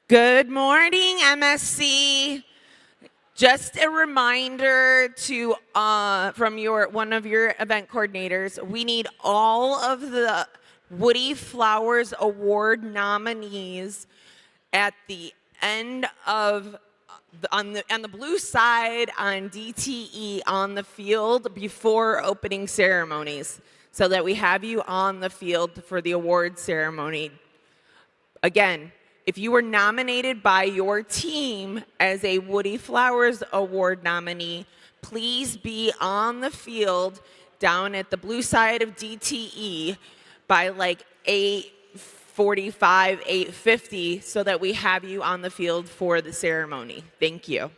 Good morning, MSC. Just a reminder to from one of your event coordinators, we need all of the Woody Flowers Award nominees at the end of on the blue side on DTE on the field before opening ceremonies, so that we have you on the field for the award ceremony. Again, if you were nominated by your team as a Woody Flowers Award nominee, please be on the field down at the blue side of DTE by like 8:45, 8:50, so that we have you on the field for the ceremony. Thank you.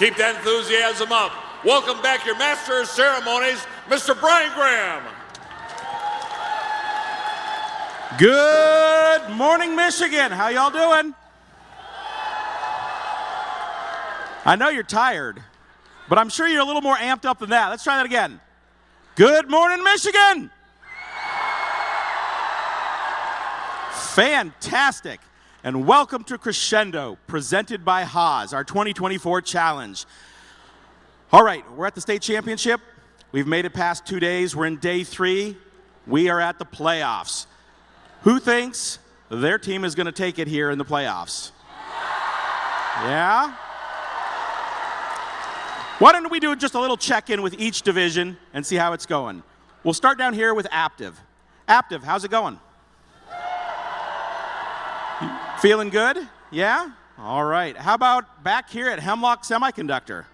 Keep that enthusiasm up. Welcome back your Master of Ceremonies, Mr. Brian Graham. Good morning, Michigan. How y'all doing? I know you're tired, but I'm sure you're a little more amped up than that. Let's try that again. Good morning, Michigan. Fantastic. And welcome to Crescendo, presented by Haas, our 2024 challenge. All right, we're at the state championship. We've made it past 2 days. We're in day 3. We are at the playoffs. Who thinks their team is going to take it here in the playoffs? Yeah? Why don't we do just a little check-in with each division and see how it's going? We'll start down here with Aptiv. Aptiv, how's it going? Feeling good? Yeah? All right. How about back here at Hemlock Semiconductor?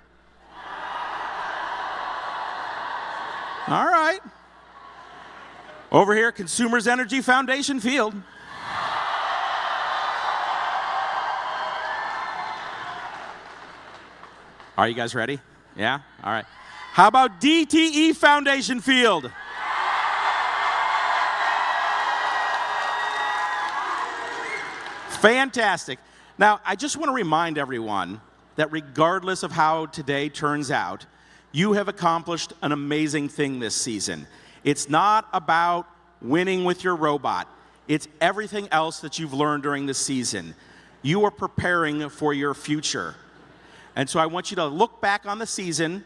All right. Over here, Consumers Energy Foundation Field. Are you guys ready? Yeah? All right. How about DTE Foundation Field? Fantastic. Now, I just want to remind everyone that regardless of how today turns out, you have accomplished an amazing thing this season. It's not about winning with your robot. It's everything else that you've learned during the season. You are preparing for your future. And so I want you to look back on the season,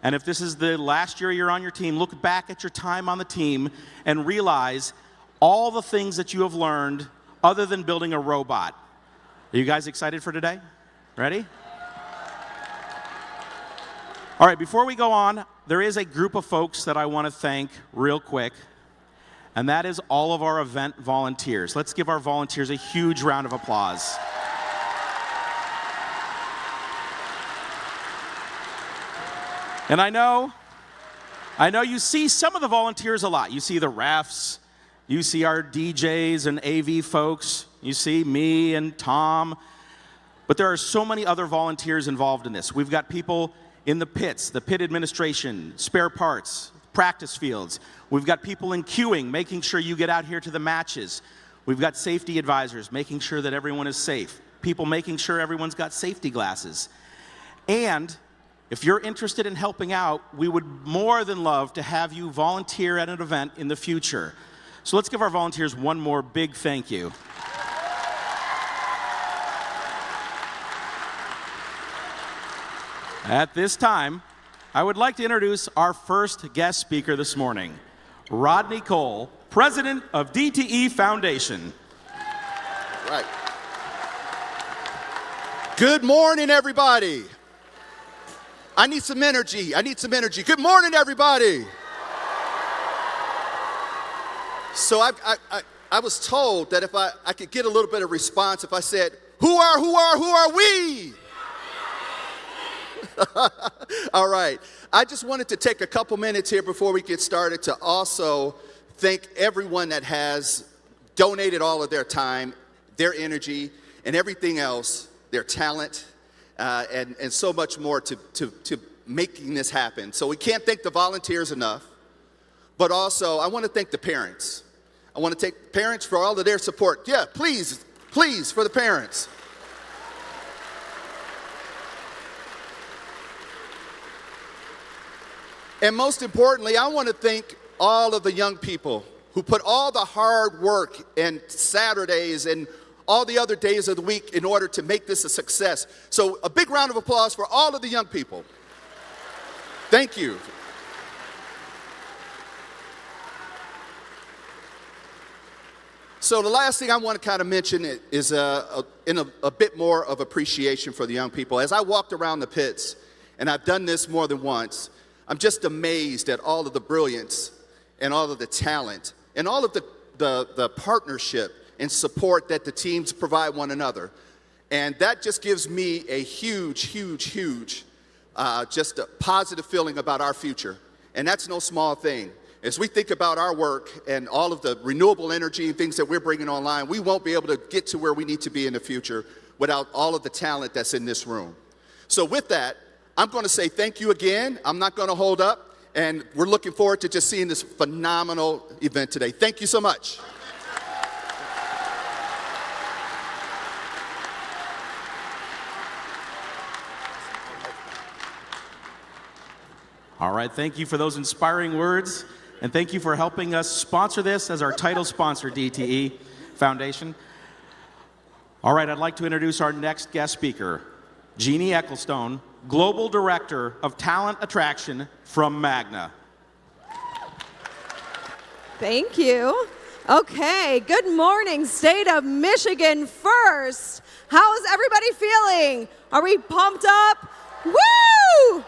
and if this is the last year you're on your team, look back at your time on the team and realize all the things that you have learned other than building a robot. Are you guys excited for today? Ready? All right, before we go on, there is a group of folks that I want to thank real quick, and that is all of our event volunteers. Let's give our volunteers a huge round of applause. And I know you see some of the volunteers a lot. You see the refs, you see our DJs and AV folks, you see me and Tom, but there are so many other volunteers involved in this. We've got people in the pits, the pit administration, spare parts, practice fields. We've got people in queuing, making sure you get out here to the matches. We've got safety advisors, making sure that everyone is safe. People making sure everyone's got safety glasses. And if you're interested in helping out, we would more than love to have you volunteer at an event in the future. So let's give our volunteers one more big thank you. At this time, I would like to introduce our first guest speaker this morning, Rodney Cole, President of DTE Foundation. Right. Good morning, everybody. I need some energy. Good morning, everybody. So I was told that if I could get a little bit of response if I said, who are we? All right. I just wanted to take a couple minutes here before we get started to also thank everyone that has donated all of their time, their energy, and everything else, their talent, and so much more to making this happen. So we can't thank the volunteers enough, but also I want to thank the parents. I want to thank parents for all of their support. Yeah, please, for the parents. And most importantly, I want to thank all of the young people who put all the hard work and Saturdays and all the other days of the week in order to make this a success. So a big round of applause for all of the young people. Thank you. So the last thing I want to kind of mention is a bit more of appreciation for the young people. As I walked around the pits, and I've done this more than once, I'm just amazed at all of the brilliance and all of the talent and all of the partnership and support that the teams provide one another. And that just gives me a huge, just a positive feeling about our future. And that's no small thing. As we think about our work and all of the renewable energy and things that we're bringing online, we won't be able to get to where we need to be in the future without all of the talent that's in this room. So with that, I'm going to say thank you again. I'm not going to hold up. And we're looking forward to just seeing this phenomenal event today. Thank you so much. All right, thank you for those inspiring words, and thank you for helping us sponsor this as our title sponsor, DTE Foundation. All right, I'd like to introduce our next guest speaker, Jeannie Ecclestone, Global Director of Talent Attraction from Magna. Thank you. Okay, good morning, State of Michigan first. How's everybody feeling? Are we pumped up? Woo!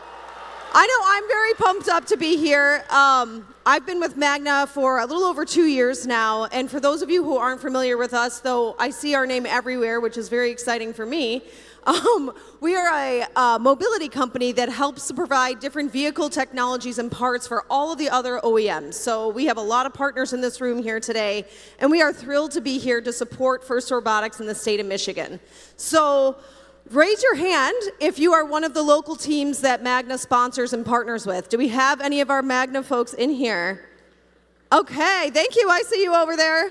I know I'm very pumped up to be here. I've been with Magna for a little over 2 years now, and for those of you who aren't familiar with us, though I see our name everywhere, which is very exciting for me, we are a mobility company that helps to provide different vehicle technologies and parts for all of the other OEMs. So we have a lot of partners in this room here today, and we are thrilled to be here to support FIRST Robotics in the state of Michigan. So raise your hand if you are one of the local teams that Magna sponsors and partners with. Do we have any of our Magna folks in here? Okay, thank you. I see you over there.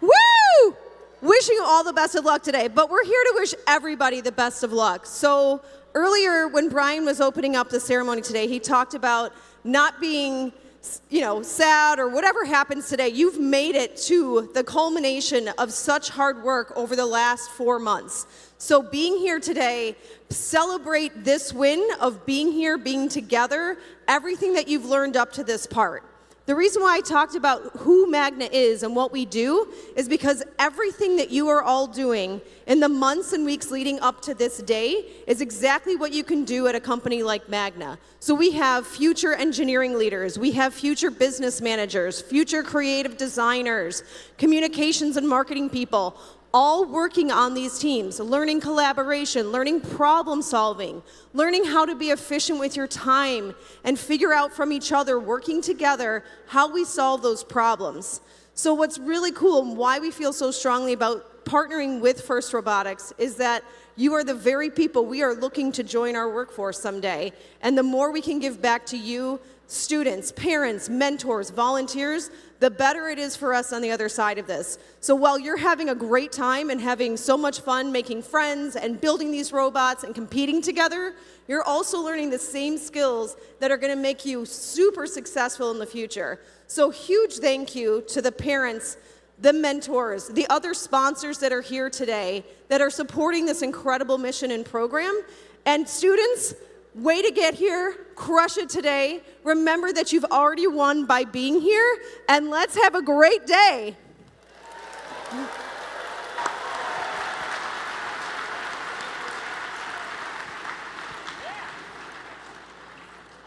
Woo! Wishing you all the best of luck today, but we're here to wish everybody the best of luck. So earlier when Brian was opening up the ceremony today, he talked about not being sad or whatever happens today. You've made it to the culmination of such hard work over the last 4 months. So being here today, celebrate this win of being here, being together, everything that you've learned up to this part. The reason why I talked about who Magna is and what we do is because everything that you are all doing in the months and weeks leading up to this day is exactly what you can do at a company like Magna. So we have future engineering leaders, we have future business managers, future creative designers, communications and marketing people, all working on these teams, learning collaboration, learning problem solving, learning how to be efficient with your time and figure out from each other, working together, how we solve those problems. So what's really cool and why we feel so strongly about partnering with FIRST Robotics is that you are the very people we are looking to join our workforce someday. And the more we can give back to you, students, parents, mentors, volunteers, the better it is for us on the other side of this. So while you're having a great time and having so much fun making friends and building these robots and competing together, you're also learning the same skills that are going to make you super successful in the future. So huge thank you to the parents, the mentors, the other sponsors that are here today that are supporting this incredible mission and program. And students, way to get here, crush it today. Remember that you've already won by being here, and let's have a great day.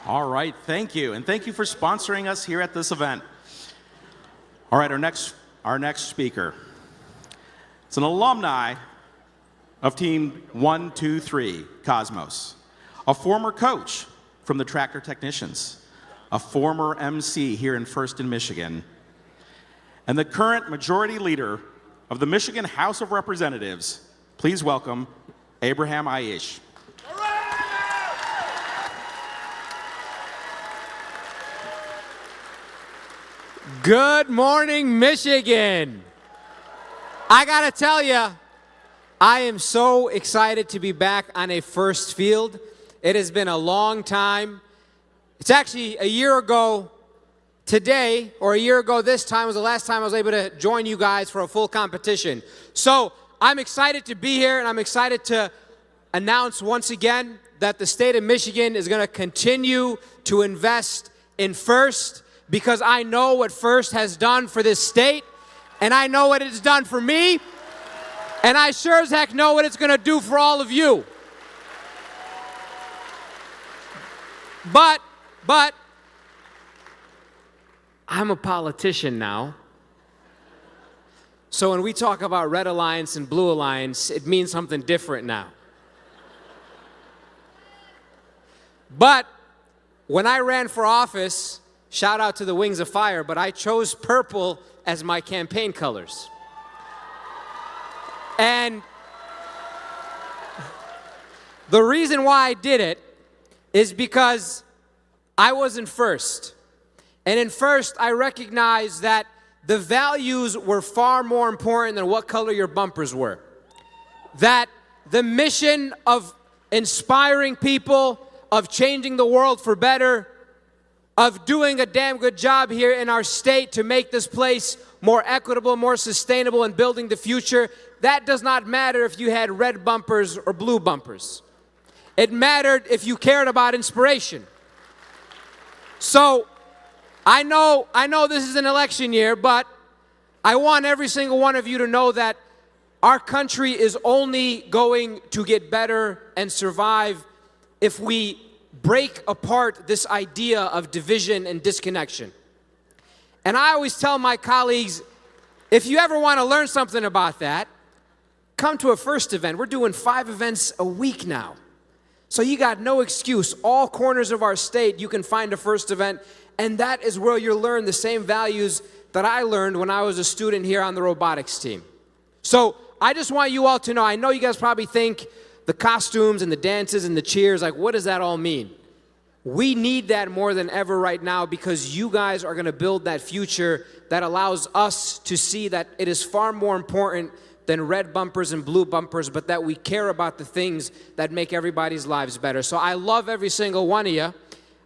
All right, thank you, and thank you for sponsoring us here at this event. All right, our next speaker. It's an alumni of Team 123 Cosmos, a former coach from the Tractor Technicians, a former MC here in First in Michigan, and the current majority leader of the Michigan House of Representatives. Please welcome Abraham Aish. Good morning, Michigan. I gotta tell you, I am so excited to be back on a FIRST field. It has been a long time. It's actually a year ago today, or a year ago this time was the last time I was able to join you guys for a full competition. So I'm excited to be here, and I'm excited to announce once again that the state of Michigan is going to continue to invest in FIRST, because I know what FIRST has done for this state, and I know what it's done for me, and I sure as heck know what it's going to do for all of you. But I'm a politician now. So when we talk about Red Alliance and Blue Alliance, it means something different now. But when I ran for office, shout out to the Wings of Fire, but I chose purple as my campaign colors. And the reason why I did it is because I wasn't first. And in first, I recognized that the values were far more important than what color your bumpers were. That the mission of inspiring people, of changing the world for better, of doing a damn good job here in our state to make this place more equitable, more sustainable, and building the future, that does not matter if you had red bumpers or blue bumpers. It mattered if you cared about inspiration. So, I know this is an election year, but I want every single one of you to know that our country is only going to get better and survive if we break apart this idea of division and disconnection. And I always tell my colleagues, if you ever want to learn something about that, come to a First event. We're doing 5 events a week now. So you got no excuse. All corners of our state, you can find a First event. And that is where you'll learn the same values that I learned when I was a student here on the robotics team. So I just want you all to know, I know you guys probably think the costumes and the dances and the cheers, like, what does that all mean? We need that more than ever right now because you guys are going to build that future that allows us to see that it is far more important than red bumpers and blue bumpers, but that we care about the things that make everybody's lives better. So I love every single one of you.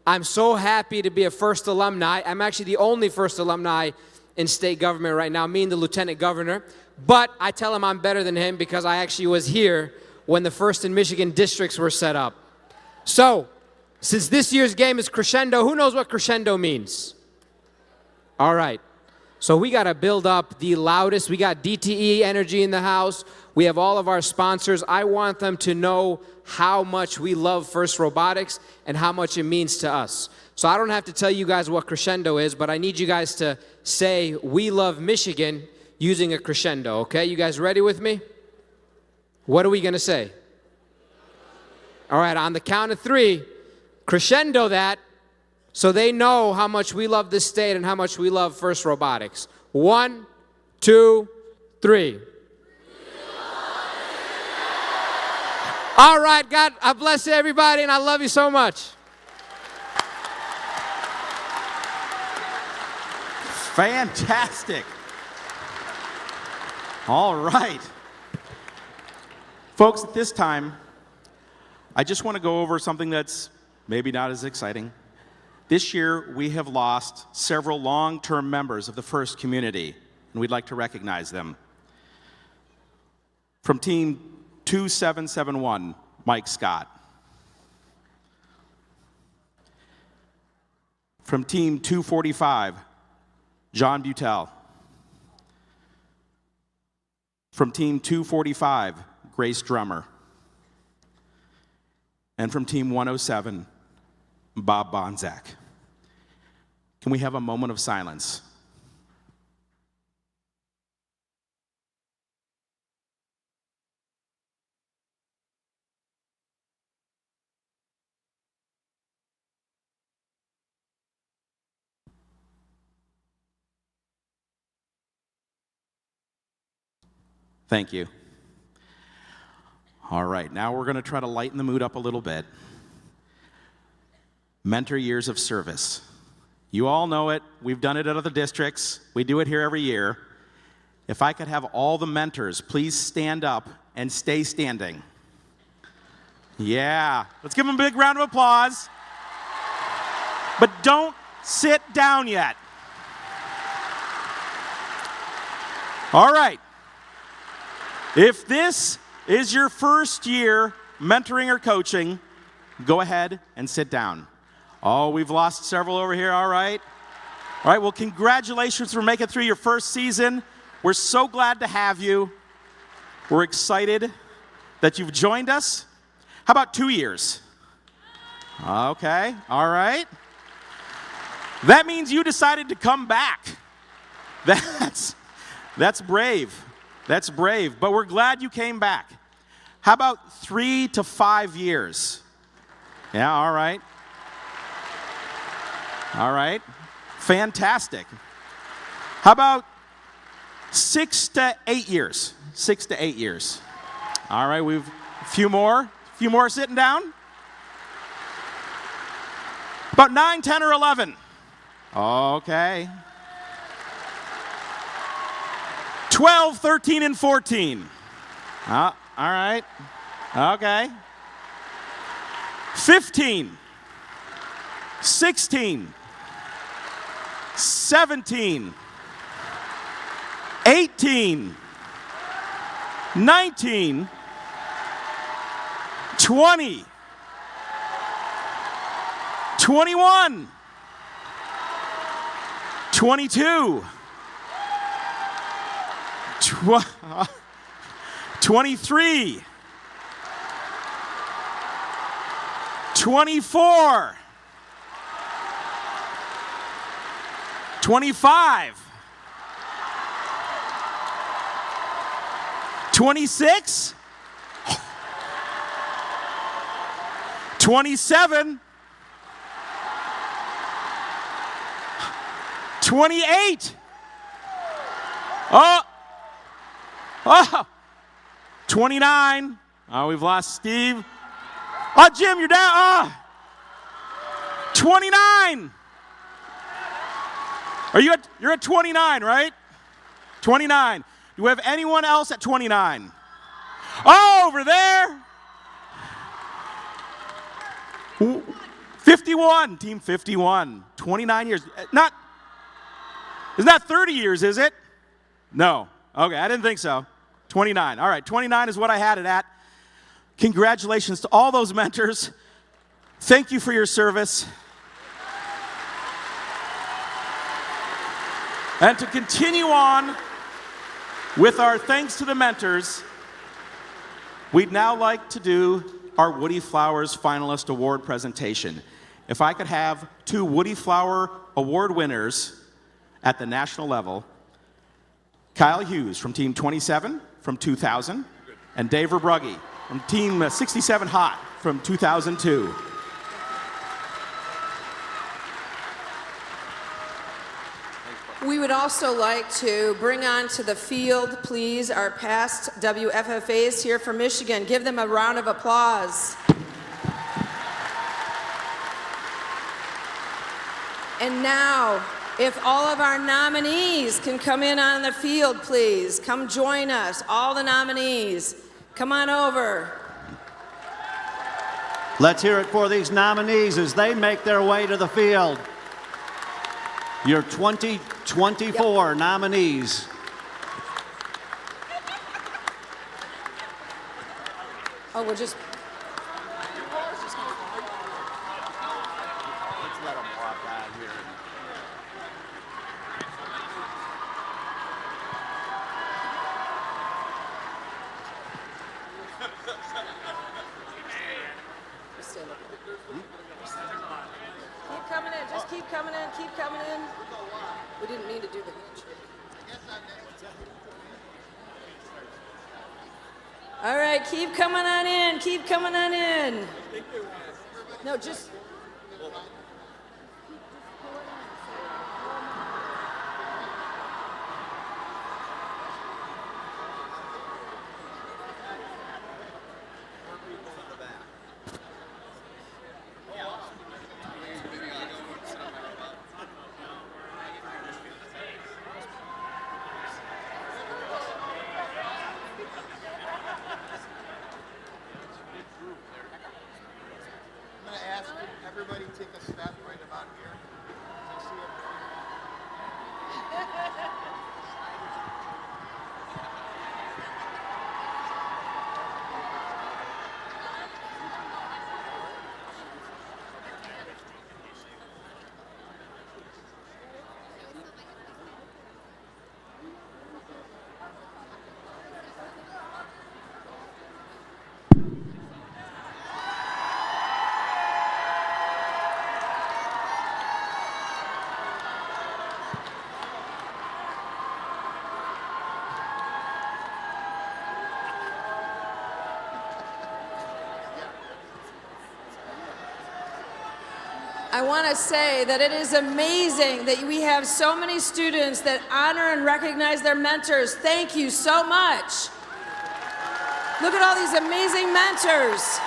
I'm so happy to be a First alumni. I'm actually the only First alumni in state government right now, me and the lieutenant governor. But I tell him I'm better than him because I actually was here when the First and Michigan districts were set up. So, since this year's game is crescendo, who knows what crescendo means? All right. So we got to build up the loudest. We got DTE Energy in the house. We have all of our sponsors. I want them to know how much we love First Robotics and how much it means to us. So I don't have to tell you guys what crescendo is, but I need you guys to say, "We love Michigan," using a crescendo, okay? You guys ready with me? What are we going to say? All right, on the count of 3, crescendo that so they know how much we love this state and how much we love First Robotics. 1, 2, 3. All right, God, I bless everybody, and I love you so much. Fantastic. All right. Folks, at this time, I just want to go over something that's maybe not as exciting. This year, we have lost several long-term members of the First community, and we'd like to recognize them. From Team 2771, Mike Scott. From Team 245, John Butel. From Team 245, Grace Drummer. And from Team 107, Bob Bonzak. Can we have a moment of silence? Thank you. All right, now we're going to try to lighten the mood up a little bit. Mentor years of service. You all know it. We've done it at other districts. We do it here every year. If I could have all the mentors, please stand up and stay standing. Yeah, let's give them a big round of applause. But don't sit down yet. All right. If this is your first year mentoring or coaching, go ahead and sit down. Oh, we've lost several over here, all right. All right, well, congratulations for making it through your first season. We're so glad to have you. We're excited that you've joined us. How about 2 years? Okay, all right. That means you decided to come back. That's brave. That's brave, but we're glad you came back. How about 3 to 5 years? Yeah, all right. All right, fantastic. How about 6 to 8 years? 6 to 8 years. All right, we've a few more sitting down. About 9, 10, or 11. Okay. 12, 13, and 14. All right. Okay. 15, 16, 17, 18, 19, 20, 21, 22, 23, 24, 25, 26, 27, 28. Oh, 29. Oh, we've lost Steve. Oh, Jim, you're down. Oh, 29. You're at 29, right? 29. Do we have anyone else at 29? Oh, over there. 51, team 51. 29 years. It's not 30 years, is it? No. Okay, I didn't think so. 29. All right, 29 is what I had it at. Congratulations to all those mentors. Thank you for your service. And to continue on with our thanks to the mentors, we'd now like to do our Woody Flowers Finalist Award presentation. If I could have 2 Woody Flower Award winners at the national level, Kyle Hughes from Team 27 from 2000, and Dave Verbrugge from Team 67 Hot from 2002. We would also like to bring on to the field, please, our past WFFAs here from Michigan. Give them a round of applause. And now, if all of our nominees can come in on the field, please. Come join us, all the nominees. Come on over. Let's hear it for these nominees as they make their way to the field. Your 2024 nominees. Oh, we'll just... Let's let them walk out here. Keep coming in, just keep coming in, keep coming in. We didn't mean to do the handshake. All right, keep coming on in, keep coming on in. No, just... Everybody take a step right about here. I see I want to say that it is amazing that we have so many students that honor and recognize their mentors. Thank you so much. Look at all these amazing mentors.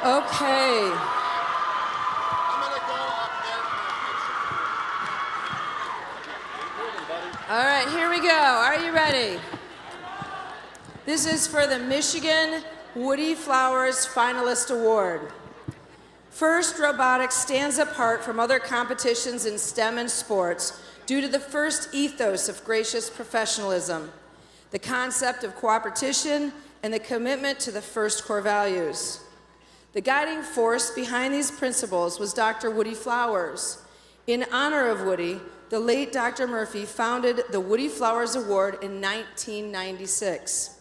Okay. I'm gonna go up there for All right, here we go. Are you ready? This is for the Michigan Woody Flowers Finalist Award. First, robotics stands apart from other competitions in STEM and sports due to the first ethos of gracious professionalism, the concept of cooperation, and the commitment to the first core values. The guiding force behind these principles was Dr. Woody Flowers. In honor of Woody, the late Dr. Murphy founded the Woody Flowers Award in 1996.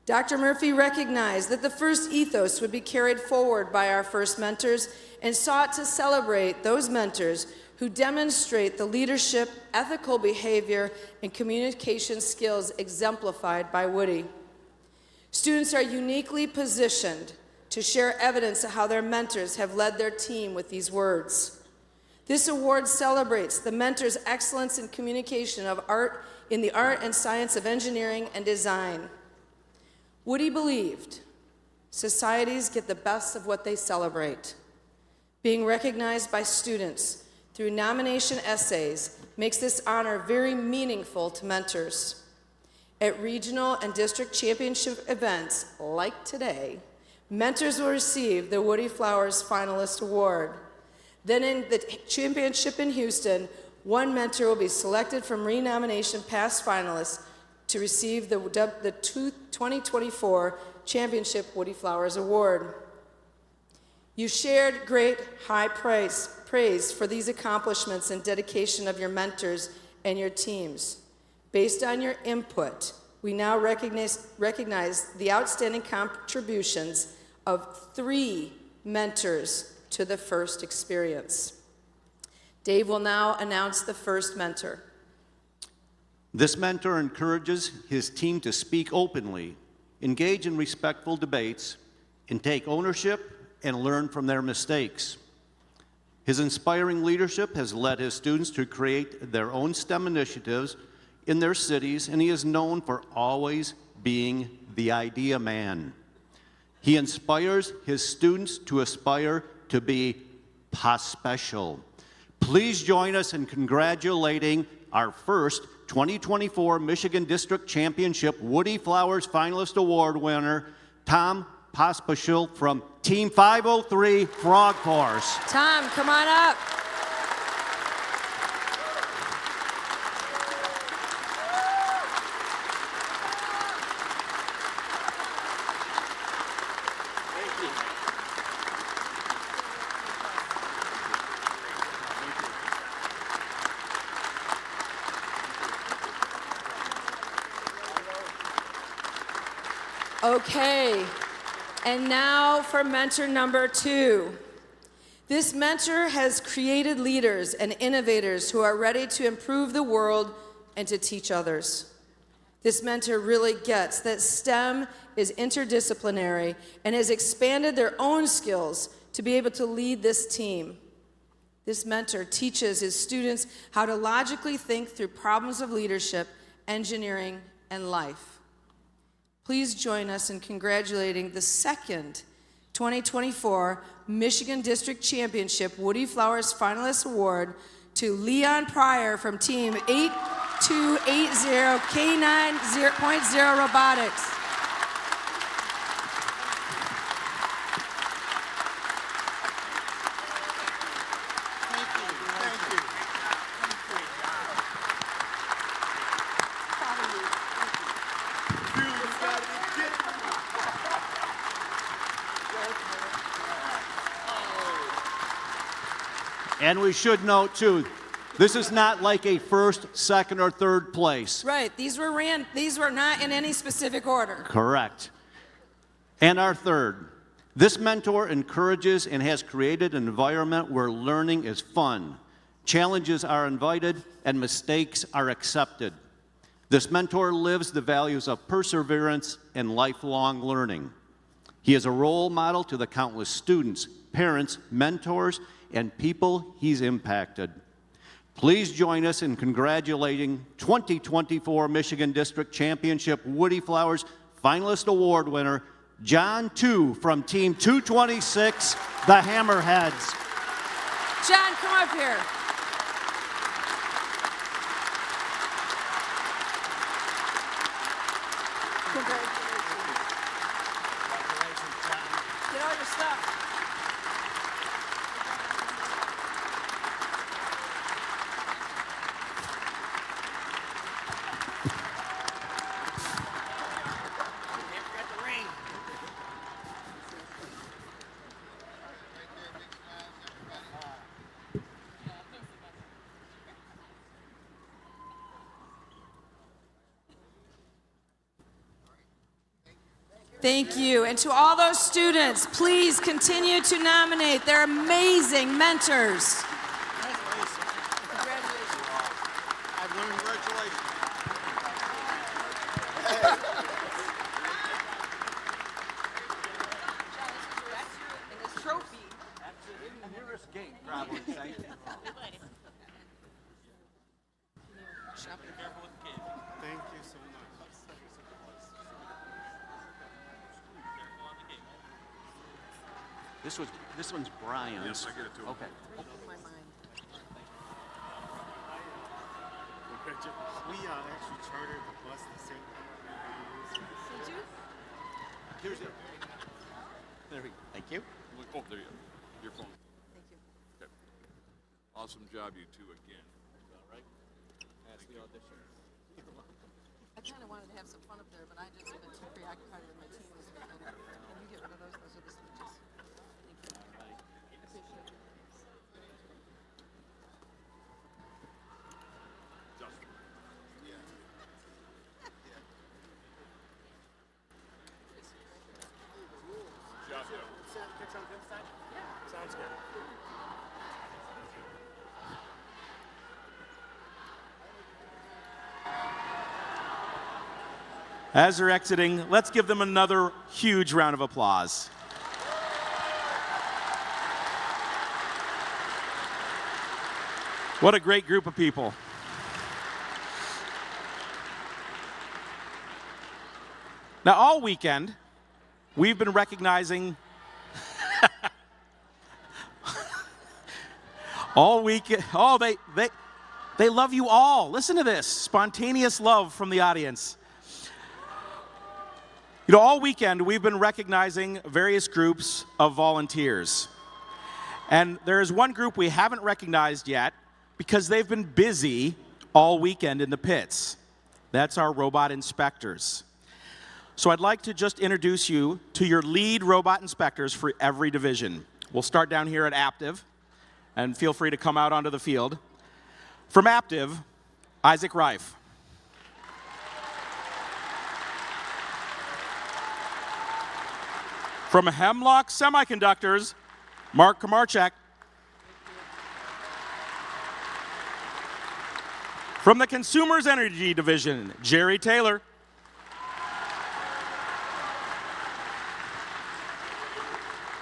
Dr. Murphy recognized that the first ethos would be carried forward by our first mentors and sought to celebrate those mentors who demonstrate the leadership, ethical behavior, and communication skills exemplified by Woody. Students are uniquely positioned to share evidence of how their mentors have led their team with these words. This award celebrates the mentor's excellence in communication of art in the art and science of engineering and design. Woody believed societies get the best of what they celebrate. Being recognized by students through nomination essays makes this honor very meaningful to mentors. At regional and district championship events like today, mentors will receive the Woody Flowers Finalist Award. Then in the championship in Houston, one mentor will be selected from renomination past finalists to receive the 2024 Championship Woody Flowers Award. You shared great high praise for these accomplishments and dedication of your mentors and your teams. Based on your input, we now recognize the outstanding contributions of 3 mentors to the first experience. Dave will now announce the first mentor. This mentor encourages his team to speak openly, engage in respectful debates, and take ownership and learn from their mistakes. His inspiring leadership has led his students to create their own STEM initiatives in their cities, and he is known for always being the idea man. He inspires his students to aspire to be special. Please join us in congratulating our first 2024 Michigan District Championship Woody Flowers Finalist Award winner, Tom Pospisil from Team 503 Frog Force. Tom, come on up. Okay, and now for mentor number 2. This mentor has created leaders and innovators who are ready to improve the world and to teach others. This mentor really gets that STEM is interdisciplinary and has expanded their own skills to be able to lead this team. This mentor teaches his students how to logically think through problems of leadership, engineering, and life. Please join us in congratulating the second 2024 Michigan District Championship Woody Flowers Finalist Award to Leon Pryor from Team 8280 K9.0 Robotics. And we should note, too, this is not like a first, second, or third place. Right. These were not in any specific order. Correct. And our third, this mentor encourages and has created an environment where learning is fun, challenges are invited, and mistakes are accepted. This mentor lives the values of perseverance and lifelong learning. He is a role model to the countless students, parents, mentors, and people he's impacted. Please join us in congratulating 2024 Michigan District Championship Woody Flowers Finalist Award winner, John 2 from Team 226, the Hammerheads. John, come up here. Get all your stuff. Thank you. And to all those students, please continue to nominate their amazing mentors. This one's Brian's. Yes, I get it too. Okay. We actually chartered the bus the same time. Did you? Here's it. There we go. Thank you. Oh, there you go. Your phone. Thank you. Okay. Awesome job, you two, again. All right. That's the audition. I kind of wanted to have some fun up there, but I just have been too preoccupied with my team this weekend. Can you get rid of those? Those are the speeches. Thank you. I appreciate it. Justin. Job done. Sounds good. As they're exiting, let's give them another huge round of applause. What a great group of people. Now, all weekend, we've been recognizing all weekend. Oh, they love you all. Listen to this spontaneous love from the audience. You know, all weekend we've been recognizing various groups of volunteers. And there is one group we haven't recognized yet because they've been busy all weekend in the pits. That's our robot inspectors. So I'd like to just introduce you to your lead robot inspectors for every division. We'll start down here at Aptiv, and feel free to come out onto the field. From Aptiv, Isaac Reif. From Hemlock Semiconductors, Mark Komarchak. From the Consumers Energy Division, Jerry Taylor.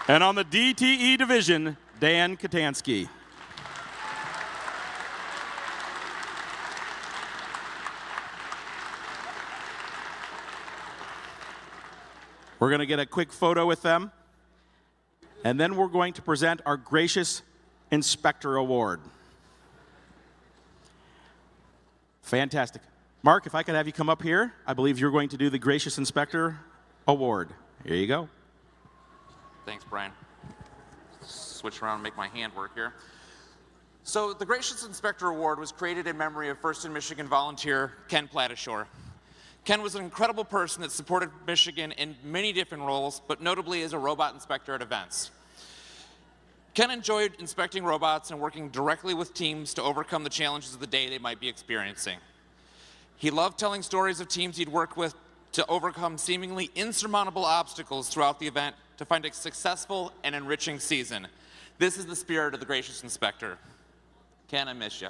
And on the DTE Division, Dan Katansky. We're going to get a quick photo with them, and then we're going to present our Gracious Inspector Award. Fantastic. Mark, if I could have you come up here, I believe you're going to do the Gracious Inspector Award. Here you go. Thanks, Brian. Switch around and make my hand work here. So the Gracious Inspector Award was created in memory of First in Michigan volunteer Ken Platishore. Ken was an incredible person that supported Michigan in many different roles, but notably as a robot inspector at events. Ken enjoyed inspecting robots and working directly with teams to overcome the challenges of the day they might be experiencing. He loved telling stories of teams he'd worked with to overcome seemingly insurmountable obstacles throughout the event to find a successful and enriching season. This is the spirit of the Gracious Inspector. Ken, I miss you.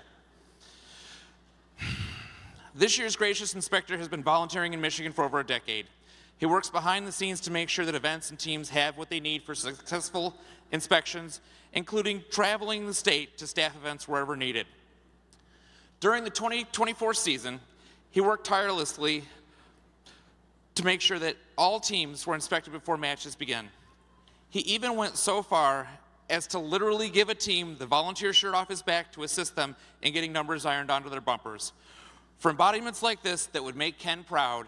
This year's Gracious Inspector has been volunteering in Michigan for over a decade. He works behind the scenes to make sure that events and teams have what they need for successful inspections, including traveling the state to staff events wherever needed. During the 2024 season, he worked tirelessly to make sure that all teams were inspected before matches began. He even went so far as to literally give a team the volunteer shirt off his back to assist them in getting numbers ironed onto their bumpers. For embodiments like this that would make Ken proud,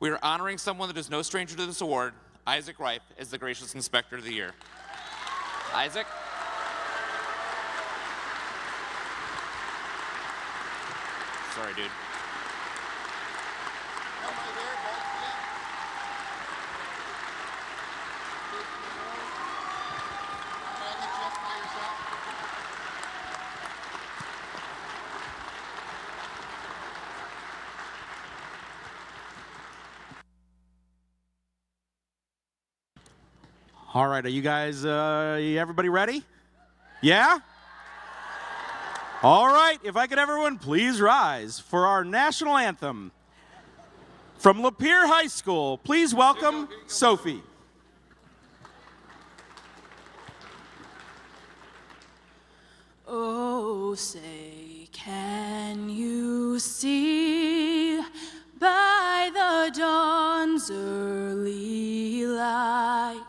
we are honoring someone that is no stranger to this award, Isaac Reif, as the Gracious Inspector of the Year. Isaac? Sorry, dude. All right, are you guys, everybody ready? Yeah? All right, if I could everyone please rise for our national anthem. From Lapeer High School, please welcome Sophie. Oh, say, can you see by the dawn's early light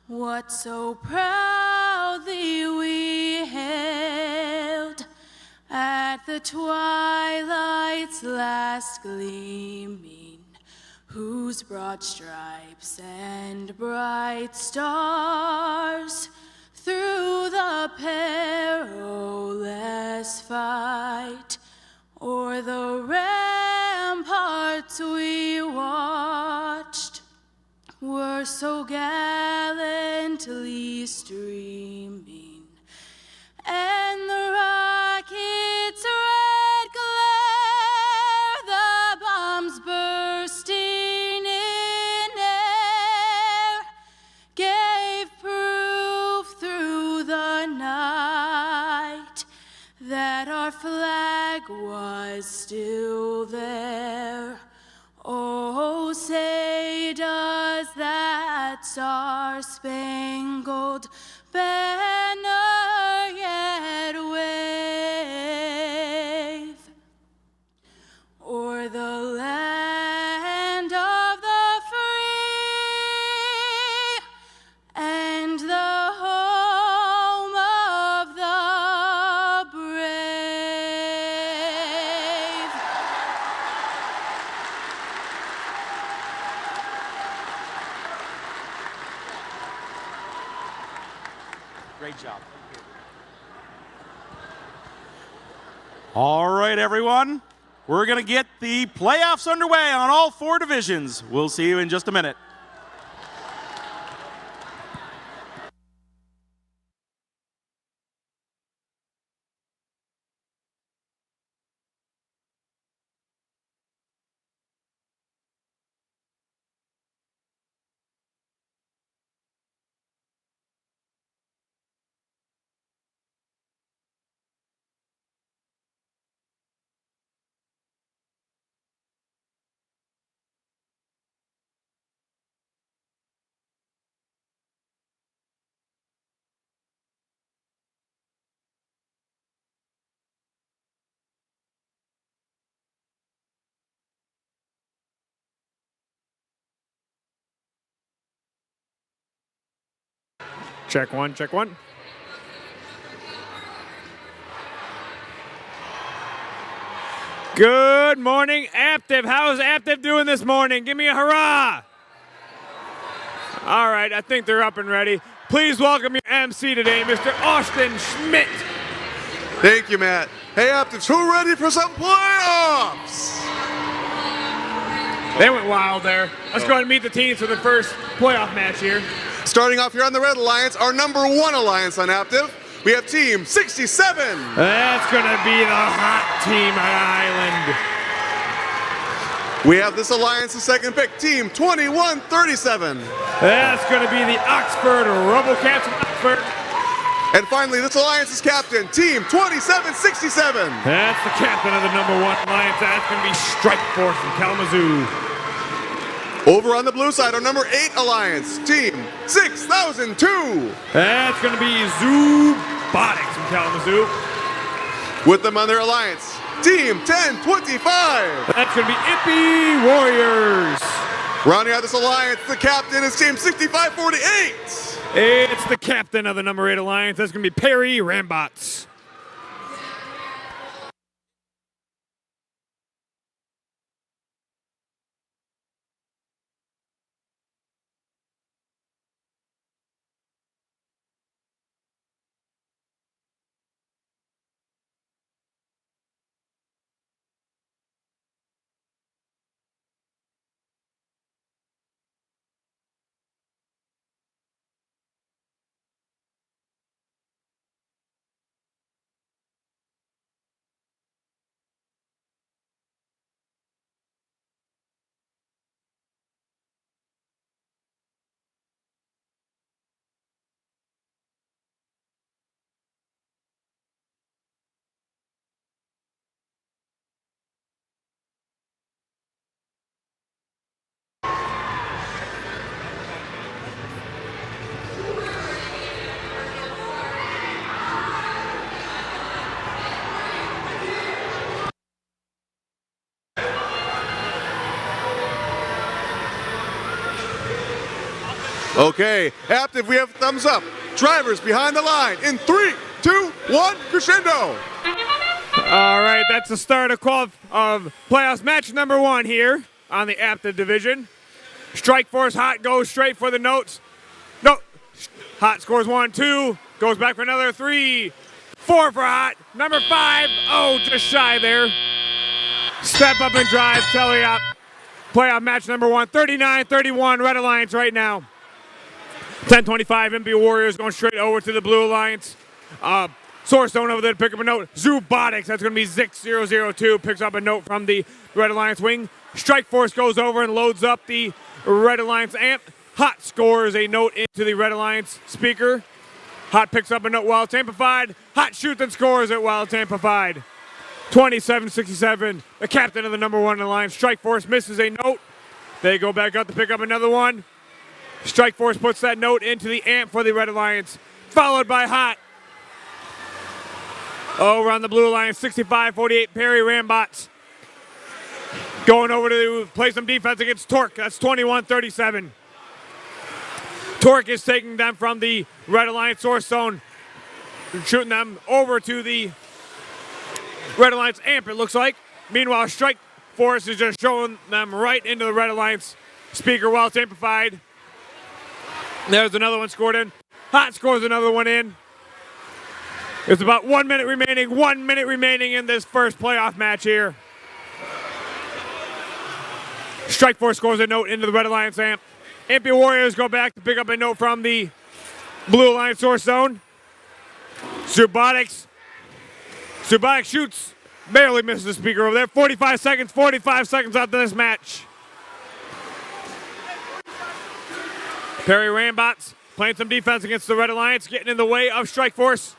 what so proudly we hailed at the twilight's last gleaming, whose broad stripes and bright stars through the perilous fight o'er the ramparts we watched were so gallantly streaming, and the rocket's red glare, the bombs bursting in air, gave proof through the night that our flag was still there. Oh, say does that star-spangled banner yet wave o'er the land of the free and the home of the brave? Great job. All right, everyone. We're going to get the playoffs underway on all 4 divisions. We'll see you in just a minute. Check one, check one. Good morning, Aptiv. How's Aptiv doing this morning? Give me a hurrah. All right, I think they're up and ready. Please welcome your MC today, Mr. Austin Schmidt. Thank you, Matt. Hey, Aptivs, who ready for some playoffs? They went wild there. Let's go ahead and meet the teams for the first playoff match here. Starting off here on the Red Alliance, our #1 alliance on Aptiv, we have Team 67. That's going to be the hot team on Island. We have this alliance's second pick, Team 2137. That's going to be the Oxford Rubblecats from Oxford. And finally, this alliance's captain, Team 2767. That's the captain of the #1 alliance. That's going to be Strike Force from Kalamazoo. Over on the blue side, our #8 alliance, Team 6002. That's going to be Zoobotics from Kalamazoo. With them on their alliance, Team 1025. That's going to be Ippy Warriors. Rounding out this alliance, the captain is Team 6548. It's the captain of the number 8 alliance. That's going to be Perry Rambots. Okay, Aptiv, we have thumbs up. Drivers behind the line in 3, 2, 1, crescendo. All right, that's the start of playoffs match number 1 here on the Aptiv division. Strike Force Hot goes straight for the notes. No, Hot scores 1, 2, goes back for another 3, 4 for Hot. Number 5, oh, just shy there. Step up and drive, telly up. Playoff match number 1, 39-31, Red Alliance right now. 10-25, MP Warriors going straight over to the Blue Alliance. Source Zone over there to pick up a note. Zubotics, that's going to be Zix002, picks up a note from the Red Alliance wing. Strike Force goes over and loads up the Red Alliance amp. Hot scores a note into the Red Alliance speaker. Hot picks up a note while it's amplified. Hot shoots and scores it while it's amplified. 27-67, the captain of the number 1 alliance. Strike Force misses a note. They go back up to pick up another one. Strike Force puts that note into the amp for the Red Alliance, followed by Hot. Over on the Blue Alliance, 65-48, Perry Rambots. Going over to play some defense against Torque. That's 21-37. Torque is taking them from the Red Alliance source zone, shooting them over to the Red Alliance amp, it looks like. Meanwhile, Strike Force is just showing them right into the Red Alliance speaker while it's amplified. There's another one scored in. Hot scores another one in. There's about 1 minute remaining. 1 minute remaining in this first playoff match here. Strike Force scores a note into the Red Alliance amp. MP Warriors go back to pick up a note from the Blue Alliance source zone. Zubotics shoots. Barely misses the speaker over there. 45 seconds after this match. Perry Rambots playing some defense against the Red Alliance, getting in the way of Strike Force.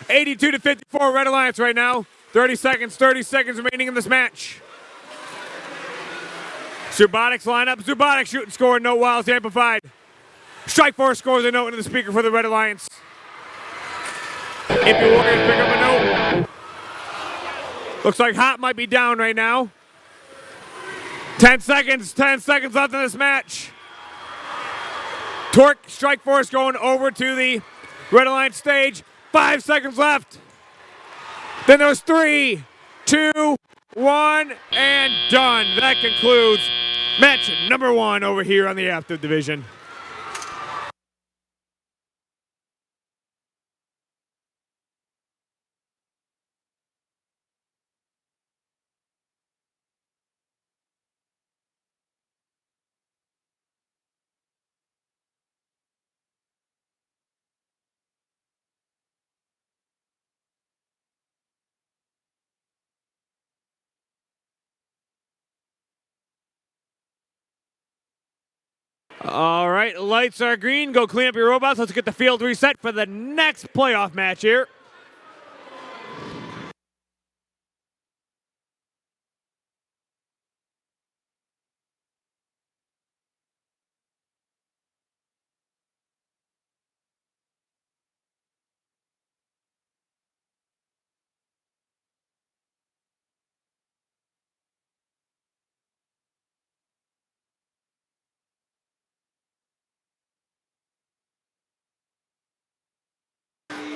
82-54 Red Alliance right now. 30 seconds remaining in this match. Zubotics line up. Zubotics shoot and score. Note while it's amplified. Strike Force scores a note into the speaker for the Red Alliance. MP Warriors pick up a note. Looks like Hot might be down right now. 10 seconds left in this match. Torque, Strike Force going over to the Red Alliance stage. 5 seconds left. Then there's 3, 2, 1, and done. That concludes match number 1 over here on the Aptiv division. All right, lights are green. Go clean up your robots. Let's get the field reset for the next playoff match here.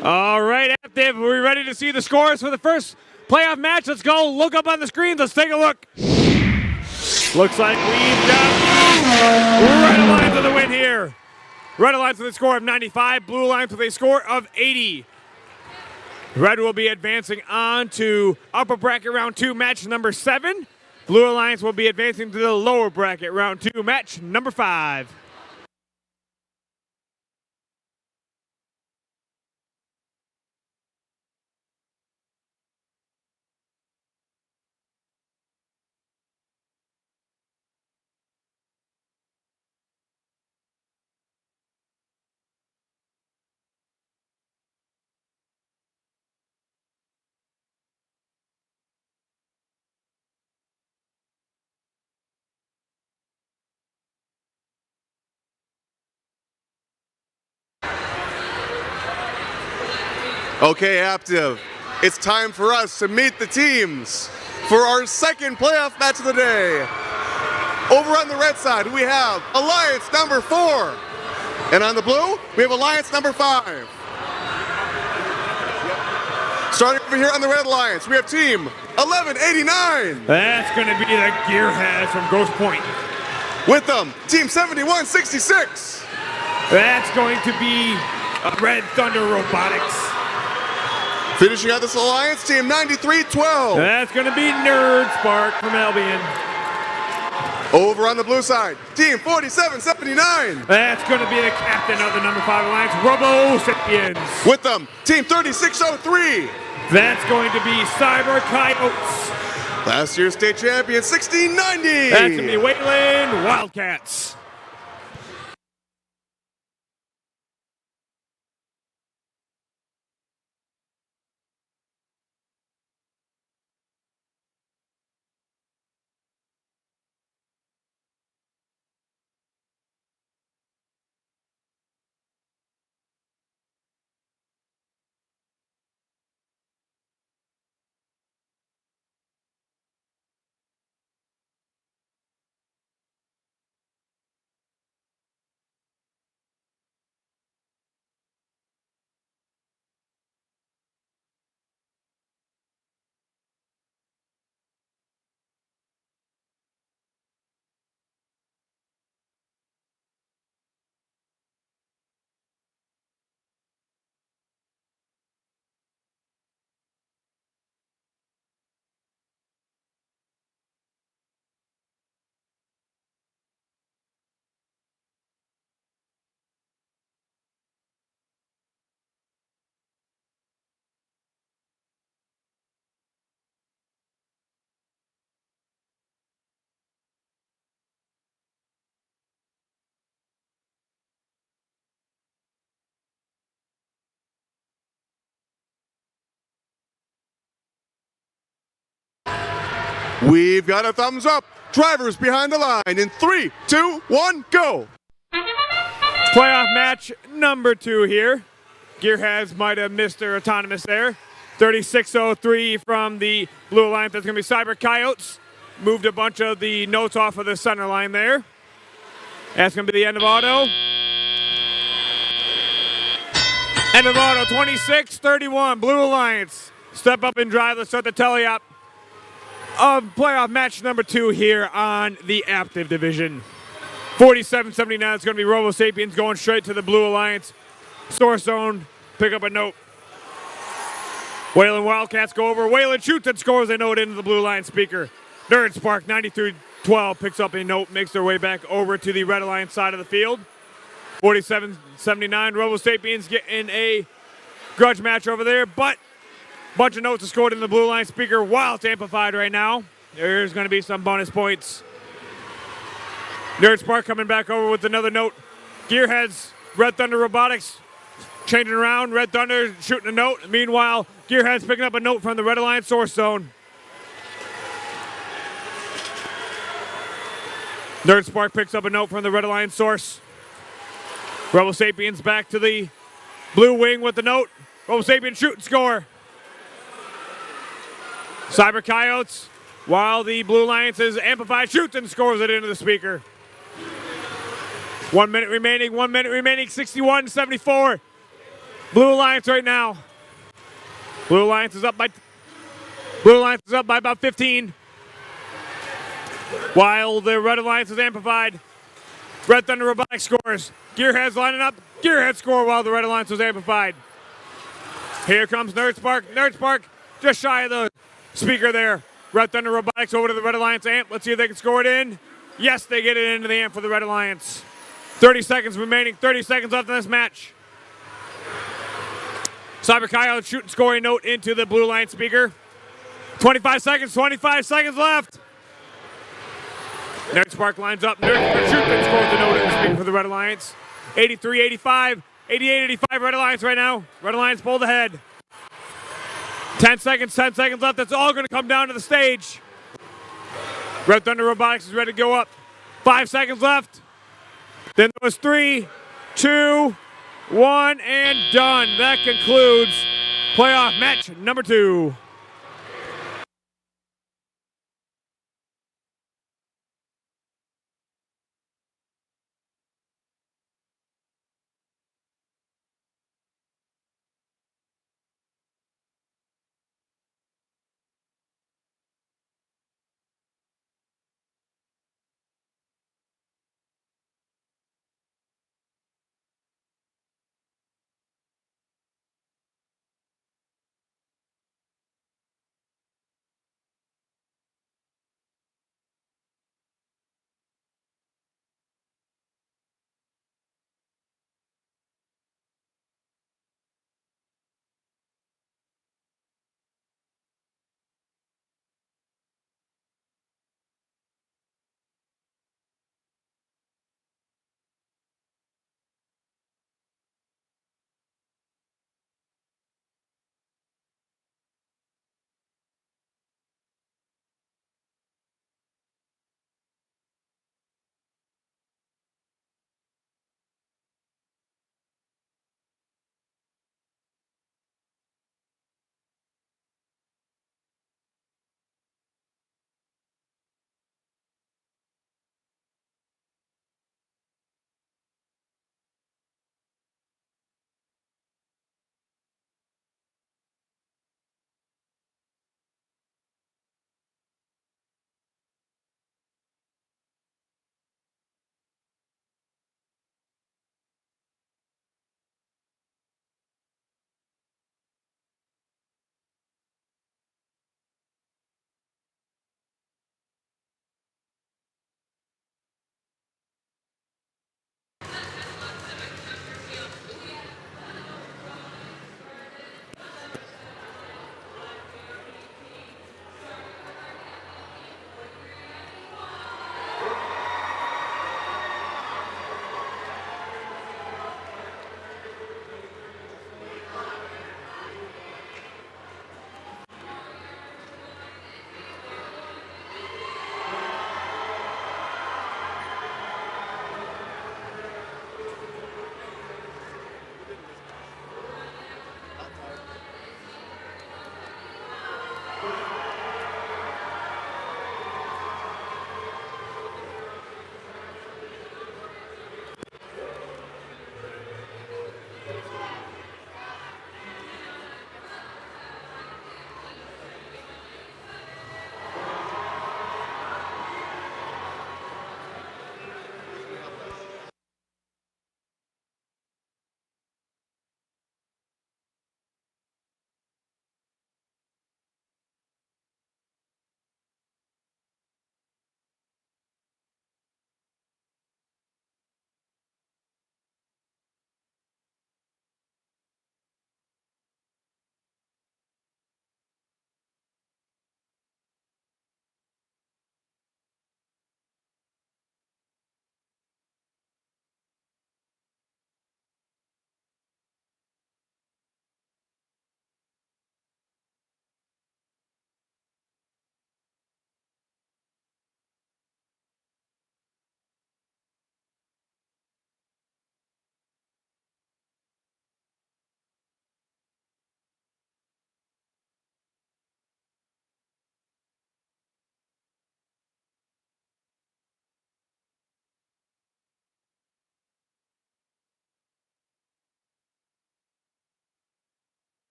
All right, Aptiv, are we ready to see the scores for the first playoff match? Let's go. Look up on the screens. Let's take a look. Looks like we've got Red Alliance with the win here. Red Alliance with a score of 95, Blue Alliance with a score of 80. Red will be advancing on to upper bracket round 2, match number 7. Blue Alliance will be advancing to the lower bracket round 2, match number 5. Okay, Aptiv, it's time for us to meet the teams for our second playoff match of the day. Over on the red side, we have Alliance number 4. And on the blue, we have Alliance number 5. Starting over here on the red Alliance, we have team 1189. That's going to be the Gearheads from Ghost Point. With them, team 7166. That's going to be Red Thunder Robotics. Finishing out this alliance, team 9312. That's going to be Nerd Spark from Albion. Over on the blue side, team 4779. That's going to be the captain of the number 5 alliance, Robo Sapiens. With them, team 3603. That's going to be Cyber Coyotes. Last year's state champion, 1690. That's going to be Wayland Wildcats. We've got a thumbs up. Drivers behind the line in 3, 2, 1, go. Playoff match number 2 here. Gearheads might have missed their autonomous there. 3603 from the Blue Alliance. That's going to be Cyber Coyotes. Moved a bunch of the notes off of the center line there. That's going to be the end of auto. End of auto, 26-31, Blue Alliance. Step up and drive. Let's start the tally up of playoff match number 2 here on the Aptiv division. 47-79 is going to be Robo Sapiens going straight to the Blue Alliance source zone. Pick up a note. Wayland Wildcats go over. Wayland shoots and scores a note into the Blue Alliance speaker. Nerd Spark 93-12 picks up a note, makes their way back over to the Red Alliance side of the field. 47-79, Robo Sapiens getting a grudge match over there, but bunch of notes are scored in the Blue Line speaker while it's amplified right now. There's going to be some bonus points. Nerd Spark coming back over with another note. Gearheads, Red Thunder Robotics changing around. Red Thunder shooting a note. Meanwhile, Gearheads picking up a note from the Red Alliance source zone. Nerd Spark picks up a note from the Red Alliance source. Robo Sapiens back to the blue wing with the note. Robo Sapiens shoot and score. Cyber Coyotes, while the Blue Alliance is amplified, shoots and scores it into the speaker. 1 minute remaining, 1 minute remaining, 61-74. Blue Alliance right now. Blue Alliance is up by about 15. While the Red Alliance is amplified. Red Thunder Robotics scores. Gearheads lining up. Gearhead score while the Red Alliance was amplified. Here comes Nerd Spark. Nerd Spark just shy of the speaker there. Red Thunder Robotics over to the Red Alliance amp. Let's see if they can score it in. Yes, they get it into the amp for the Red Alliance. 30 seconds remaining. 30 seconds left in this match. Cyber Kyle shooting scoring note into the Blue Alliance speaker. 25 seconds. 25 seconds left. Nerd Spark lines up. Nerd Spark scores the note in the speaker for the Red Alliance. 83-85. 88-85 Red Alliance right now. Red Alliance pulled ahead. 10 seconds left. That's all going to come down to the stage. Red Thunder Robotics is ready to go up. 5 seconds left. Then there was 3, 2, 1, and done. That concludes playoff match number 2.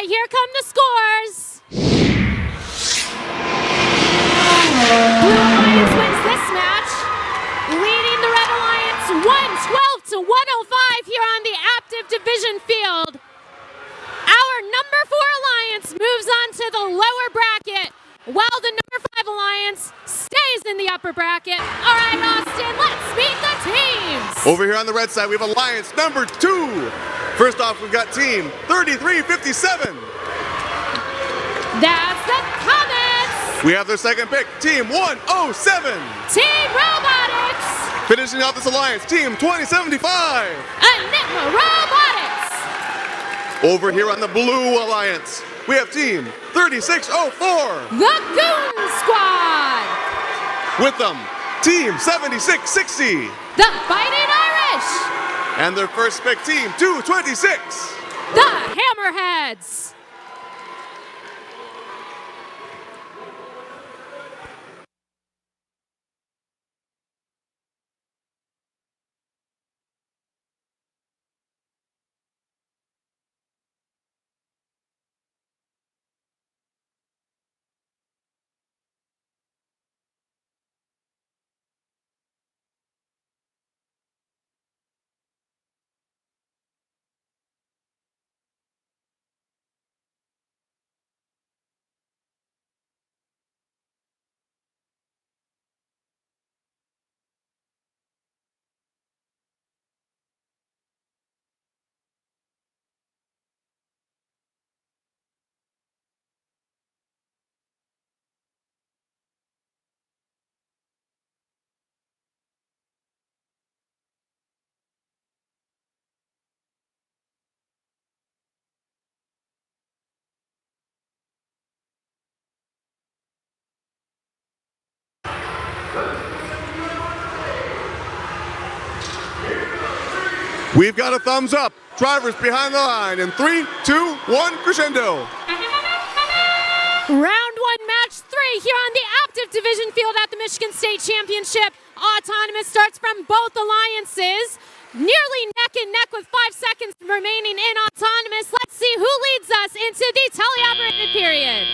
right, here come the scores. Blue Alliance wins this match, leading the Red Alliance 112 to 105 here on the Aptiv Division field. Our number 4 Alliance moves on to the lower bracket, while the number 5 Alliance stays in the upper bracket. All right, Austin, let's meet the teams. Over here on the red side, we have Alliance number 2. First off, we've got team 3357. That's the Comets. We have their second pick, team 107. Team Robotics. Finishing off this alliance, team 2075. Enigma Robotics. Over here on the blue alliance, we have team 3604. The Goon Squad. With them, team 7660. The Fighting Irish. And their first pick, team 226. The Hammerheads. We've got a thumbs up. Drivers behind the line in 3, 2, 1, crescendo. Round 1, match 3 here on the Aptiv Division field at the Michigan State Championship. Autonomous starts from both alliances. Nearly neck and neck with 5 seconds remaining in Autonomous. Let's see who leads us into the teleoperated period.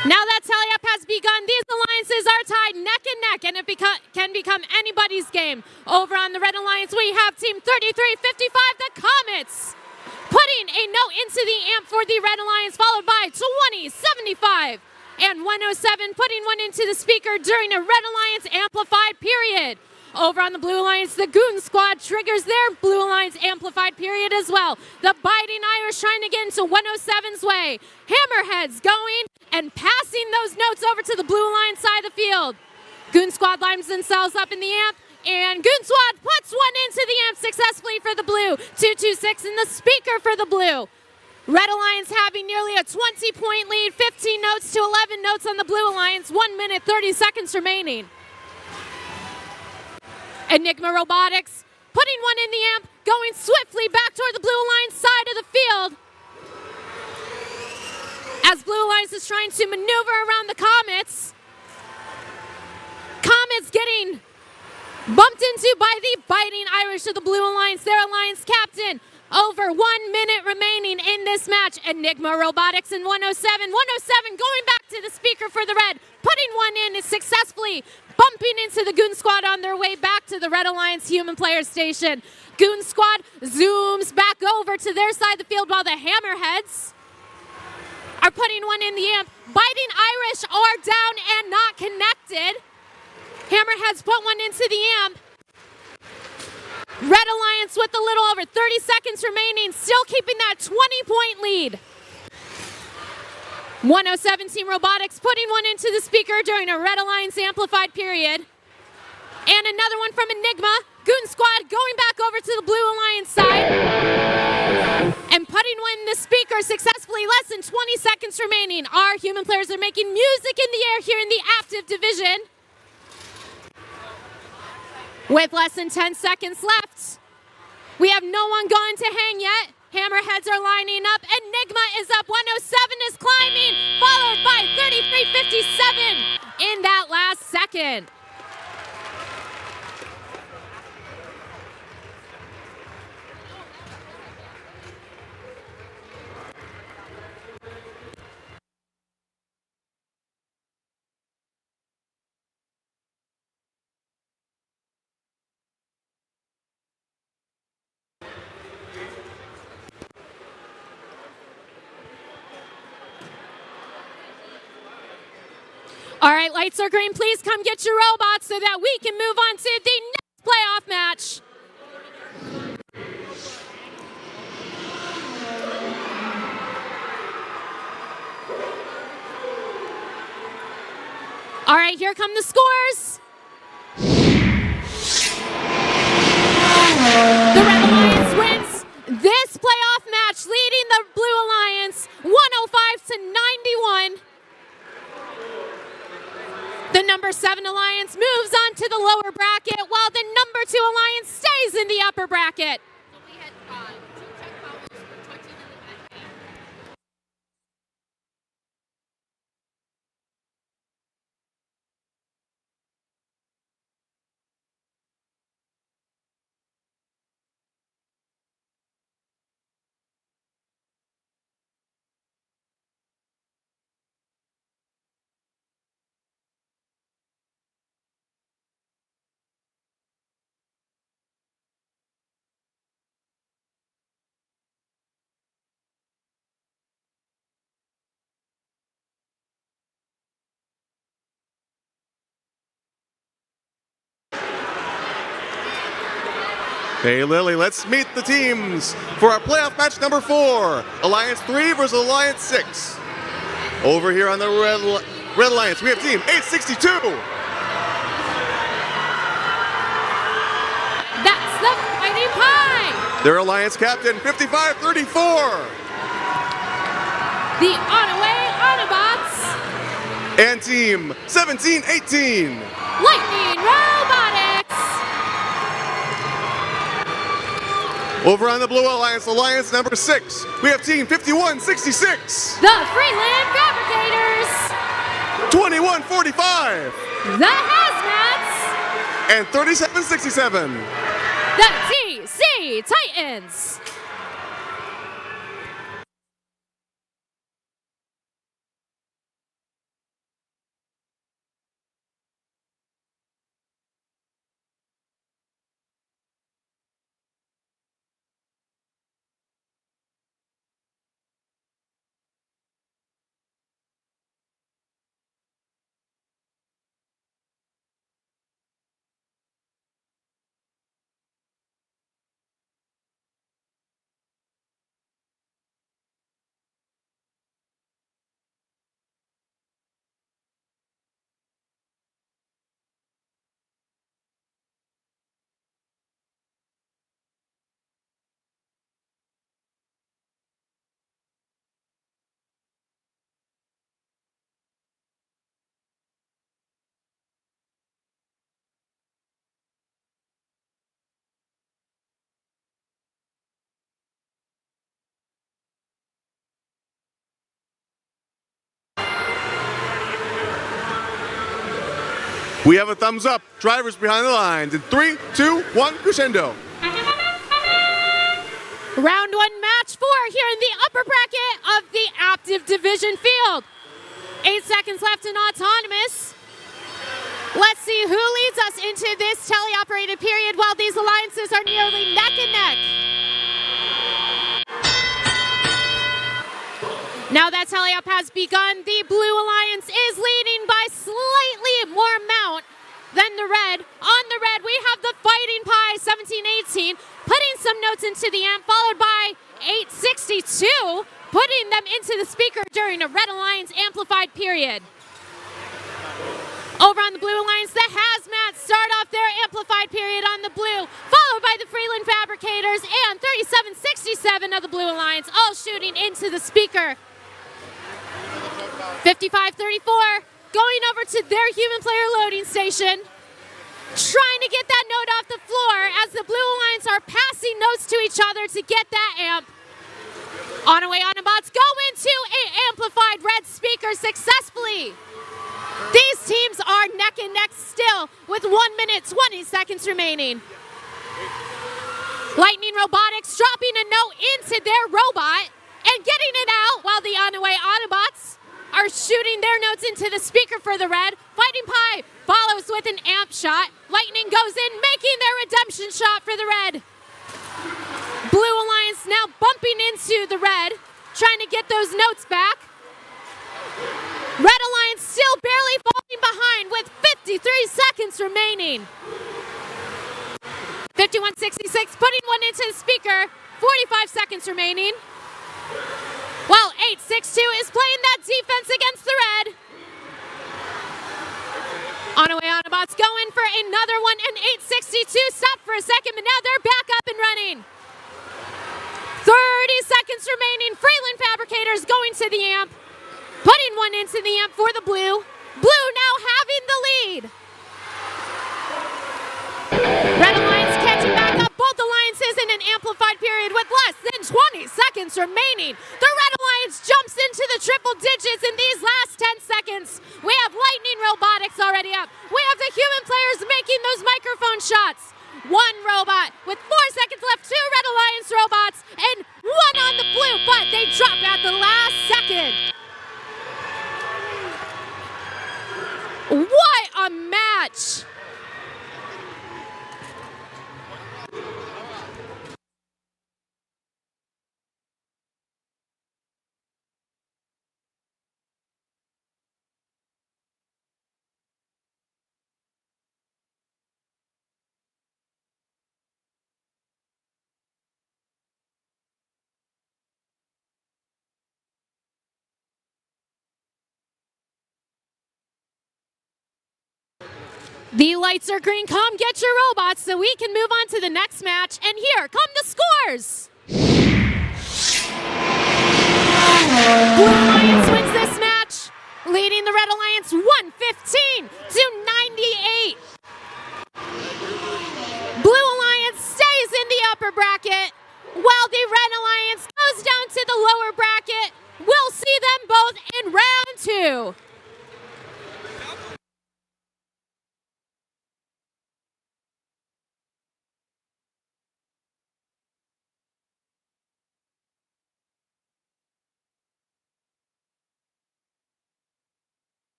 Now that teleop has begun, these alliances are tied neck and neck, and it can become anybody's game. Over on the Red Alliance, we have Team 3355, the Comets, putting a note into the amp for the Red Alliance, followed by 2075 and 107, putting one into the speaker during a Red Alliance amplified period. Over on the Blue Alliance, the Goon Squad triggers their Blue Alliance amplified period as well. The Biting Irish trying to get into 107's way. Hammerheads going and passing those notes over to the Blue Alliance side of the field. Goon Squad lines themselves up in the amp, and Goon Squad puts one into the amp successfully for the Blue. 226 in the speaker for the Blue. Red Alliance having nearly a 20-point lead, 15 notes to 11 notes on the Blue Alliance, 1 minute, 30 seconds remaining. Enigma Robotics putting one in the amp, going swiftly back toward the Blue Alliance side of the field. As Blue Alliance is trying to maneuver around the Comets. Comets getting bumped into by the Biting Irish of the Blue Alliance, their alliance captain. Over 1 minute remaining in this match. Enigma Robotics in 107. 107 going back to the speaker for the Red, putting one in is successfully bumping into the Goon Squad on their way back to the Red Alliance Human Player Station. Goon Squad zooms back over to their side of the field while the Hammerheads are putting one in the amp. Biting Irish are down and not connected. Hammerheads put one into the amp. Red Alliance with a little over 30 seconds remaining, still keeping that 20-point lead. 107 Team Robotics putting one into the speaker during a Red Alliance amplified period. And another one from Enigma. Goon Squad going back over to the Blue Alliance side. And putting one in the speaker successfully, less than 20 seconds remaining. Our human players are making music in the air here in the Aptiv Division. With less than 10 seconds left, we have no one going to hang yet. Hammerheads are lining up. Enigma is up. 107 is climbing, followed by 3357 in that last second. All right, lights are green. Please come get your robots so that we can move on to the next playoff match. All right, here come the scores. The Red Alliance wins this playoff match, leading the Blue Alliance 105-91. The number 7 Alliance moves on to the lower bracket, while the number 2 Alliance stays in the upper bracket. Hey, Lily, let's meet the teams for our playoff match number 4. Alliance 3 versus Alliance 6. Over here on the Red Alliance, we have team 862. That's the Fighting Pie. Their Alliance captain, 5534. The Onaway Autobots. And team 1718. Lightning Robotics. Over on the Blue Alliance, Alliance number 6, we have team 5166. The Freeland Fabricators. 2145. The Hazmats. And 3767. The TC Titans. We have a thumbs up. Drivers behind the lines in 3, 2, 1, crescendo. Round 1, match 4 here in the upper bracket of the Aptiv Division field. 8 seconds left in Autonomous. Let's see who leads us into this teleoperated period while these alliances are nearly neck and neck. Now that teleop has begun, the Blue Alliance is leading by slightly more amount than the Red. On the Red, we have the Fighting Pie 1718 putting some notes into the amp, followed by 862 putting them into the speaker during a Red Alliance amplified period. Over on the Blue Alliance, the Hazmats start off their amplified period on the Blue, followed by the Freeland Fabricators and 3767 of the Blue Alliance, all shooting into the speaker. 5534 going over to their human player loading station, trying to get that note off the floor as the Blue Alliance are passing notes to each other to get that amp. Onaway Autobots go into an amplified Red speaker successfully. These teams are neck and neck still with 1 minute, 20 seconds remaining. Lightning Robotics dropping a note into their robot and getting it out while the Onaway Autobots are shooting their notes into the speaker for the Red. Fighting Pie follows with an amp shot. Lightning goes in, making their redemption shot for the Red. Blue Alliance now bumping into the Red, trying to get those notes back. Red Alliance still barely falling remaining. 5166 putting one into the speaker. 45 seconds remaining. Well, 862 is playing that defense against the red. On away, Autobots going for another one, and 862 stopped for a second, but now they're back up and running. 30 seconds remaining. Freeland Fabricators going to the amp, putting one into the amp for the blue. Blue now having the lead. Red Alliance catching back up. Both alliances in an amplified period with less than 20 seconds remaining. The Red Alliance jumps into the triple digits in these last 10 seconds. We have Lightning Robotics already up. We have the human players making those microphone shots. One robot with 4 seconds left. 2 Red Alliance robots and 1 on the blue, but they drop at the last second. What a match! The lights are green. Come get your robots so we can move on to the next match. And here come the scores. Blue Alliance wins this match, leading the Red Alliance 115 to 98. Blue Alliance stays in the upper bracket, while the Red Alliance goes down to the lower bracket. We'll see them both in round 2.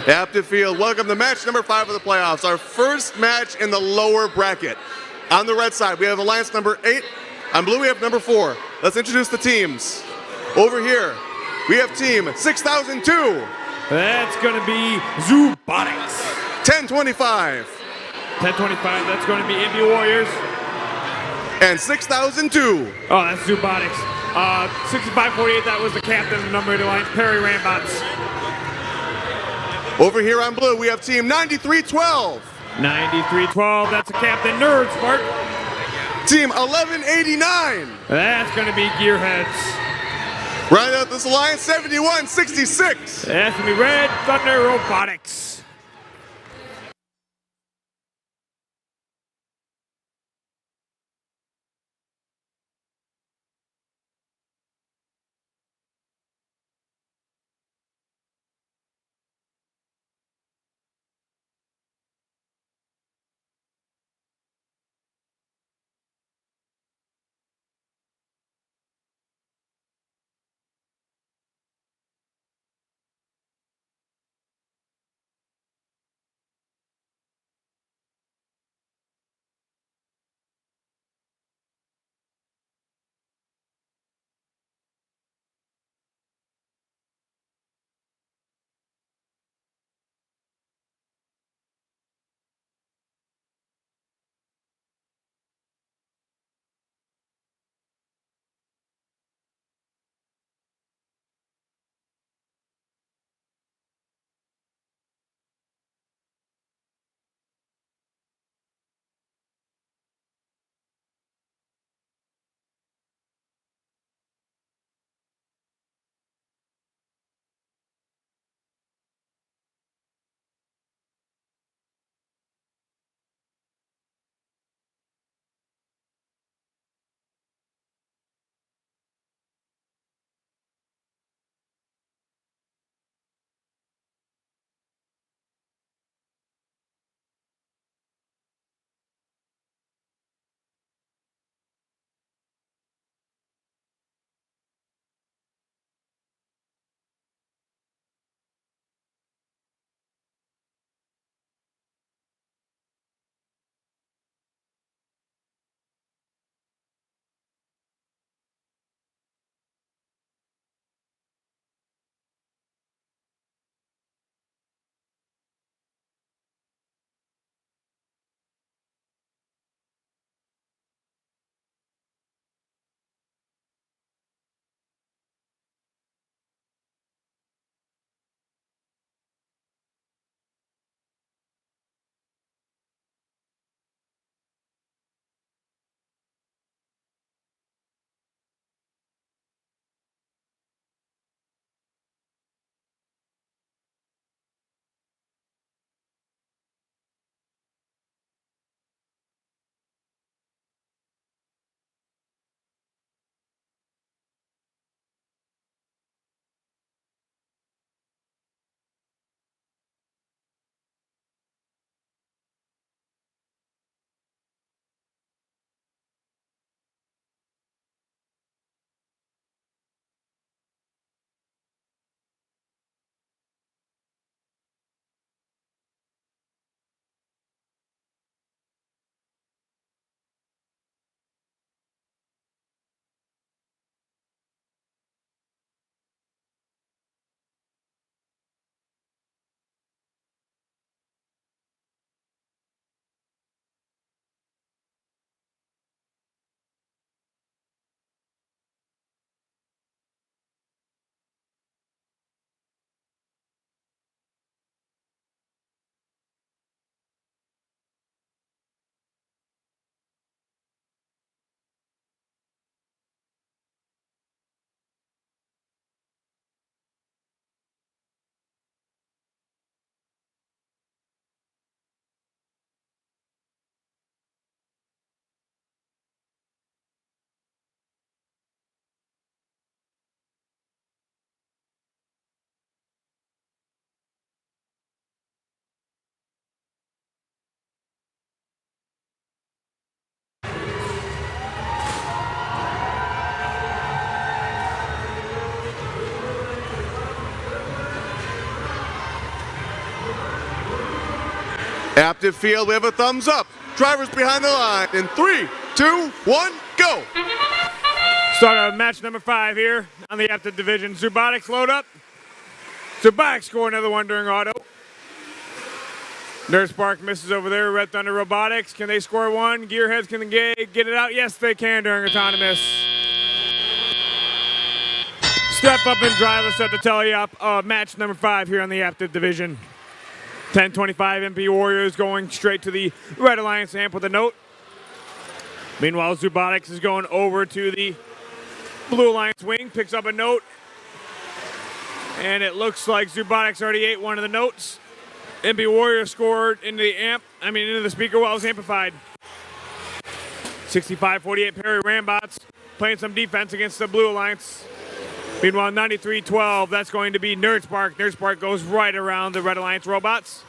Aptiv Field, welcome to match number 5 of the playoffs, our first match in the lower bracket. On the red side, we have alliance number 8. On blue, we have number 4. Let's introduce the teams. Over here, we have team 6002. That's going to be Zoobotics. 1025. 1025, that's going to be Indie Warriors. And 6002. Oh, that's Zoobotics. 6548, that was the captain of the number 8 alliance, Perry Rambots. Over here on blue, we have team 9312. 9312, that's the captain, Nerd Spark. Team 1189. That's going to be Gearheads. Rounding out this alliance, 7166. That's going to be Red Thunder Robotics. Aptiv field, we have a thumbs up. Drivers behind the line in 3, 2, 1, go. Start of match number 5 here on the Aptiv division. Zubotics load up. Zubotics score another one during auto. Nurse Park misses over there. Red Thunder Robotics, can they score one? Gearheads, can they get it out? Yes, they can during autonomous. Step up and drive us at the tally-up of match number 5 here on the Aptiv division. 1025 MP Warriors going straight to the Red Alliance amp with a note. Meanwhile, Zubotics is going over to the Blue Alliance wing, picks up a note. And it looks like Zubotics already ate one of the notes. MP Warrior scored into the speaker while it was amplified. 65-48 Perry Rambots playing some defense against the Blue Alliance. Meanwhile, 93-12, that's going to be Nerd Spark. Nerd Spark goes right around the Red Alliance robots.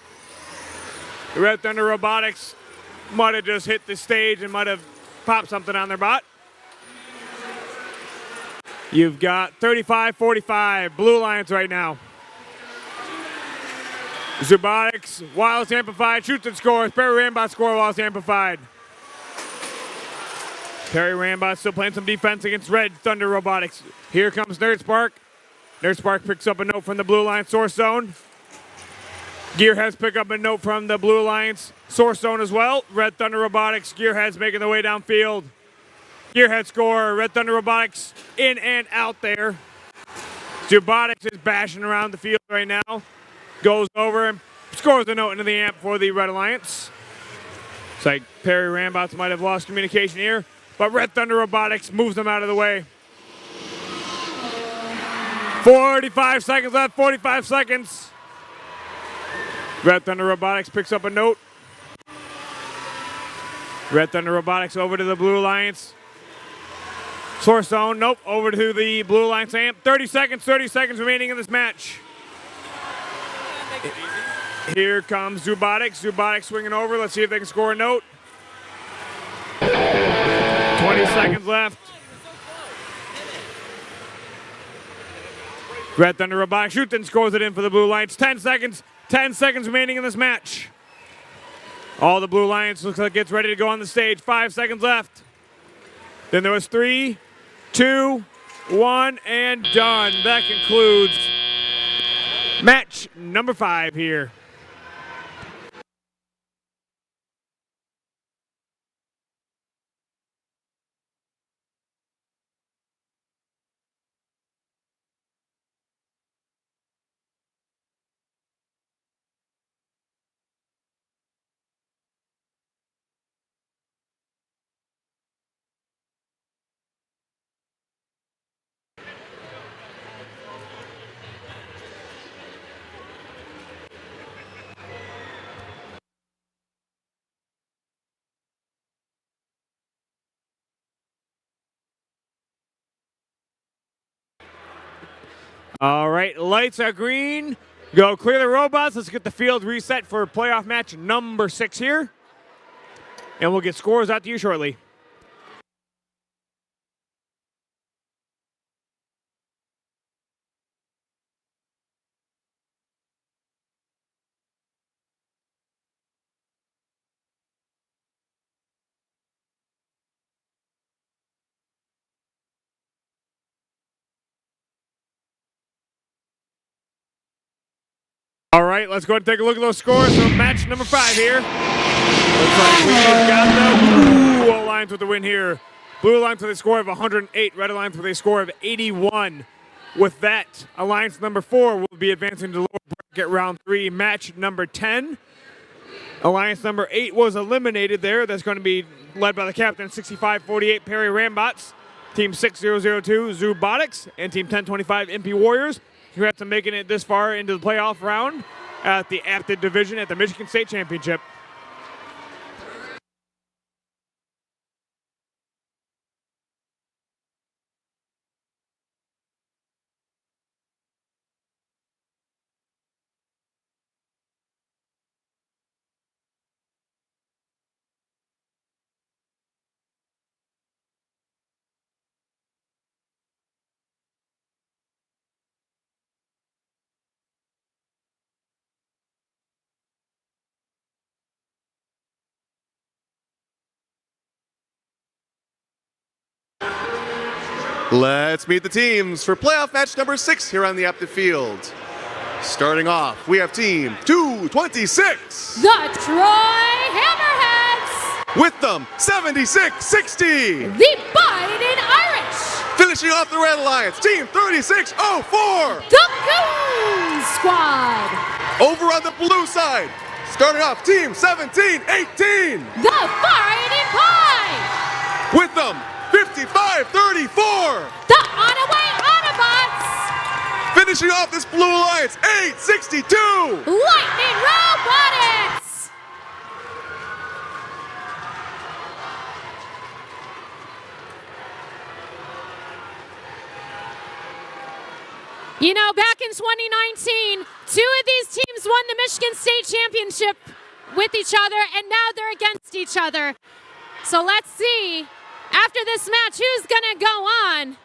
The Red Thunder Robotics might have just hit the stage and might have popped something on their bot. You've got 35-45, Blue Alliance right now. Zubotics, while it's amplified, shoots and scores. Perry Rambot score while it's amplified. Perry Rambot still playing some defense against Red Thunder Robotics. Here comes Nerd Spark. Nerd Spark picks up a note from the Blue Alliance source zone. Gearheads pick up a note from the Blue Alliance source zone as well. Red Thunder Robotics, Gearheads making their way downfield. Gearhead score, Red Thunder Robotics in and out there. Zubotics is bashing around the field right now. Goes over and scores a note into the amp for the Red Alliance. It's like Perry Rambots might have lost communication here, but Red Thunder Robotics moves them out of the way. 45 seconds left, 45 seconds. Red Thunder Robotics picks up a note. Red Thunder Robotics over to the Blue Alliance. Source zone, nope, over to the Blue Alliance amp. 30 seconds remaining in this match. Here comes Zubotics. Zubotics swinging over. Let's see if they can score a note. 20 seconds left. Red Thunder Robotics shoots and scores it in for the Blue Alliance. 10 seconds. 10 seconds remaining in this match. All the Blue Alliance looks like it's ready to go on the stage. 5 seconds left. Then there was 3, 2, 1, and done. That concludes match number 5 here. All right, lights are green. Go clear the robots. Let's get the field reset for playoff match number 6 here. And we'll get scores out to you shortly. All right, let's go ahead and take a look at those scores from match number 5 here. Looks like we've got the Blue Alliance with the win here. Blue Alliance with a score of 108, Red Alliance with a score of 81. With that, Alliance number 4 will be advancing to the lower bracket round 3, match number 10. Alliance number 8 was eliminated there. That's going to be led by the captain, 65-48 Perry Rambots, Team 6002 Zubotics, and Team 1025 MP Warriors. Congrats on making it this far into the playoff round at the Aptiv division at the Michigan State Championship. Let's meet the teams for playoff match number 6 here on the Aptiv field. Starting off, we have team 226. The Troy Hammerheads. With them, 76-60. The Biden Irish. Finishing off the Red Alliance, team 3604. The Goon Squad. Over on the blue side, starting off team 1718. The Fighting Pie. With them, 5534. The Onaway Autobots. Finishing off this blue alliance, 862. Lightning Robotics. You know, back in 2019, 2 of these teams won the Michigan State Championship with each other, and now they're against each other. So let's see, after this match, who's gonna go on?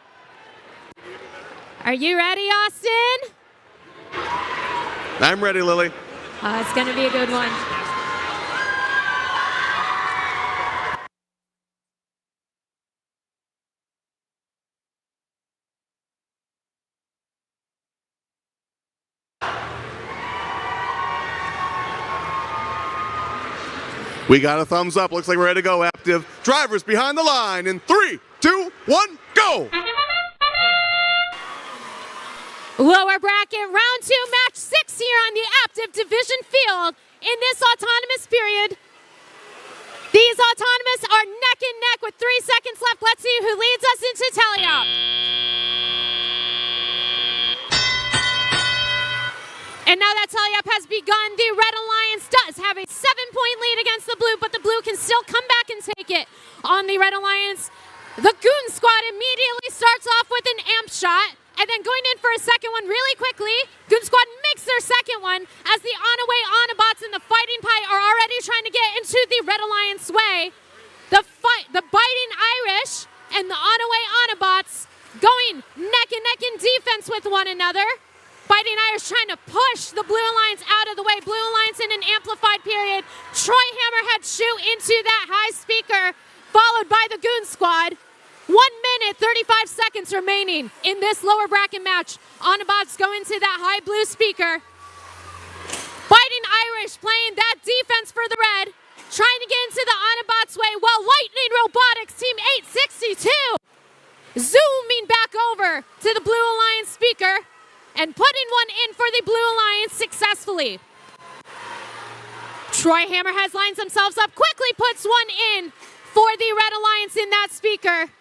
Are you ready, Austin? I'm ready, Lily. It's gonna be a good one. We got a thumbs up. Looks like we're ready to go, Aptiv. Drivers behind the line in 3, 2, 1, go! Lower bracket, round 2, match 6 here on the Aptiv Division field in this autonomous period. These autonomous are neck and neck with 3 seconds left. Let's see who leads us into tally-up. And now that tally-up has begun, the Red Alliance does have a 7-point lead against the blue, but the blue can still come back and take it on the Red Alliance. The Goon Squad immediately starts off with an amp shot, and then going in for a second one really quickly. Goon Squad makes their second one as the Onaway Autobots and the Fighting Pie are already trying to get into the Red Alliance way. The Biting Irish and the Onaway Autobots going neck and neck in defense with one another. Fighting Irish trying to push the Blue Alliance out of the way. Blue Alliance in an amplified period. Troy Hammerhead shoot into that high speaker, followed by the Goon Squad. 1 minute, 35 seconds remaining in this lower bracket match. Autobots go into that high blue speaker. Fighting Irish playing that defense for the red. Trying to get into the Autobots way while Lightning Robotics team 862 zooming back over to the Blue Alliance speaker and putting one in for the Blue Alliance successfully. Troy Hammerheads lines themselves up, quickly puts one in for the Red Alliance in that speaker.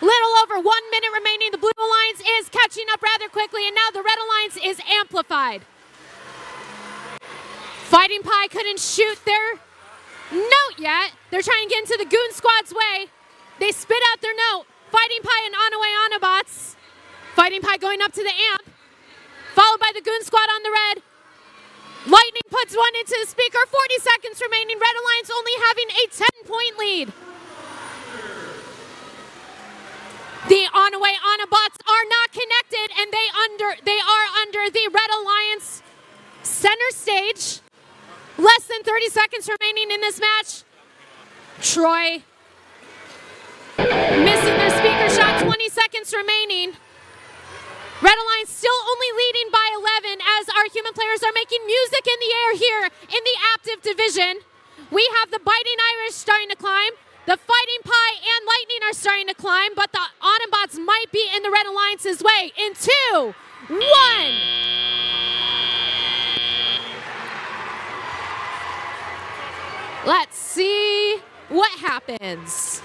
Little over 1 minute remaining. The Blue Alliance is catching up rather quickly, and now the Red Alliance is amplified. Fighting Pie couldn't shoot their note yet. They're trying to get into the Goon Squad's way. They spit out their note. Fighting Pie and Onaway Autobots. Fighting Pie going up to the amp, followed by the Goon Squad on the red. Lightning puts one into the speaker. 40 seconds remaining. Red Alliance only having a 10-point lead. The Onaway Autobots are not connected, and they are under the Red Alliance center stage. Less than 30 seconds remaining in this match. Troy missing their speaker shot. 20 seconds remaining. Red Alliance still only leading by 11 as our human players are making music in the air here in the Aptiv division. We have the Biting Irish starting to climb. The Fighting Pie and Lightning are starting to climb, but the Autobots might be in the Red Alliance's way. In 2, 1. Let's see what happens.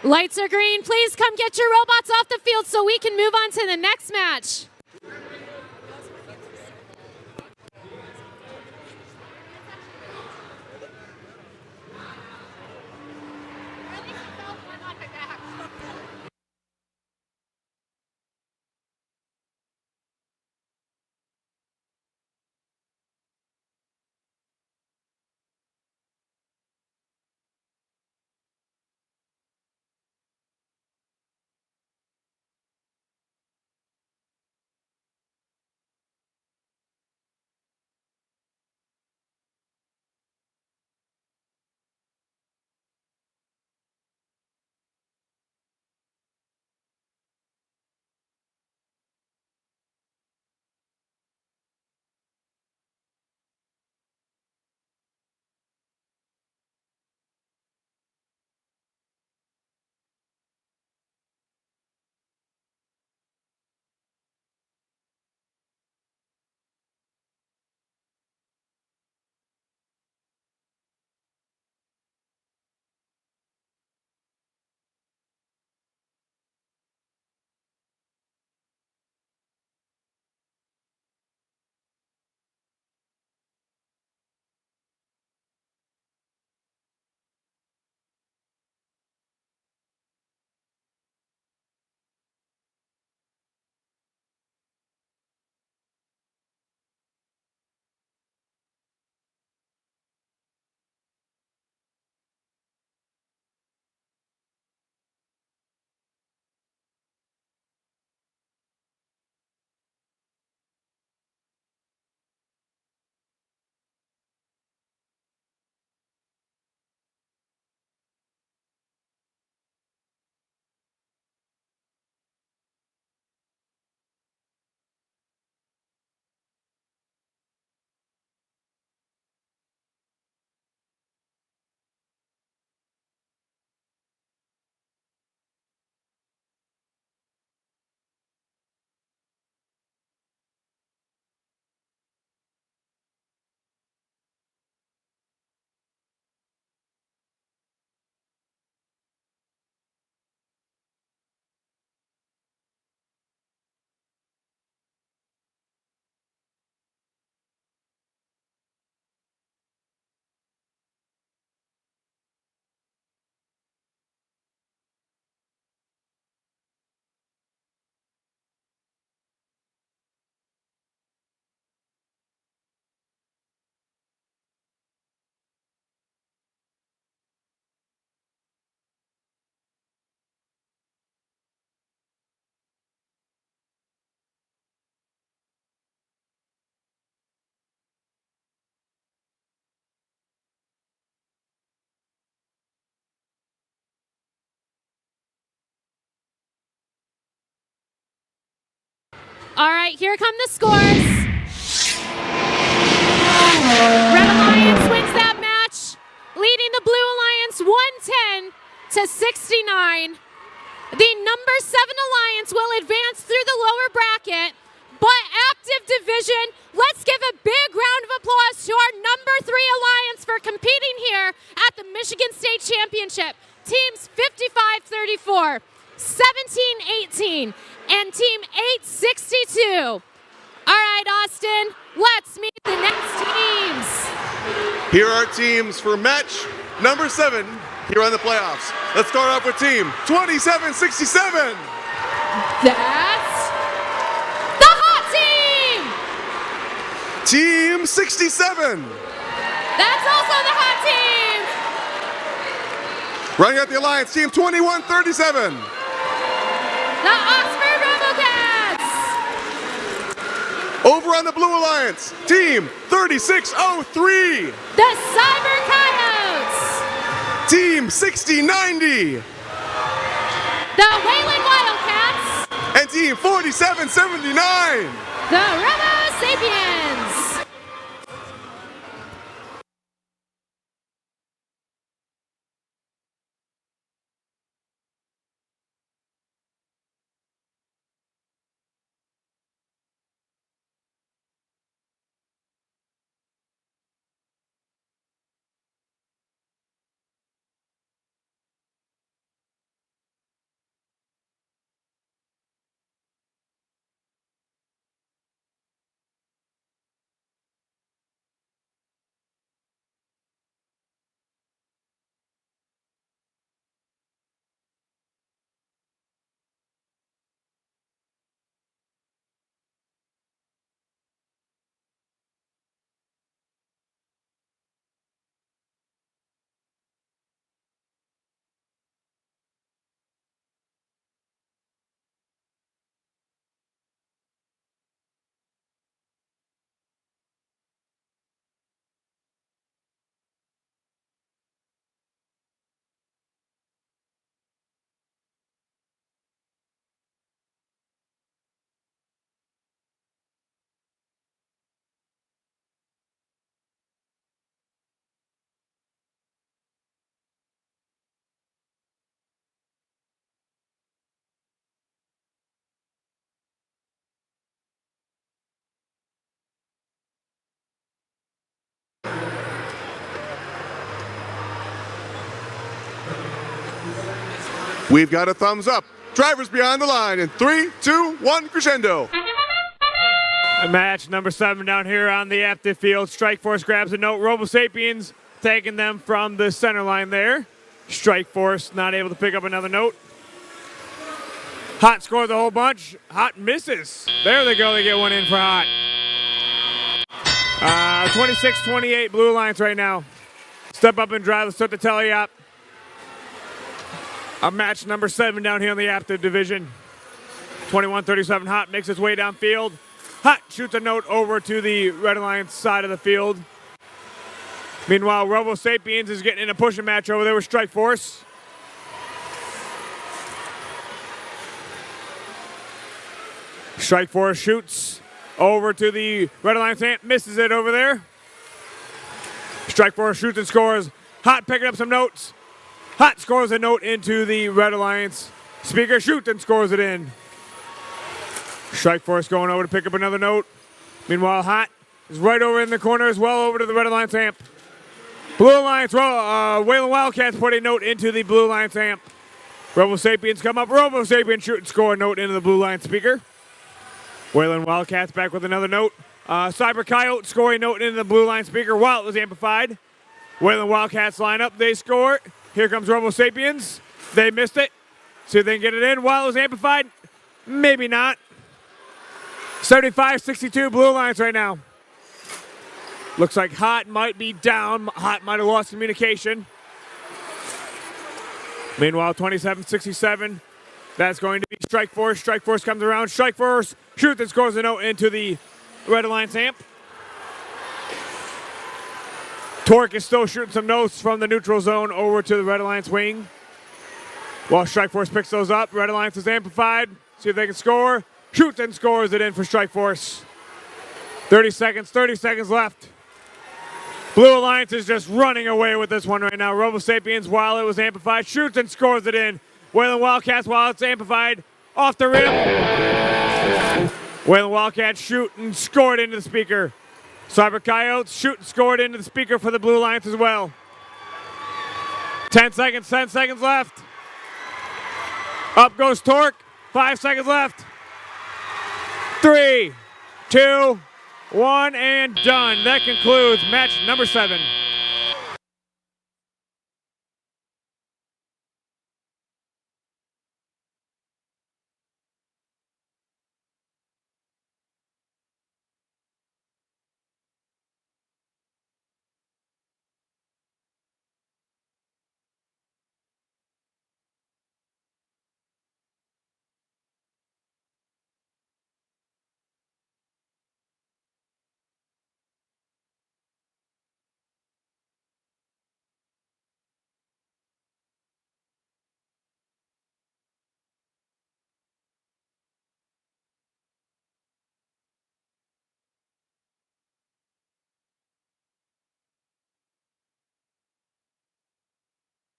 Lights are green. Please come get your robots off the field so we can move on to the next match. All right, here come the scores. Red Alliance wins that match, leading the Blue Alliance 110 to 69. The number 7 Alliance will advance through the lower bracket, but Aptiv Division, let's give a big round of applause to our number 3 Alliance for competing here at the Michigan State Championship. Teams 55-34, 17-18, and Team 862. All right, Austin, let's meet the next teams. Here are teams for match number 7 here on the playoffs. Let's start off with team 2767. That's the hot team. Team 67. That's also the hot team. Running out the alliance, team 2137. The Oxford Robocats. Over on the Blue Alliance, team 3603. The Cyber Coyotes. Team 6090. The Wayland Wildcats. And team 4779. The Robo Sapiens. We've got a thumbs up. Drivers behind the line in 3, 2, 1, crescendo. Match number 7 down here on the Aptiv field. Strikeforce grabs a note. Robo Sapiens taking them from the center line there. Strikeforce not able to pick up another note. Hot scores a whole bunch. Hot misses. There they go. They get one in for Hot. 26-28 Blue Alliance right now. Step up and drive. Let's start the tally up. Match number 7 down here in the Aptiv division. 21-37 Hot makes its way downfield. Hot shoots a note over to the Red Alliance side of the field. Meanwhile, Robo Sapiens is getting in a pushing match over there with Strikeforce. Strikeforce shoots over to the Red Alliance amp, misses it over there. Strikeforce shoots and scores. Hot picking up some notes. Hot scores a note into the Red Alliance speaker, shoots and scores it in. Strikeforce going over to pick up another note. Meanwhile, Hot is right over in the corner as well, over to the Red Alliance amp. Blue Alliance, Wayland Wildcats put a note into the Blue Alliance amp. Robo Sapiens come up. Robo Sapiens shoot and score a note into the Blue Alliance speaker. Wayland Wildcats back with another note. Cyber Coyote scoring a note into the Blue Alliance speaker while it was amplified. Wayland Wildcats line up. They score. Here comes Robo Sapiens. They missed it. See if they can get it in while it was amplified. Maybe not. 75-62 Blue Alliance right now. Looks like Hot might be down. Hot might have lost communication. Meanwhile, 27-67. That's going to be Strikeforce. Strikeforce comes around. Strikeforce shoots and scores a note into the Red Alliance amp. Torque is still shooting some notes from the neutral zone over to the Red Alliance wing. While Strikeforce picks those up, Red Alliance is amplified. See if they can score. Shoots and scores it in for Strikeforce. 30 seconds left. Blue Alliance is just running away with this one right now. Robo Sapiens, while it was amplified, shoots and scores it in. Wayland Wildcats, while it's amplified, off the rim. Wayland Wildcats shoot and score it into the speaker. Cyber Coyotes shoot and score it into the speaker for the Blue Alliance as well. 10 seconds left. Up goes Torque. 5 seconds left. 3, 2, 1, and done. That concludes match number 7.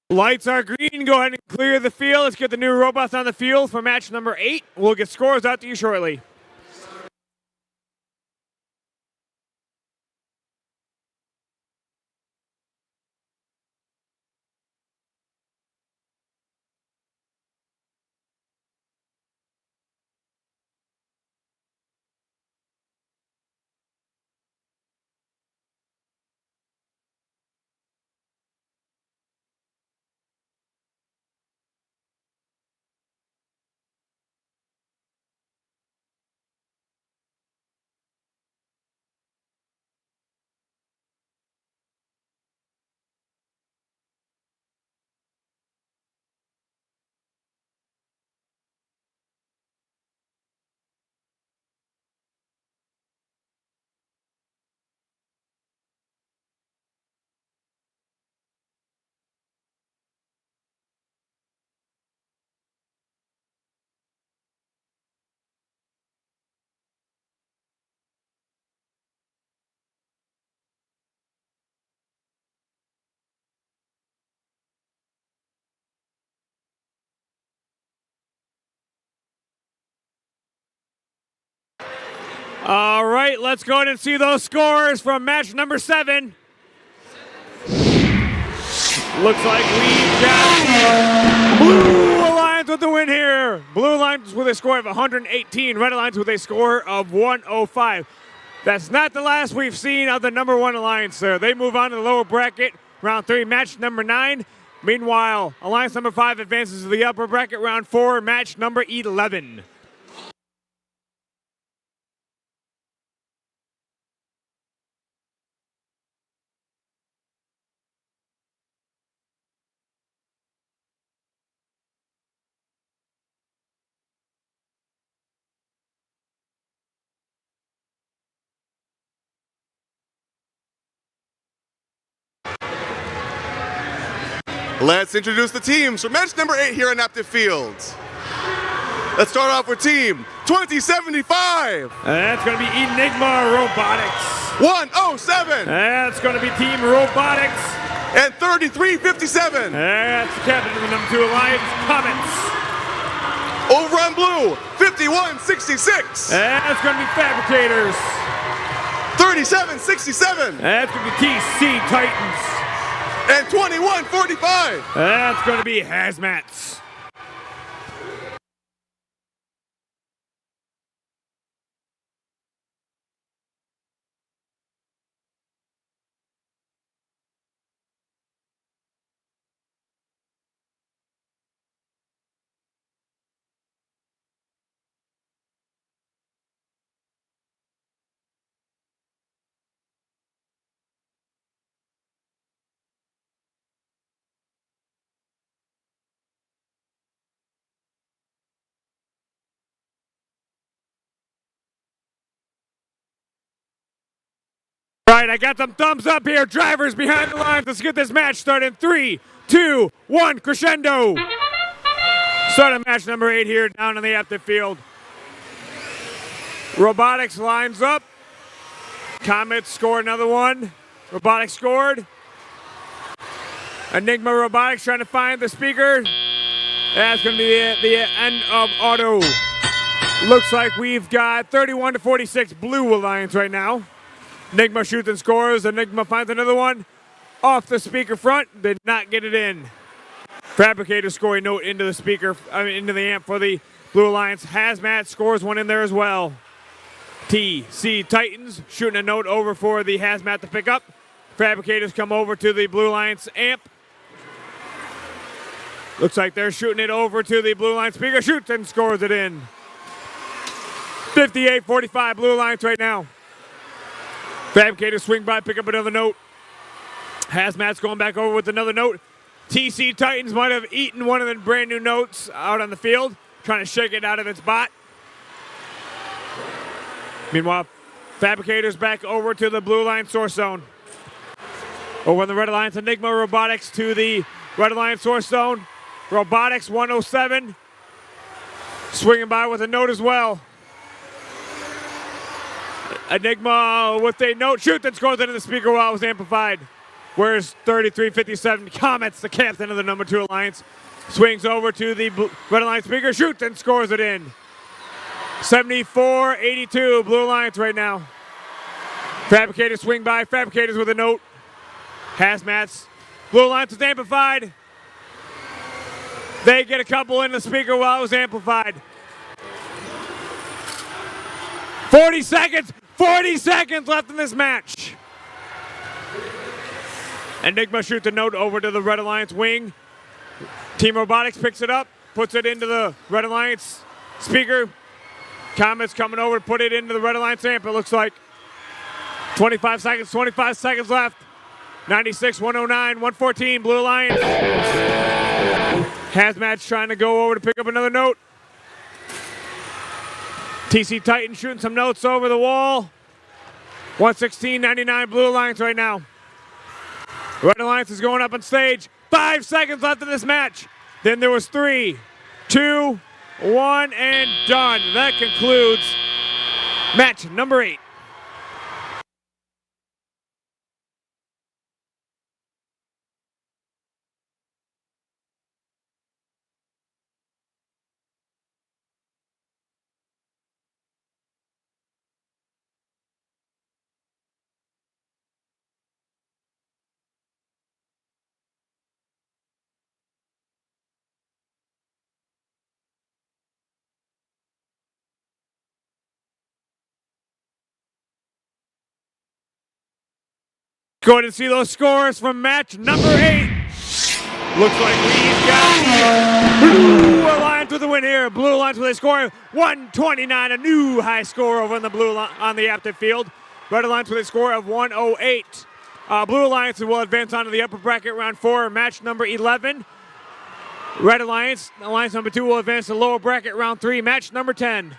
Lights are green. Go ahead and clear the field. Let's get the new robots on the field for match number 8. We'll get scores out to you shortly. All right, let's go ahead and see those scores from match number 7. Looks like we got Blue Alliance Alliance with the win here. Blue Alliance with a score of 118. Red Alliance with a score of 105. That's not the last we've seen of the number 1 Alliance there. They move on to the lower bracket, round 3, match number 9. Meanwhile, Alliance number 5 advances to the upper bracket, round 4, match number 11. Let's introduce the teams for match number 8 here on Aptiv Field. Let's start off with team 2075. That's going to be Enigma Robotics. 107. That's going to be Team Robotics. And 3357. That's the captain of the number 2 Alliance, Comets. Over on blue, 5166. That's going to be Fabricators. 3767. That's going to be TC Titans. And 2145. That's going to be Hazmats. All right, I got some thumbs up here. Drivers behind the lines. Let's get this match started in 3, 2, 1, crescendo. Starting match number 8 here down on the Aptiv field. Robotics lines up. Comets score another one. Robotics scored. Enigma Robotics trying to find the speaker. That's going to be the end of auto. Looks like we've got 31-46 Blue Alliance right now. Enigma shoots and scores. Enigma finds another one off the speaker front. Did not get it in. Fabricator scoring note into the speaker, into the amp for the Blue Alliance. Hazmat scores one in there as well. TC Titans shooting a note over for the Hazmat to pick up. Fabricators come over to the Blue Alliance amp. Looks like they're shooting it over to the Blue Alliance speaker. Shoots and scores it in. 58-45 Blue Alliance right now. Fabricators swing by, pick up another note. Hazmat's going back over with another note. TC Titans might have eaten one of the brand new notes out on the field, trying to shake it out of its bot. Meanwhile, Fabricators back over to the Blue Alliance source zone. Over on the Red Alliance, Enigma Robotics to the Red Alliance source zone. Robotics 107. Swinging by with a note as well. Enigma with a note, shoot, that scores into the speaker while it was amplified. Where's 3357 Comets, the captain of the number 2 Alliance, swings over to the Red Alliance speaker, shoots and scores it in. 74-82 Blue Alliance right now. Fabricators swing by, Fabricators with a note. Hazmats, Blue Alliance was amplified. They get a couple in the speaker while it was amplified. 40 seconds left in this match. Enigma shoots a note over to the Red Alliance wing. Team Robotics picks it up, puts it into the Red Alliance speaker. Comets coming over to put it into the Red Alliance amp, it looks like. 25 seconds left. 96, 109, 114, Blue Alliance. Hazmat's trying to go over to pick up another note. TC Titan shooting some notes over the wall. 116.99 Blue Alliance right now. Red Alliance is going up on stage. 5 seconds left in this match. Then there was 3, 2, 1, and done. That concludes match number 8. go ahead and see those scores from match number 8. Looks like we've got Blue Alliance with the win here. Blue Alliance with a score of 129, a new high score over on the on the Aptiv field. Red Alliance with a score of 108. Blue Alliance will advance on to the upper bracket round 4, match number 11. Red Alliance, Alliance number 2 will advance to lower bracket round 3, match number 10.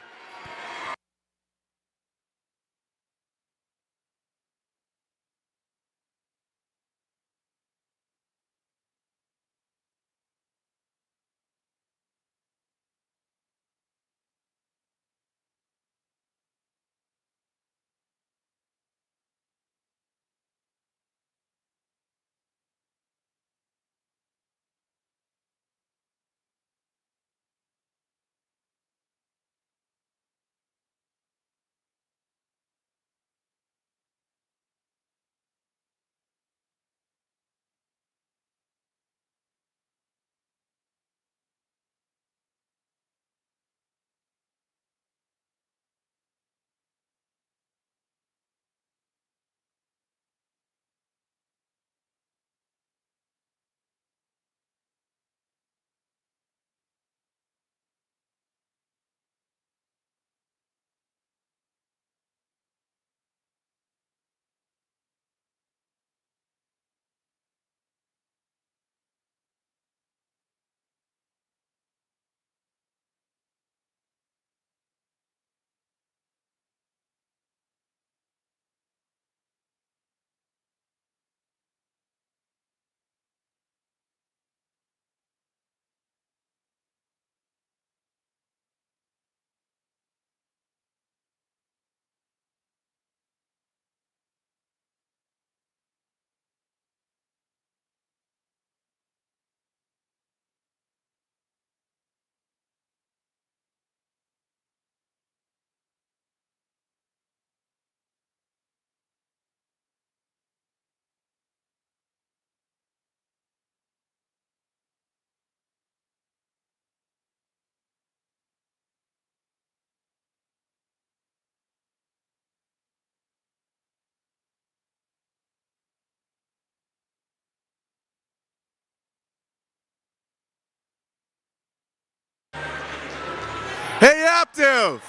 Hey, Aptiv!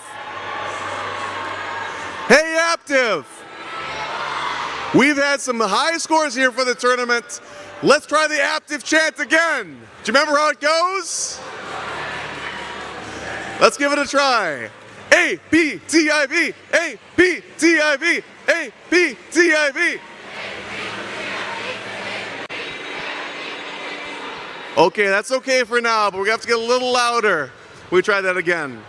Hey, Aptiv! We've had some high scores here for the tournament. Let's try the Aptiv chant again. Do you remember how it goes? Let's give it a try. A-P-T-I-V, A-P-T-I-V, A-P-T-I-V. Okay, that's okay for now, but we're gonna have to get a little louder. We try that again.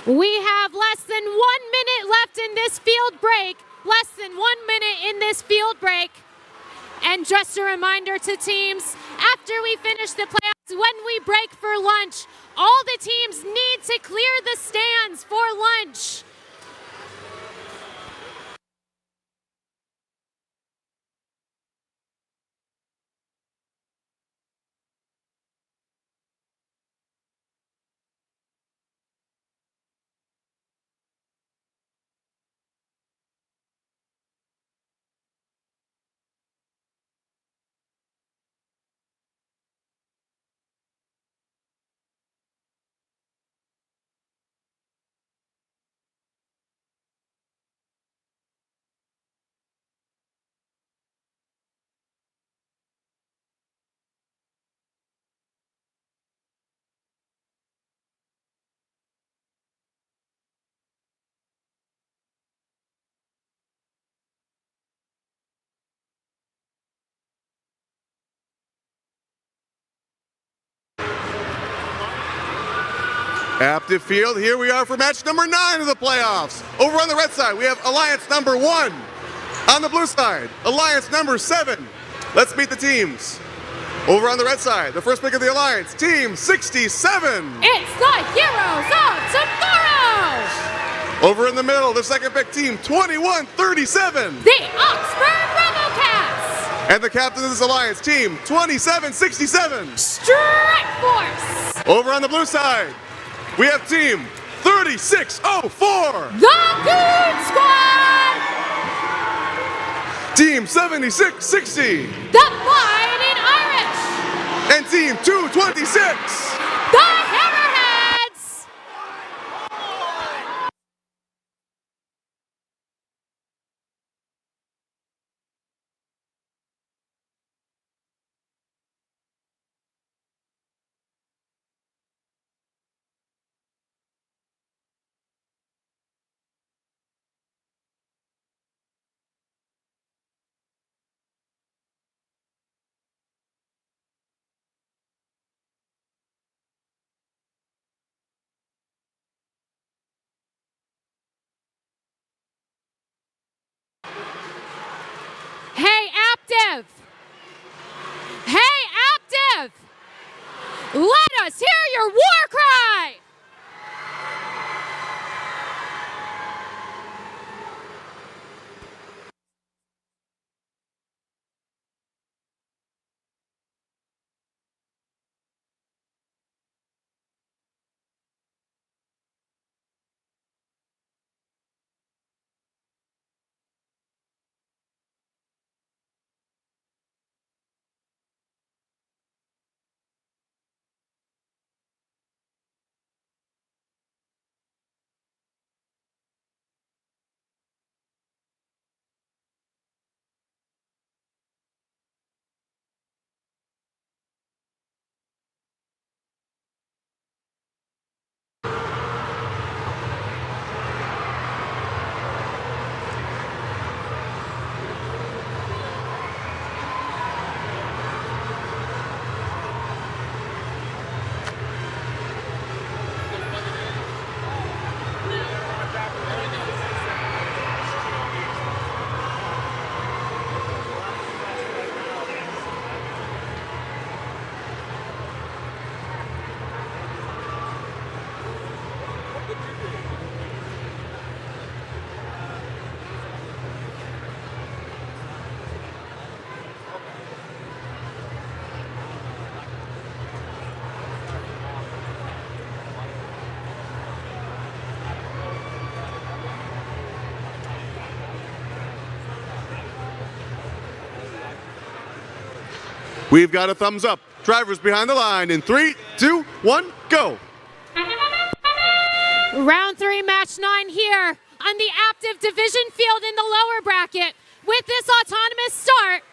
We have less than 1 minute left in this field break. Less than 1 minute in this field break. And just a reminder to teams, after we finish the playoffs, when we break for lunch, all the teams need to clear the stands for lunch. Aptiv Field, here we are for match number 9 of the playoffs. Over on the red side, we have Alliance number 1. On the blue side, Alliance number 7. Let's meet the teams. Over on the red side, the first pick of the Alliance, Team 67. It's the Heroes of Tomorrow! Over in the middle, the second pick, Team 2137. The Oxford Rebelcats! And the captain of this Alliance, Team 2767. Strike Force! Over on the blue side, we have Team 3604. The Goon Squad! Team 7660. The Fighting Irish! And Team 226. The Hammerheads! Hey, Aptiv! Hey, Aptiv! Let us hear your war cry! We've got a thumbs up. Drivers behind the line in 3, 2, 1, go. Round 3, match 9 here on the Aptiv division field in the lower bracket. With this autonomous start,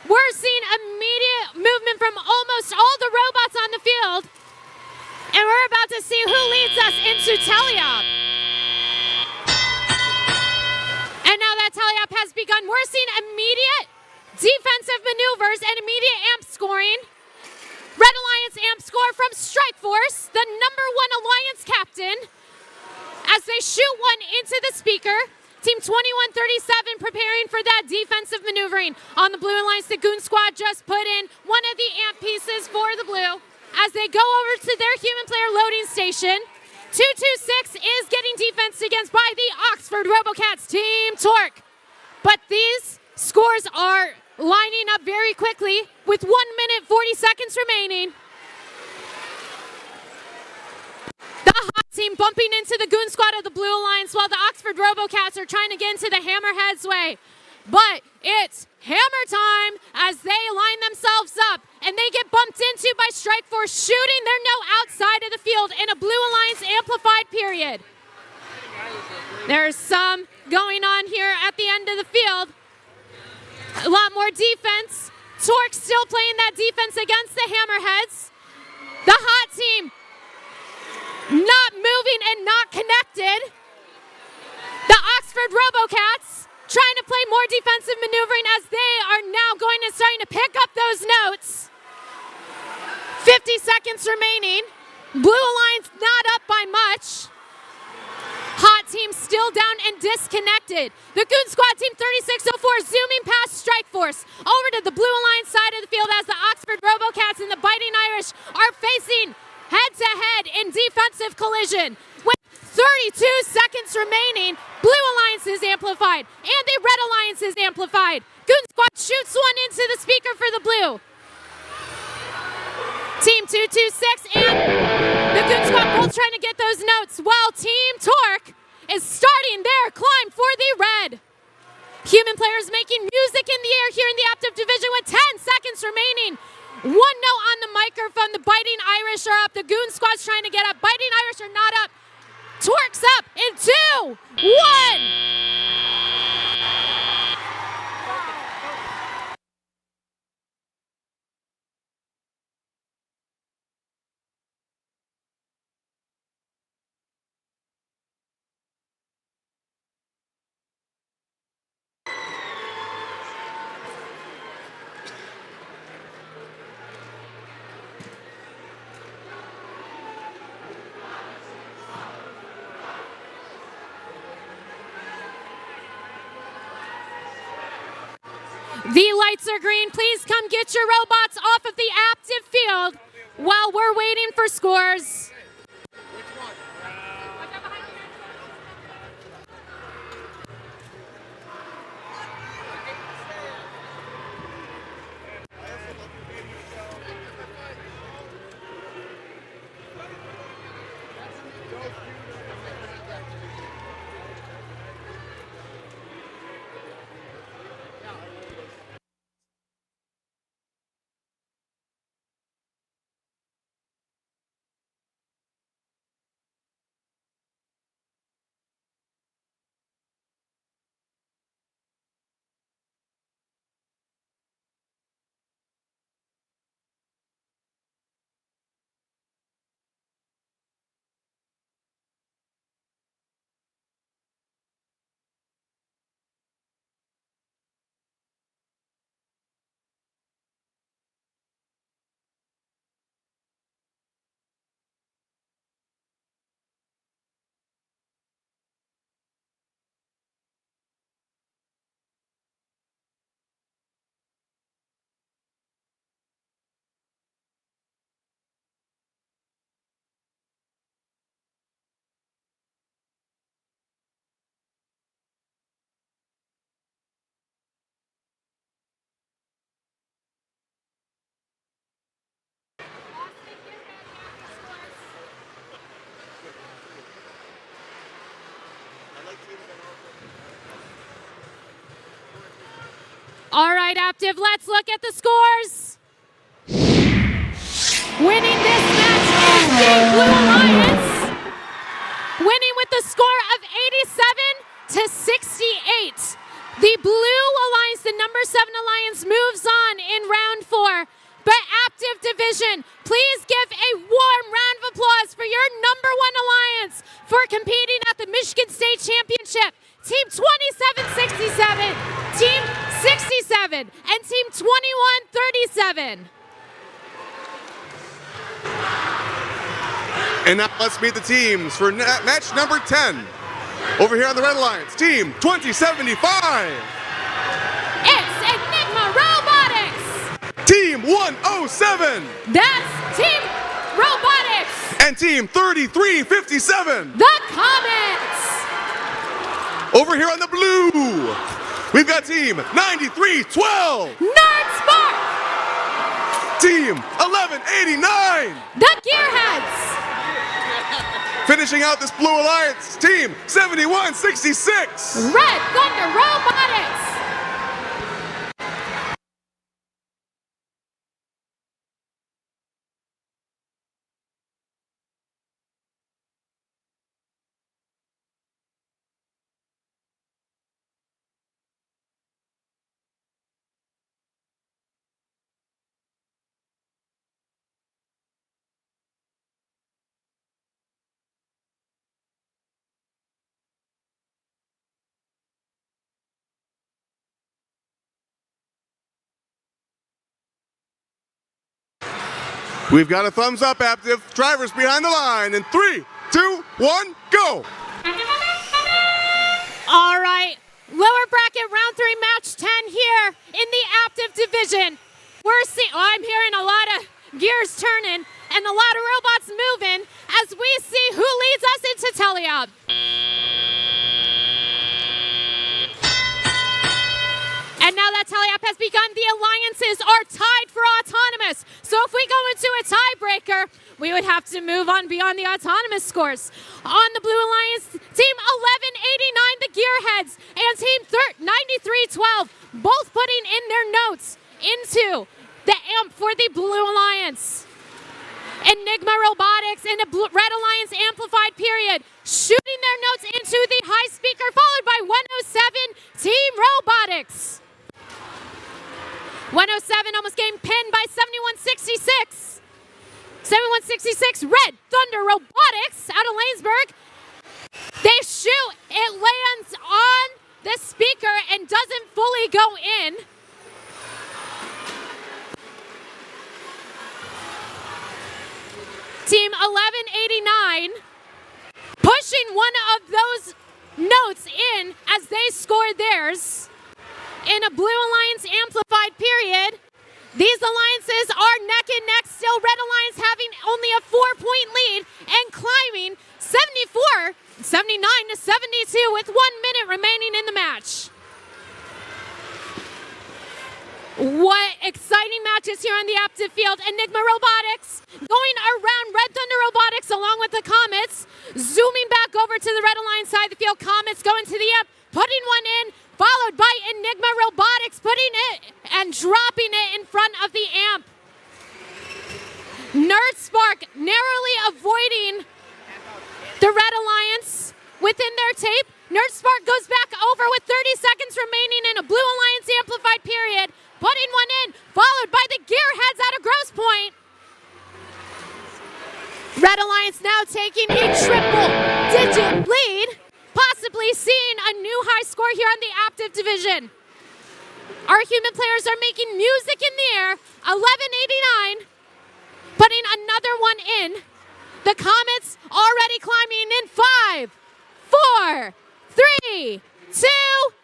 we're seeing immediate movement from almost all the robots on the field. And we're about to see who leads us into Teleop. And now that Teleop has begun, we're seeing immediate defensive maneuvers and immediate amp scoring. Red Alliance amp score from Strike Force, the #1 Alliance captain. as they shoot one into the speaker. Team 2137 preparing for that defensive maneuvering. On the blue alliance, the Goon Squad just put in one of the amp pieces for the blue. As they go over to their human player loading station, 226 is getting defensed against by the Oxford Robocats, Team Torque. But these scores are lining up very quickly with 1 minute 40 seconds remaining. The hot team bumping into the Goon Squad of the Blue Alliance while the Oxford Robocats are trying to get into the Hammerhead's way. But it's hammer time as they line themselves up and they get bumped into by Strikeforce shooting their note outside of the field in a Blue Alliance amplified period. There's some going on here at the end of the field. A lot more defense. Torque still playing that defense against the Hammerheads. The hot team not moving and not connected. The Oxford Robocats trying to play more defensive maneuvering as they are now going and starting to pick up those notes. 50 seconds remaining. Blue Alliance not up by much. Hot team still down and disconnected. The Goon Squad team 3604 zooming past Strikeforce over to the Blue Alliance side of the field as the Oxford Robocats and the Biting Irish are facing head-to-head in defensive collision. With 32 seconds remaining, Blue Alliance is amplified and the Red Alliance is amplified. Goon Squad shoots one into the speaker for the blue. Team 226 and the Goon Squad both trying to get those notes while Team Torque is starting their climb for the red. Human players making music in the air here in the Aptiv division with 10 seconds remaining. One note on the microphone. The Biting Irish are up. The Goon Squad's trying to get up. Biting Irish are not up. Torque's up in 2, 1. The lights are green. Please come get your robots off of the Aptiv field while we're waiting for scores. All right, Aptiv, let's look at the scores. Winning this match is the Blue Alliance. Winning with the score of 87-68. The Blue Alliance, the number 7 Alliance, moves on in round 4. But Aptiv Division, please give a warm round of applause for your number 1 Alliance for competing at the Michigan State Championship. Team 2767, Team 67, and Team 2137. And now let's meet the teams for match number 10. Over here on the Red Alliance, Team 2075. It's Enigma Robotics. Team 107. That's Team Robotics. And Team 3357. The Comets. Over here on the blue, we've got Team 9312. Nerd Spark. Team 1189. The Gearheads. Finishing out this Blue Alliance, Team 7166. Red Thunder Robotics. We've got a thumbs up, Aptiv. Drivers behind the line in 3, 2, 1, go. All right, lower bracket round 3, match 10 here in the Aptiv division. We're seeing, I'm hearing a lot of gears turning and a lot of robots moving as we see who leads us into teleop. And now that teleop has begun, the alliances are tied for autonomous. So if we go into a tiebreaker, we would have to move on beyond the autonomous scores. On the Blue Alliance, Team 1189, the Gearheads, and Team 9312, both putting in their notes into the amp for the Blue Alliance. Enigma Robotics in the Red Alliance amplified period, shooting their notes into the high speaker, followed by 107, Team Robotics. 107 almost getting pinned by 7166. 7166, Red Thunder Robotics out of Lanesburg. They shoot, it lands on the speaker and doesn't fully go in. Team 1189 pushing one of those notes in as they score theirs. In a Blue Alliance amplified period, these alliances are neck and neck still. Red Alliance having only a 4-point lead and climbing 79 to 72 with 1 minute remaining in the match. What exciting matches here on the Aptiv field. Enigma Robotics going around Red Thunder Robotics along with the Comets. Zooming back over to the Red Alliance side of the field. Comets going to the amp, putting one in, followed by Enigma Robotics putting it and dropping it in front of the amp. Nerd Spark narrowly avoiding the Red Alliance within their tape. Nerd Spark goes back over with 30 seconds remaining in a Blue Alliance amplified period, putting one in, followed by the Gearheads out of Grosse Pointe. Red Alliance now taking a triple-digit lead, possibly seeing a new high score here on the Aptiv division. Our human players are making music in the air. 1189, putting another one in. The Comets already climbing in 5, 4, 3, 2,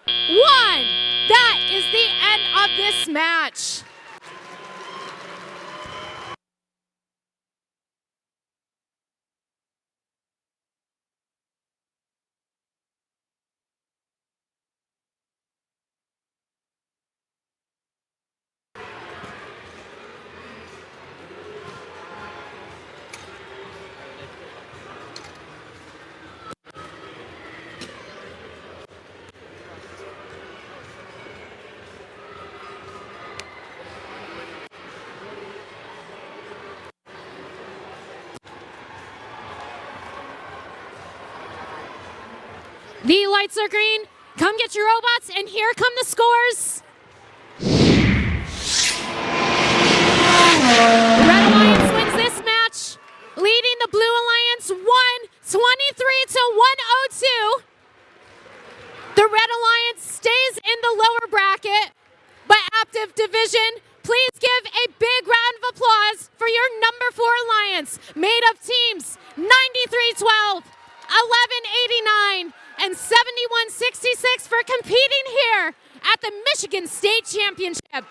1. That is the end of this match. The lights are green. Come get your robots, and here come the scores. Red Alliance wins this match, leading the Blue Alliance 123 to 102. The Red Alliance stays in the lower bracket, but Aptiv division, please give a big round of applause for your number 4 alliance, made of teams 9312, 1189, and 7166 for competing here at the Michigan State Championship.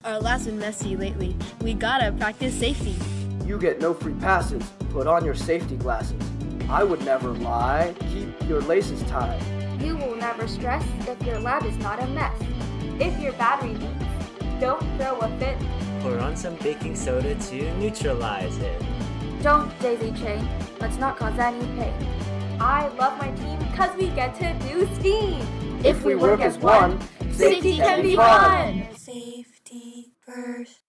Our lab's been messy lately. We gotta practice safety. You get no free passes. Put on your safety glasses. I would never lie. Keep your laces tied. You will never stress if your lab is not a mess. If your battery leaks, don't throw a fit. Pour on some baking soda to neutralize it. Don't daisy chain. Let's not cause any pain. I love my team because we get to do STEAM. If we work as one, safety can be fun. Safety first.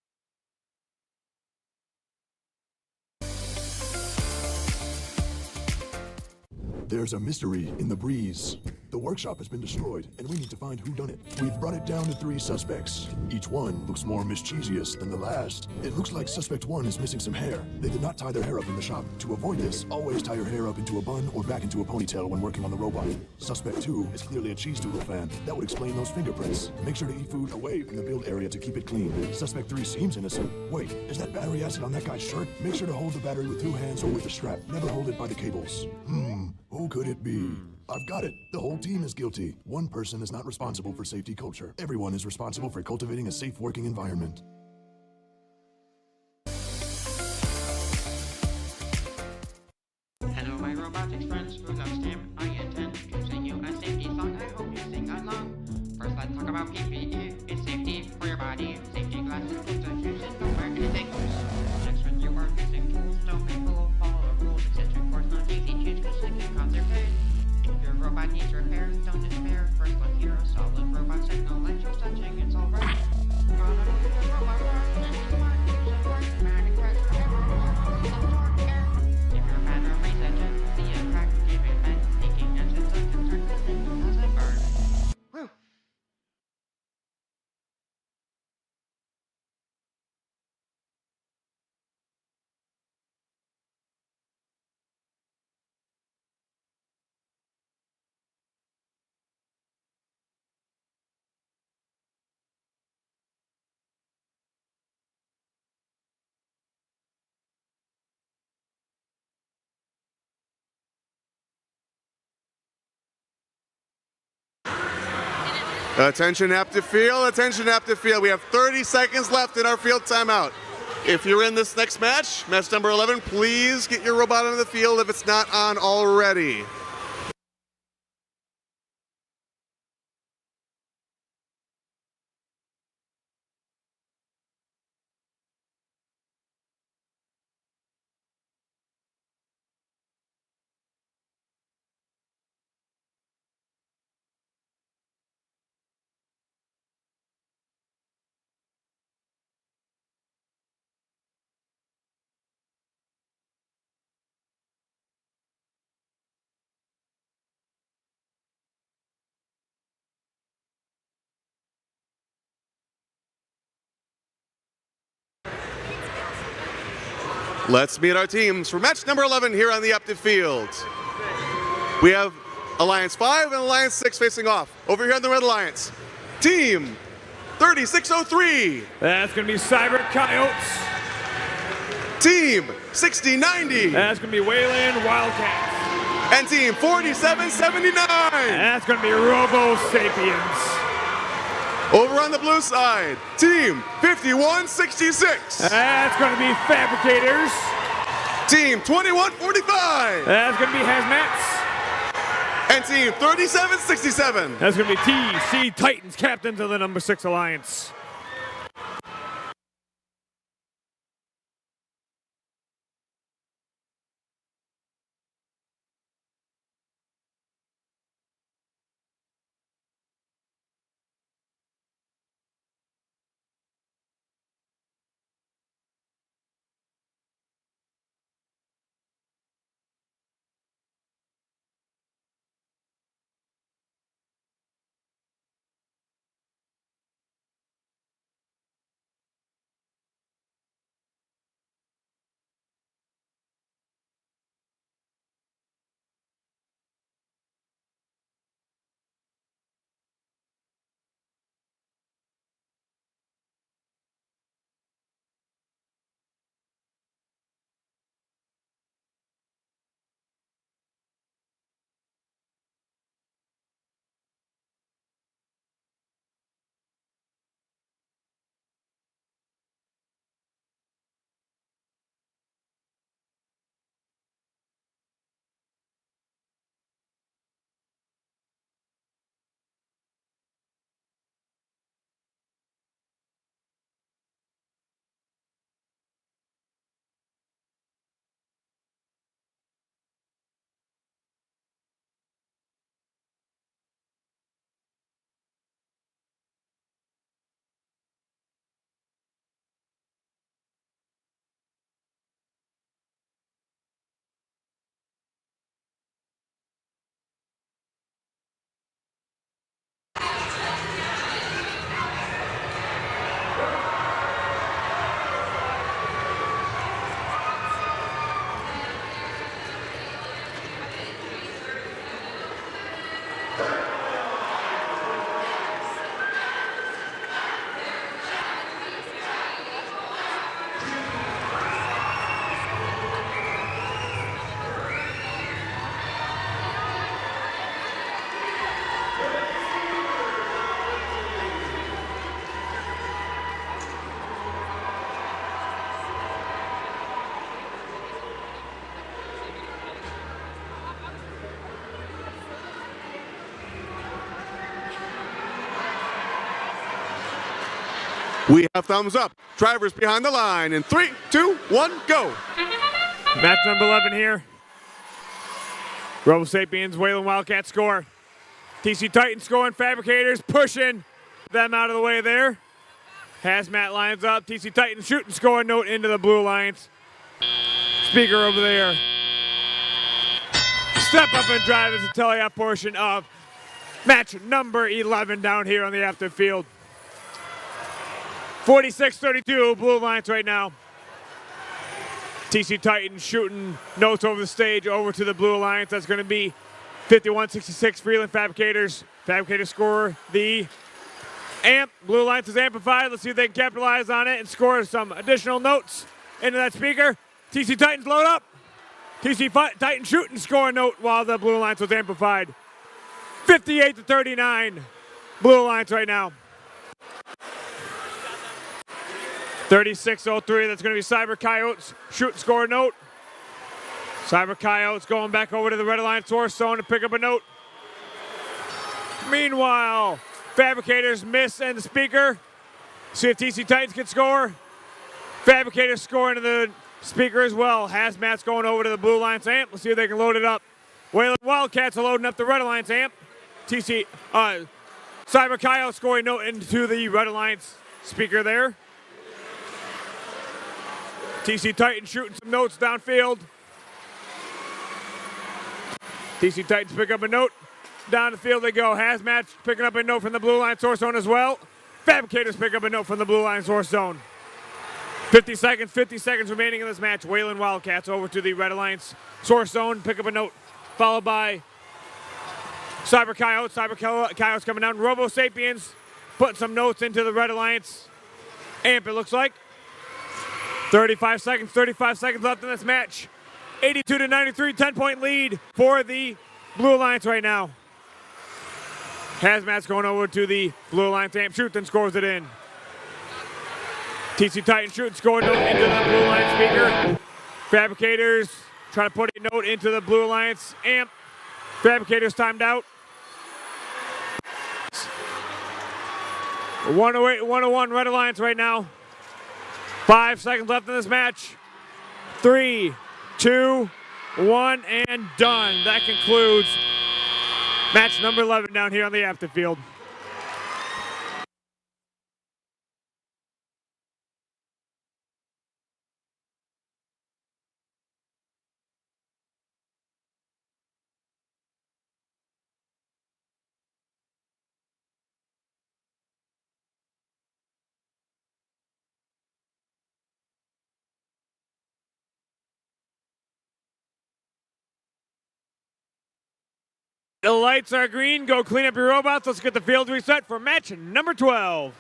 There's a mystery in the breeze. The workshop has been destroyed, and we need to find who done it. We've brought it down to 3 suspects. Each one looks more mischievous than the last. It looks like suspect 1 is missing some hair. They did not tie their hair up in the shop. To avoid this, always tie your hair up into a bun or back into a ponytail when working on the robot. Suspect 2 is clearly a cheese doodle fan. That would explain those fingerprints. Make sure to eat food away from the build area to keep it clean. Suspect 3 seems innocent. Wait, is that battery acid on that guy's shirt? Make sure to hold the battery with 2 hands or with a strap. Never hold it by the cables. Who could it be? I've got it. The whole team is guilty. One person is not responsible for safety culture. Everyone is responsible for cultivating a safe working environment. Hello, my robotics friends who love STEM. I intend to sing you a safety song. I hope you sing along. First, let's talk about PPE. It's safety for your body. Safety glasses, filters, shoes, and don't wear anything loose. Next, when you are using tools, don't be fooled. Follow the rules, etc. Of course, not easy change because it can cause your pain. If your robot needs repairs, don't despair. First, let's hear a solid robot signal. Like just touching, it's alright. Follow the robot, and you want to use a word, dramatic Attention Aptiv Field, attention Aptiv Field. We have 30 seconds left in our field timeout. If you're in this next match, match number 11, please get your robot on the field if it's not on already. Let's meet our teams for match number 11 here on the Aptiv Field. We have Alliance 5 and Alliance 6 facing off. Over here on the Red Alliance, Team 3603. That's going to be Cyber Coyotes. Team 6090. That's going to be Wayland Wildcats. And Team 4779. That's going to be Robo Sapiens. Over on the blue side, Team 5166. That's going to be Fabricators. Team 2145. That's going to be Hazmats. And Team 3767. That's going to be TC Titans, captains of the number 6 Alliance. We have thumbs up. Drivers behind the line in 3, 2, 1, go. Match number 11 here. Robo Sapiens, Wayland Wildcats score. TC Titans scoring, Fabricators pushing them out of the way there. Hazmat lines up, TC Titans shooting scoring note into the Blue Alliance. Speaker over there. Step up and drive is the teleop portion of match number 11 down here on the Aptiv Field. 46-32, Blue Alliance right now. TC Titans shooting notes over the stage over to the Blue Alliance. That's going to be 51-66 Freeland Fabricators. Fabricators score the amp. Blue Alliance is amplified. Let's see if they can capitalize on it and score some additional notes into that speaker. TC Titans load up. TC Titans shooting score note while the Blue Alliance was amplified. 58-39. Blue Alliance right now. 36:03, that's going to be Cyber Coyotes. Shoot, score a note. Cyber Coyotes going back over to the Red Alliance Source Zone to pick up a note. Meanwhile, Fabricators miss and the speaker. See if TC Titans can score. Fabricators score into the speaker as well. Hazmat's going over to the Blue Alliance amp. Let's see if they can load it up. Wayland Wildcats are loading up the Red Alliance amp. Cyber Coyote scoring note into the Red Alliance speaker there. TC Titans shooting some notes downfield. TC Titans pick up a note. Down the field they go. Hazmat's picking up a note from the Blue Line Source Zone as well. Fabricators pick up a note from the Blue Line Source Zone. 50 seconds remaining in this match. Wayland Wildcats over to the Red Alliance Source Zone. Pick up a note. Followed by Cyber Coyotes. Cyber Coyotes coming down. Robo Sapiens putting some notes into the Red Alliance amp, it looks like. 35 seconds left in this match. 82-93, 10-point lead for the Blue Alliance right now. Hazmat's going over to the Blue Alliance amp. Shoots and scores it in. TC Titan shoots, score note into the Blue Alliance speaker. Fabricators trying to put a note into the Blue Alliance amp. Fabricators timed out. 108, 101 Red Alliance right now. 5 seconds left in this match. 3, 2, 1, and done. That concludes match number 11 down here on the Aptiv field. The lights are green. Go clean up your robots. Let's get the field reset for match number 12.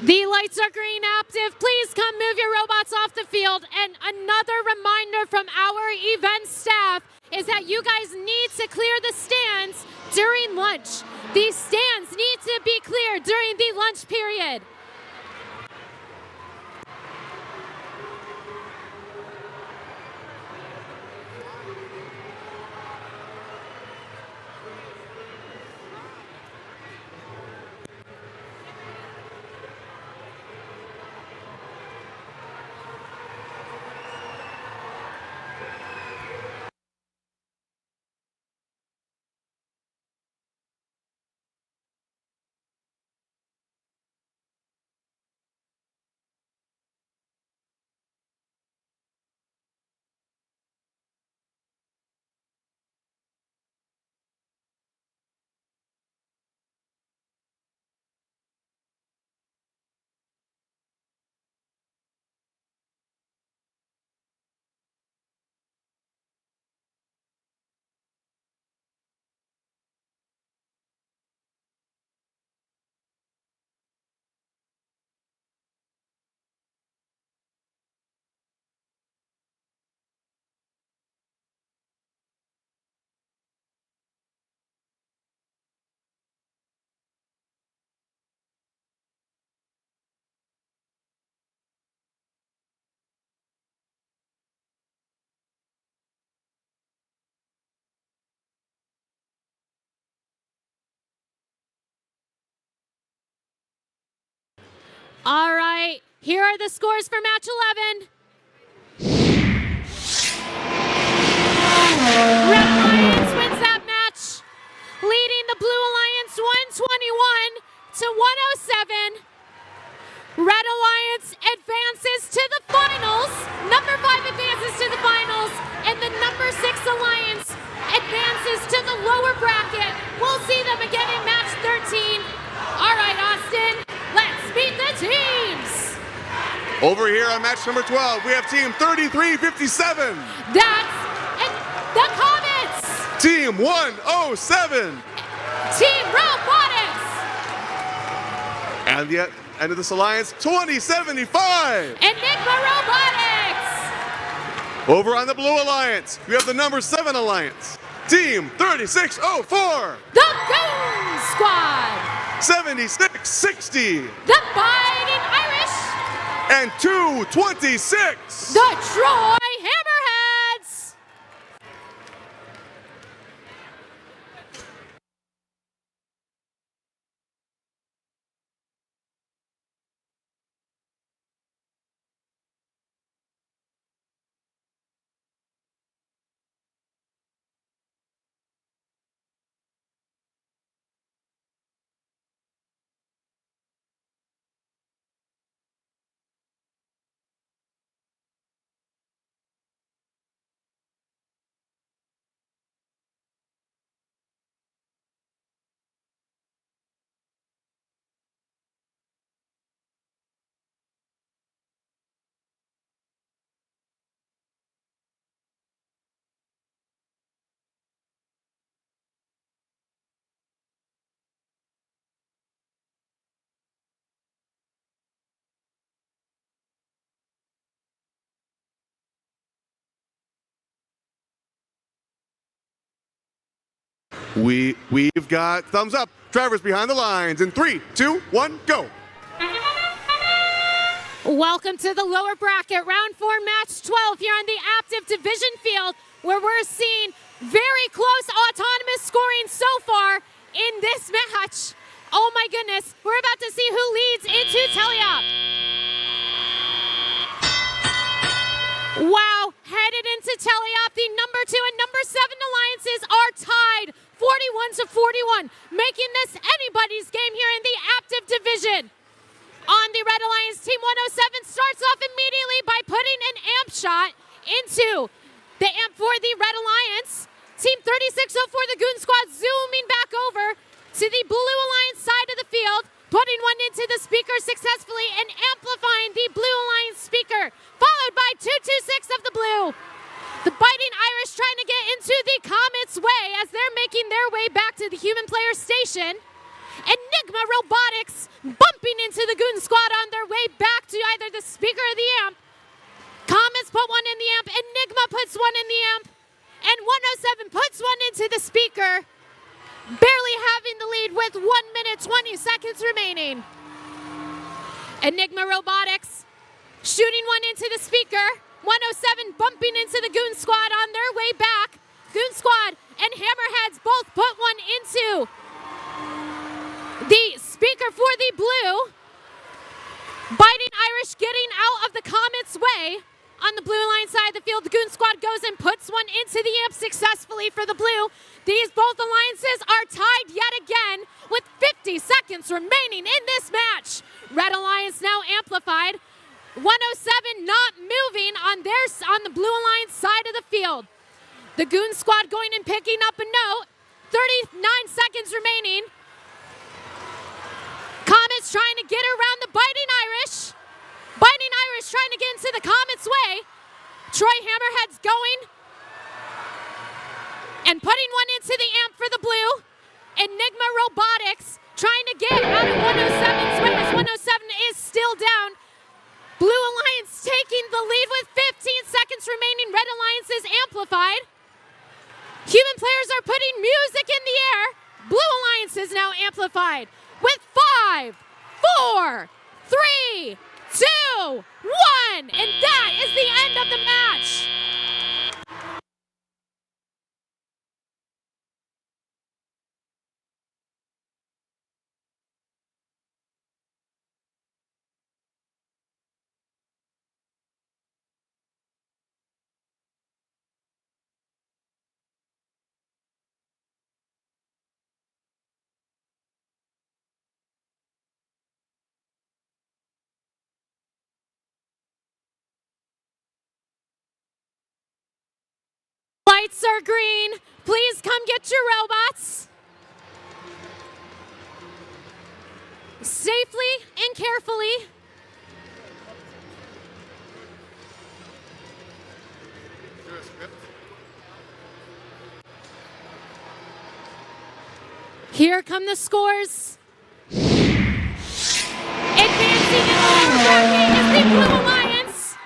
The lights are green, Aptiv. Please come move your robots off the field. And another reminder from our event staff is that you guys need to clear the stands during lunch. These stands need to be cleared during the lunch period. All right, here are the scores for match 11. Red Alliance wins that match, leading the Blue Alliance 121 to 107. Red Alliance advances to the finals. Number 5 advances to the finals, and the number 6 Alliance advances to the lower bracket. We'll see them again in match 13. All right, Austin, let's meet Over here on match number 12, we have team 3357. That's the Comets. Team 107. Team Robotics. And the end of this alliance, 2075. Enigma Robotics. Over on the blue alliance, we have the number 7 alliance. Team 3604. The Goon Squad. 7660. The Biden Irish. And 226. The Troy Hammerheads. We've got thumbs up. Drivers behind the lines in 3, 2, 1, go. Welcome to the lower bracket, round 4, match 12 here on the Aptiv division field, where we're seeing very close autonomous scoring so far in this match. Oh my goodness, we're about to see who leads into teleop. Wow, headed into teleop, the number 2 and number 7 alliances are tied 41-41, making this anybody's game here in the Aptiv division. On the Red Alliance, Team 107 starts off immediately by putting an amp shot into the amp for the Red Alliance. Team 3604, the Goon Squad, zooming back over to the Blue Alliance side of the field, putting one into the speaker successfully and amplifying the Blue Alliance speaker, followed by 226 of the Blue. The Biting Irish trying to get into the Comet's way as they're making their way back to the Human Player Station. Enigma Robotics bumping into the Goon Squad on their way back to either the speaker or the amp. Comets put one in the amp, Enigma puts one in the amp, and 107 puts one into the speaker, barely having the lead with 1 minute 20 seconds remaining. Enigma Robotics shooting one into the speaker, 107 bumping into the Goon Squad on their way back. Goon Squad and Hammerheads both put one into the speaker for the Blue. Biting Irish getting out of the Comet's way. On the Blue line side of the field, the Goon Squad goes and puts one into the amp successfully for the Blue. These both alliances are tied yet again with 50 seconds remaining in this match. Red Alliance now amplified. 107 not moving on the Blue Alliance side of the field. The Goon Squad going and picking up a note. 39 seconds remaining. Comets trying to get around the Biting Irish. Biting Irish trying to get into the Comets' way. Troy Hammerheads going and putting one into the amp for the Blue. Enigma Robotics trying to get out of 107's way as 107 is still down. Blue Alliance taking the lead with 15 seconds remaining. Red Alliance is amplified. Human players are putting music in the air. Blue Alliance is now amplified with 5, 4, 3, 2, 1, and that is the end of the match. Lights are green. Please come get your robots. Safely and carefully. Here come the scores. Advancing in the bracket is the Blue Alliance,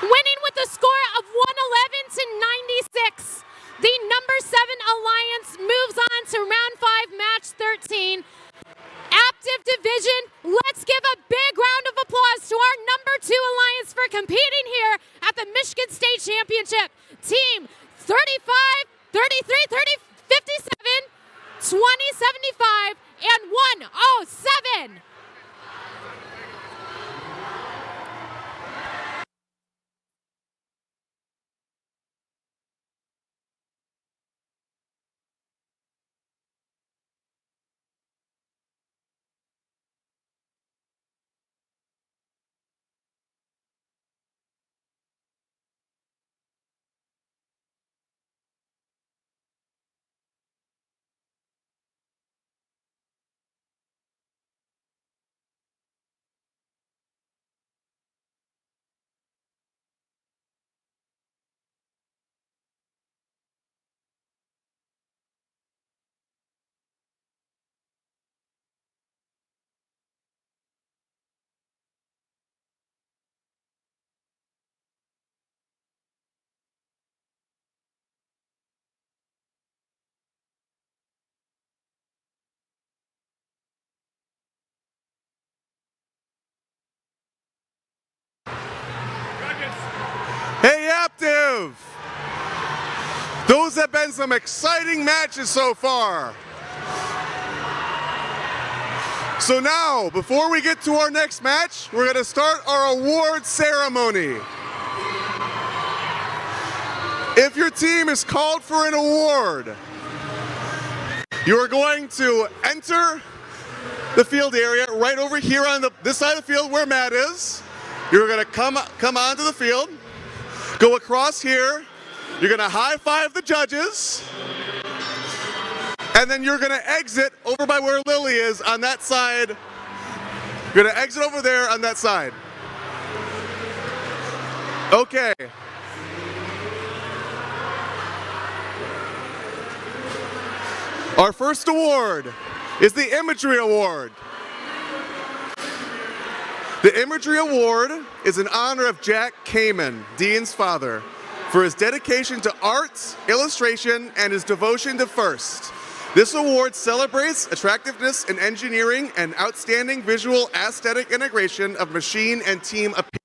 winning with a score of 111 to 96. The number 7 Alliance moves on to round 5, match 13. Aptiv Division, let's give a big round of applause to our number 2 Alliance for competing here at the Michigan State Championship. Team 35, 33, 30, 57, 20, 75, and 107. Hey, Aptiv! Those have been some exciting matches so far. So now, before we get to our next match, we're going to start our award ceremony. If your team is called for an award, you are going to enter the field area right over here on this side of the field where Matt is. You're going to come onto the field, go across here, you're going to high-five the judges, and then you're going to exit over by where Lily is on that side. You're going to exit over there on that side. Okay. Our first award is the Imagery Award. The Imagery Award is in honor of Jack Kamen, Dean's father, for his dedication to art, illustration, and his devotion to FIRST. This award celebrates attractiveness in engineering and outstanding visual aesthetic integration of machine and team appearance.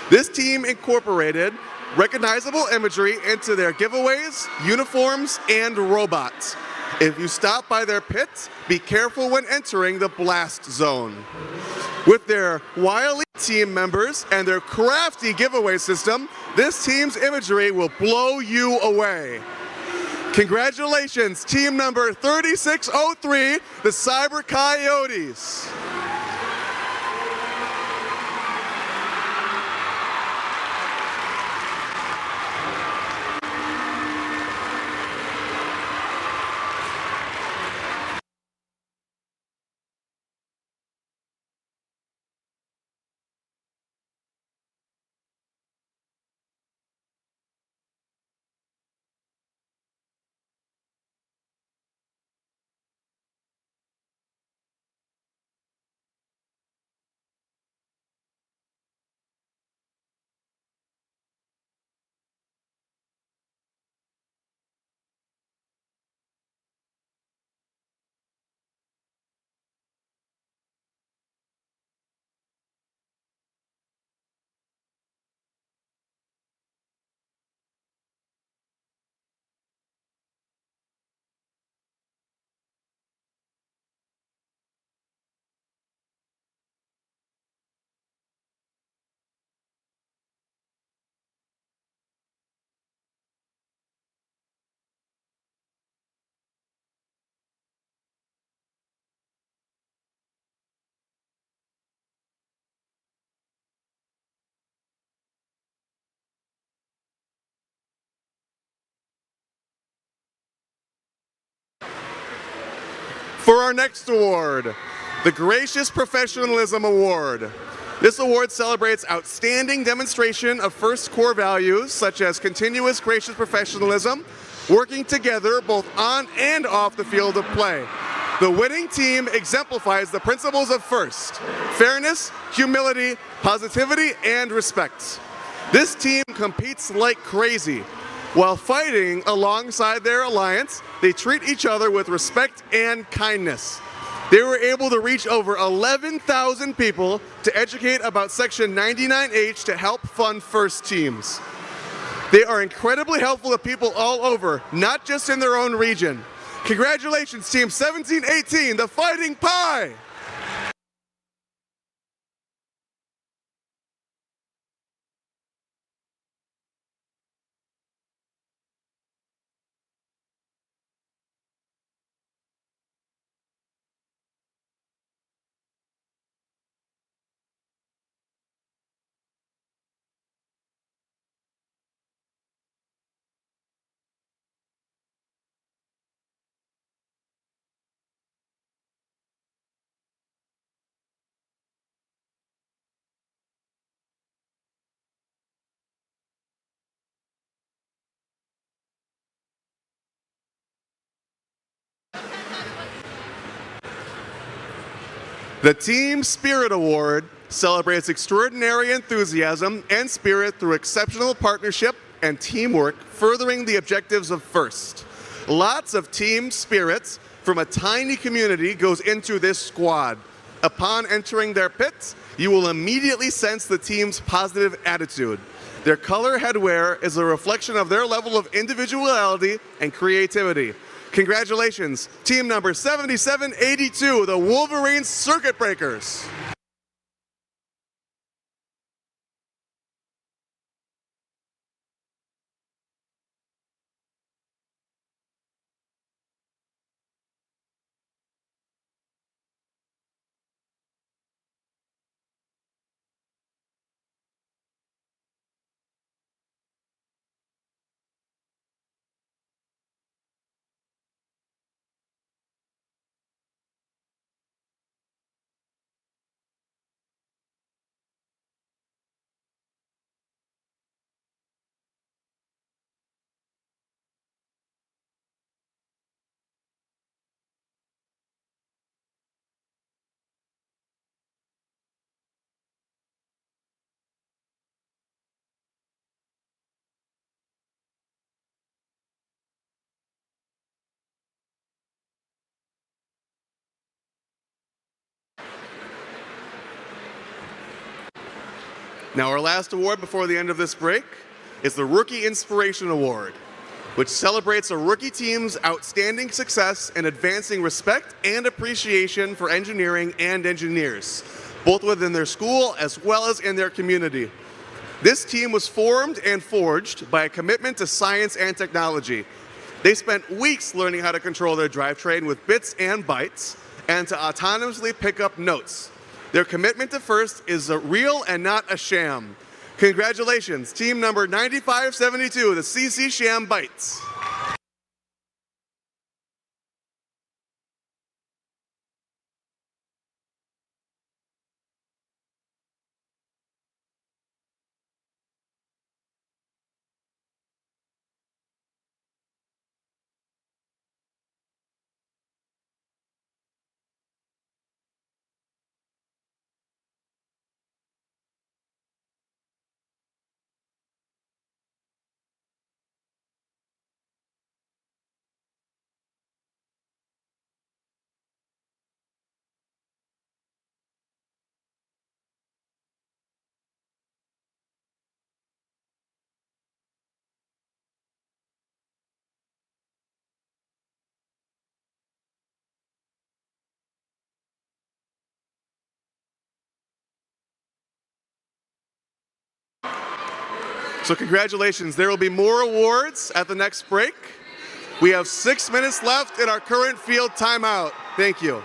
This team incorporated recognizable imagery into their giveaways, uniforms, and robots. If you stop by their pit, be careful when entering the blast zone. With their wily team members and their crafty giveaway system, this team's imagery will blow you away. Congratulations, team number 3603, the Cyber Coyotes. For our next award, the Gracious Professionalism Award. This award celebrates outstanding demonstration of FIRST core values such as continuous gracious professionalism, working together both on and off the field of play. The winning team exemplifies the principles of FIRST: fairness, humility, positivity, and respect. This team competes like crazy. While fighting alongside their alliance, they treat each other with respect and kindness. They were able to reach over 11,000 people to educate about Section 99H to help fund FIRST teams. They are incredibly helpful to people all over, not just in their own region. Congratulations, Team 1718, the Fighting Pie! The Team Spirit Award celebrates extraordinary enthusiasm and spirit through exceptional partnership and teamwork, furthering the objectives of FIRST. Lots of team spirits from a tiny community goes into this squad. Upon entering their pits, you will immediately sense the team's positive attitude. Their color headwear is a reflection of their level of individuality and creativity. Congratulations, team number 7782, the Wolverine Circuit Breakers. Now, our last award before the end of this break is the Rookie Inspiration Award, which celebrates a rookie team's outstanding success in advancing respect and appreciation for engineering and engineers, both within their school as well as in their community. This team was formed and forged by a commitment to science and technology. They spent weeks learning how to control their drivetrain with bits and bytes and to autonomously pick up notes. Their commitment to FIRST is real and not a sham. Congratulations, team number 9572, the CC Sham Bytes. So congratulations, there will be more awards at the next break. We have 6 minutes left in our current field timeout. Thank you.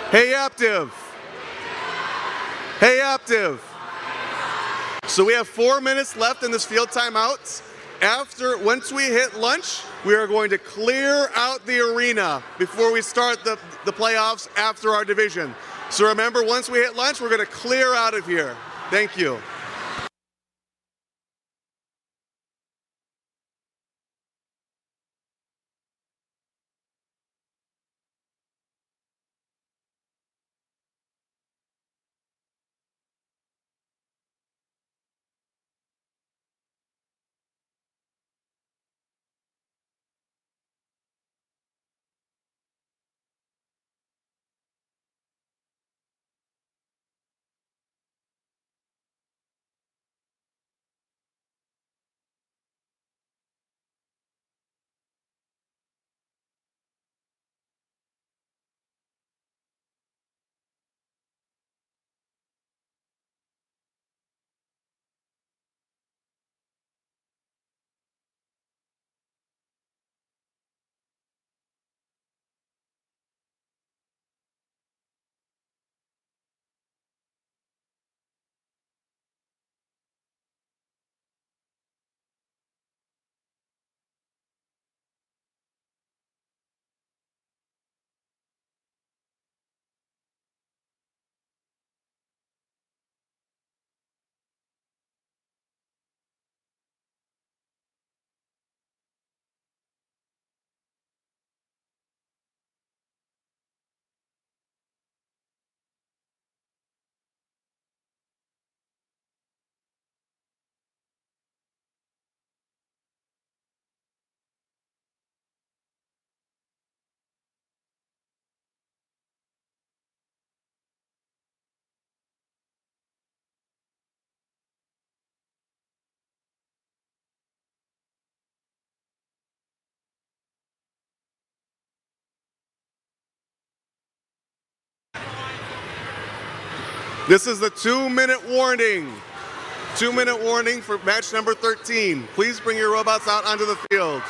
Hey, Aptiv. Hey, Aptiv. So we have 4 minutes left in this field timeout. Once we hit lunch, we are going to clear out the arena before we start the playoffs after our division. So remember, once we hit lunch, we're going to clear out of here. Thank you. This is the 2-minute warning. 2-minute warning for match number 13. Please bring your robots out onto the field.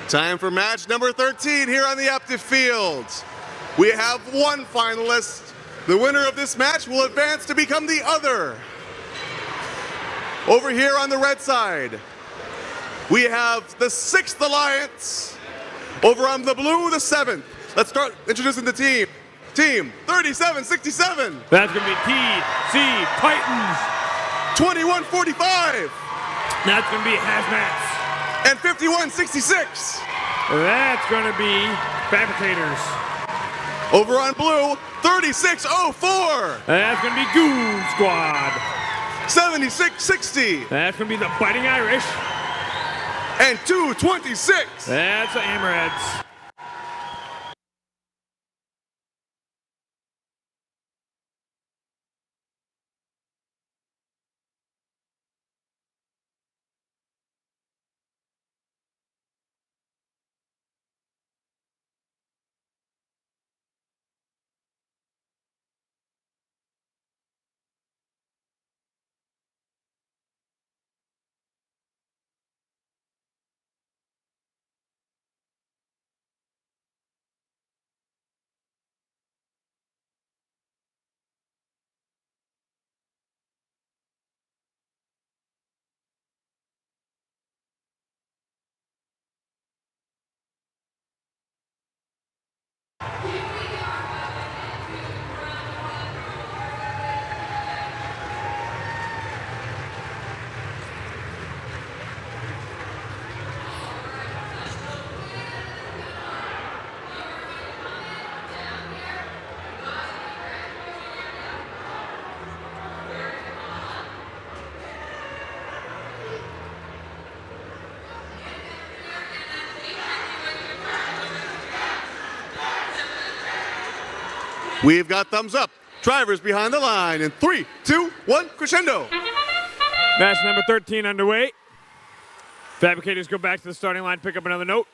Time for match number 13 here on the Aptiv field. We have one finalist. The winner of this match will advance to become the other. Over here on the red side, we have the 6th Alliance. Over on the blue, the 7th. Let's start introducing the team. Team 3767. That's going to be TC Titans. 2145. That's going to be Hazmats. And 5166. That's going to be Fabricators. Over on blue, 3604. That's going to be Goon Squad. 7660. That's going to be the Fighting Irish. And 226. That's the Hammerheads. We've got thumbs up. Drivers behind the line in 3, 2, 1, crescendo. Match number 13 underway. Fabricators go back to the starting line, pick up another note.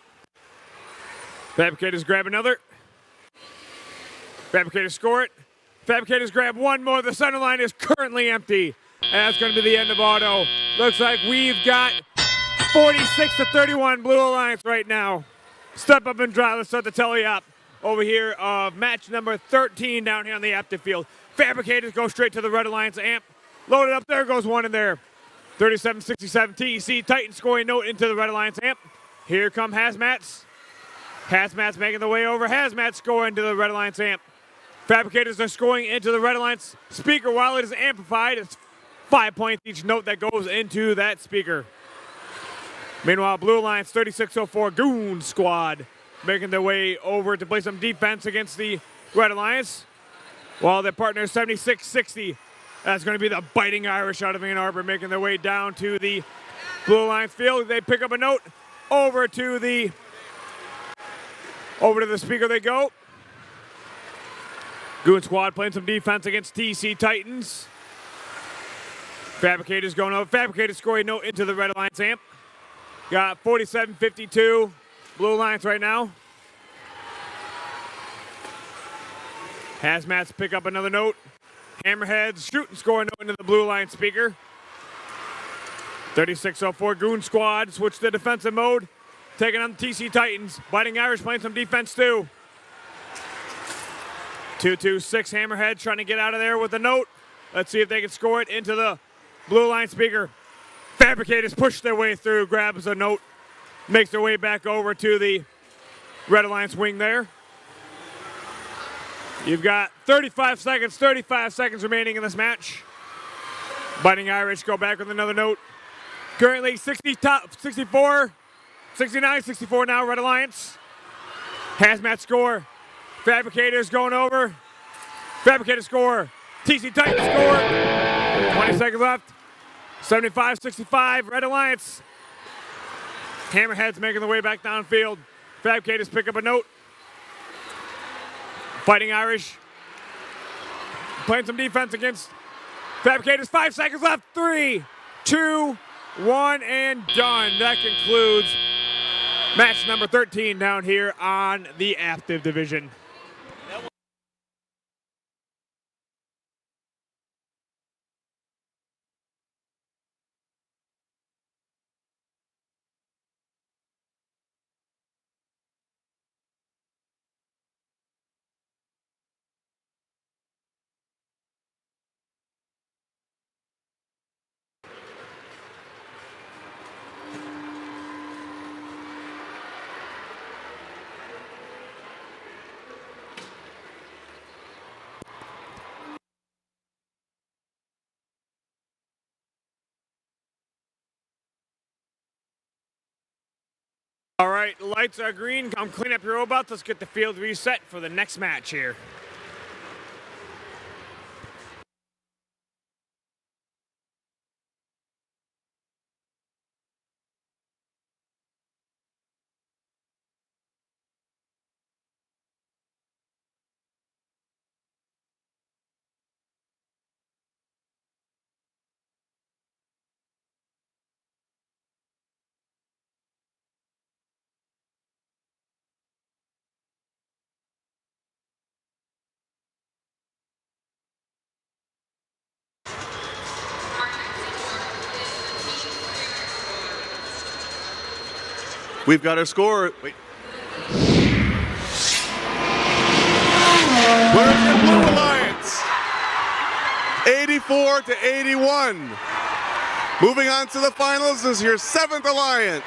Fabricators grab another. Fabricators score it. Fabricators grab one more. The center line is currently empty. And that's going to be the end of auto. Looks like we've got 46-31 Blue Alliance right now. Step up and drive. Let's start the telly up over here of match number 13 down here on the Aptiv field. Fabricators go straight to the Red Alliance amp. Loaded up, there goes one in there. 37-67 TEC Titan scoring note into the Red Alliance amp. Here come Hazmats. Hazmats making the way over. Hazmats scoring to the Red Alliance amp. Fabricators are scoring into the Red Alliance speaker while it is amplified. It's 5 points each note that goes into that speaker. Meanwhile, Blue Alliance 3604 Goon Squad making their way over to play some defense against the Red Alliance. While their partner 7660, that's going to be the Biting Irish out of Ann Arbor, making their way down to the Blue Alliance field. They pick up a note over to the speaker they go. Goon Squad playing some defense against TC Titans. Fabricators going over. Fabricators scoring note into the Red Alliance amp. Got 47-52 Blue Alliance right now. Hazmats pick up another note. Hammerheads shoot and score a note into the Blue Alliance speaker. 3604 Goon Squad switch to defensive mode. Taking on the TC Titans. Biting Irish playing some defense too. 226 Hammerhead trying to get out of there with a note. Let's see if they can score it into the Blue Alliance speaker. Fabricators push their way through, grabs a note, makes their way back over to the Red Alliance wing there. You've got 35 seconds remaining in this match. Biting Irish go back with another note. Currently 64 now, Red Alliance. Hazmat score. Fabricators going over. Fabricators score. TC Titans score. 20 seconds left. 75-65, Red Alliance. Hammerheads making their way back downfield. Fabricators pick up a note. Fighting Irish. Playing some defense against Fabricators. 5 seconds left. 3, 2, 1, and done. That concludes match number 13 down here on the Aptiv division. All right, the lights are green. Come clean up your robots. Let's get the field reset for the next match here. We've got our score. Wait. Winners in Blue Alliance, 84 to 81. Moving on to the finals is your 7th Alliance.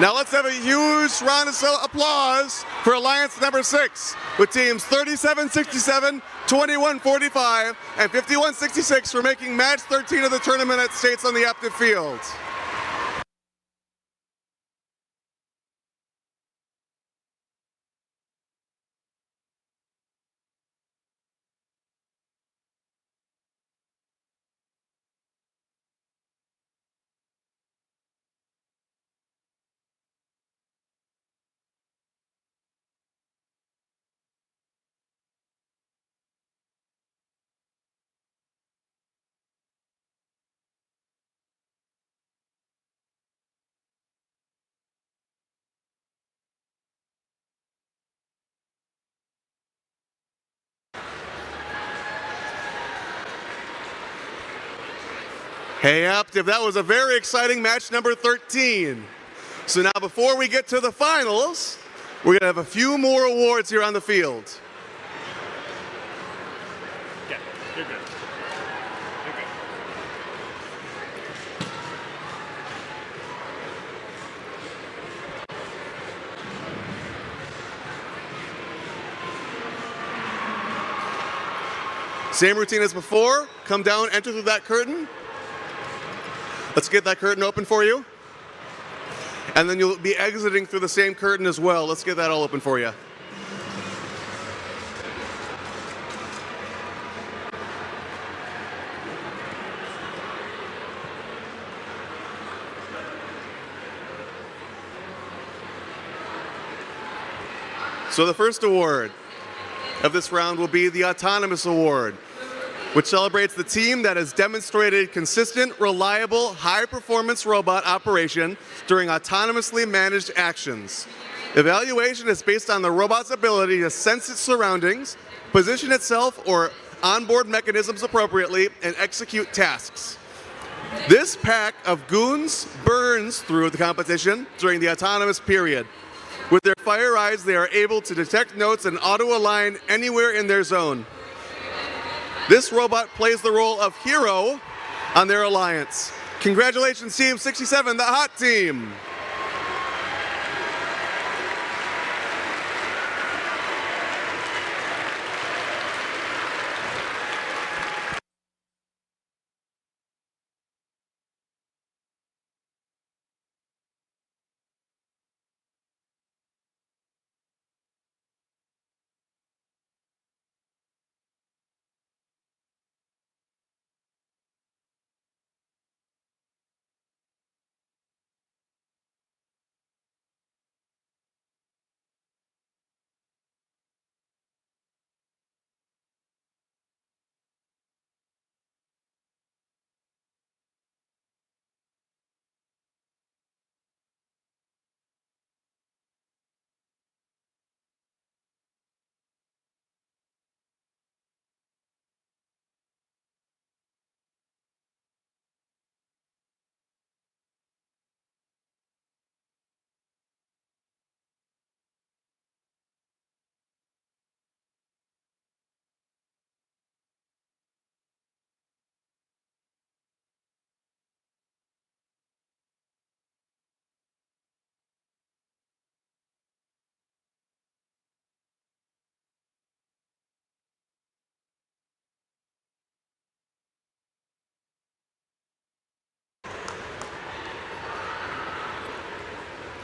Now let's have a huge round of applause for Alliance number 6 with teams 37-67, 21-45, and 51-66 for making match 13 of the tournament at States on the Aptiv field. Hey Aptiv, that was a very exciting match number 13. So now before we get to the finals, we're gonna have a few more awards here on the field. Yeah, you're good. You're good. Same routine as before. Come down, enter through that curtain. Let's get that curtain open for you. And then you'll be exiting through the same curtain as well. Let's get that all open for you. So the first award of this round will be the Autonomous Award, which celebrates the team that has demonstrated consistent, reliable, high-performance robot operation during autonomously managed actions. Evaluation is based on the robot's ability to sense its surroundings, position itself or onboard mechanisms appropriately, and execute tasks. This pack of goons burns through the competition during the autonomous period. With their fire eyes, they are able to detect notes and auto-align anywhere in their zone. This robot plays the role of hero on their alliance. Congratulations, Team 67, the hot team.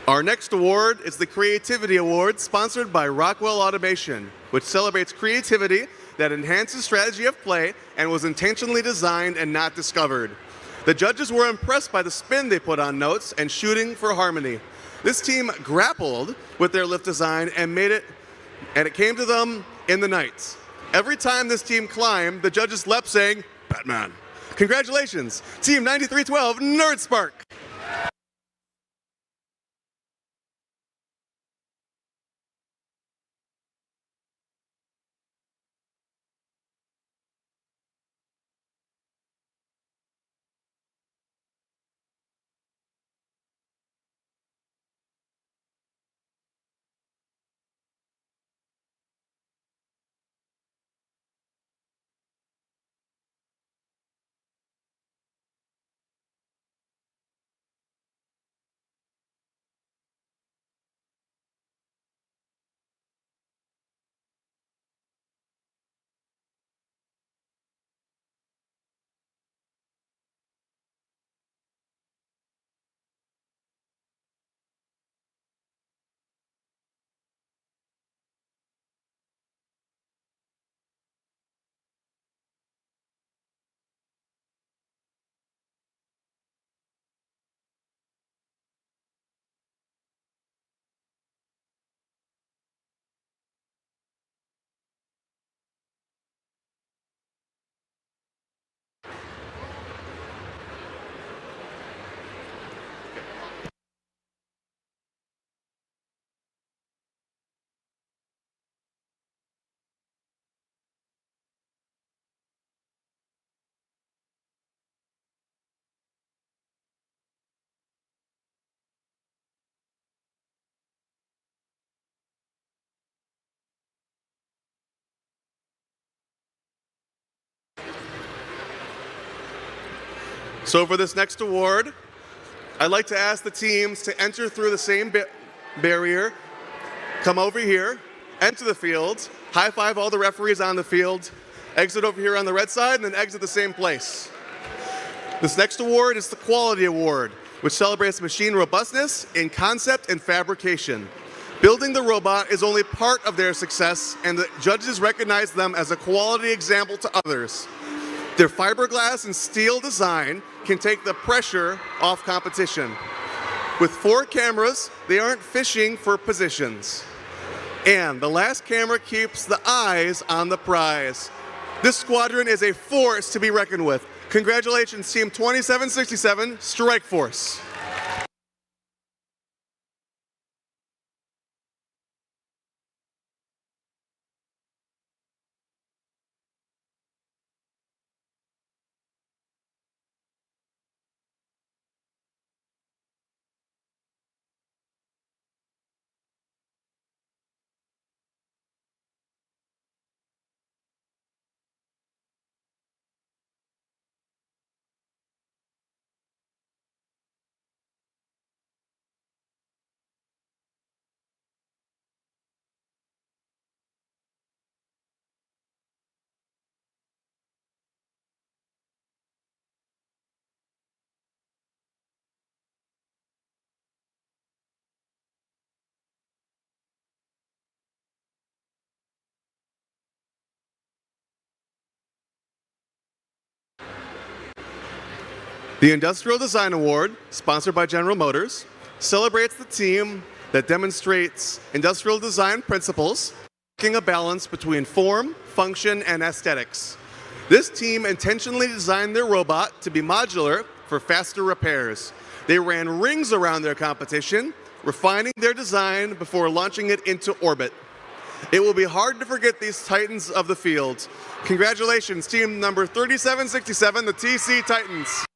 Our next award is the Creativity Award, sponsored by Rockwell Automation, which celebrates creativity that enhances strategy of play and was intentionally designed and not discovered. The judges were impressed by the spin they put on notes and shooting for harmony. This team grappled with their lift design and it came to them in the night. Every time this team climbed, the judges leapt saying, "Batman." Congratulations, Team 9312 Nerd Spark. So for this next award, I'd like to ask the teams to enter through the same barrier, come over here, enter the field, high five all the referees on the field, exit over here on the red side, and then exit the same place. This next award is the Quality Award, which celebrates machine robustness in concept and fabrication. Building the robot is only part of their success, and the judges recognize them as a quality example to others. Their fiberglass and steel design can take the pressure off competition. With 4 cameras, they aren't fishing for positions. And the last camera keeps the eyes on the prize. This squadron is a force to be reckoned with. Congratulations, Team 2767, Strike Force. The Industrial Design Award, sponsored by General Motors, celebrates the team that demonstrates industrial design principles, striking a balance between form, function, and aesthetics. This team intentionally designed their robot to be modular for faster repairs. They ran rings around their competition, refining their design before launching it into orbit. It will be hard to forget these titans of the field. Congratulations, team number 3767, the TC Titans.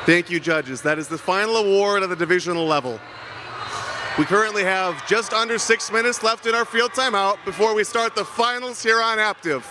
Thank you, judges. That is the final award at the divisional level. We currently have just under 6 minutes left in our field timeout before we start the finals here on Aptiv.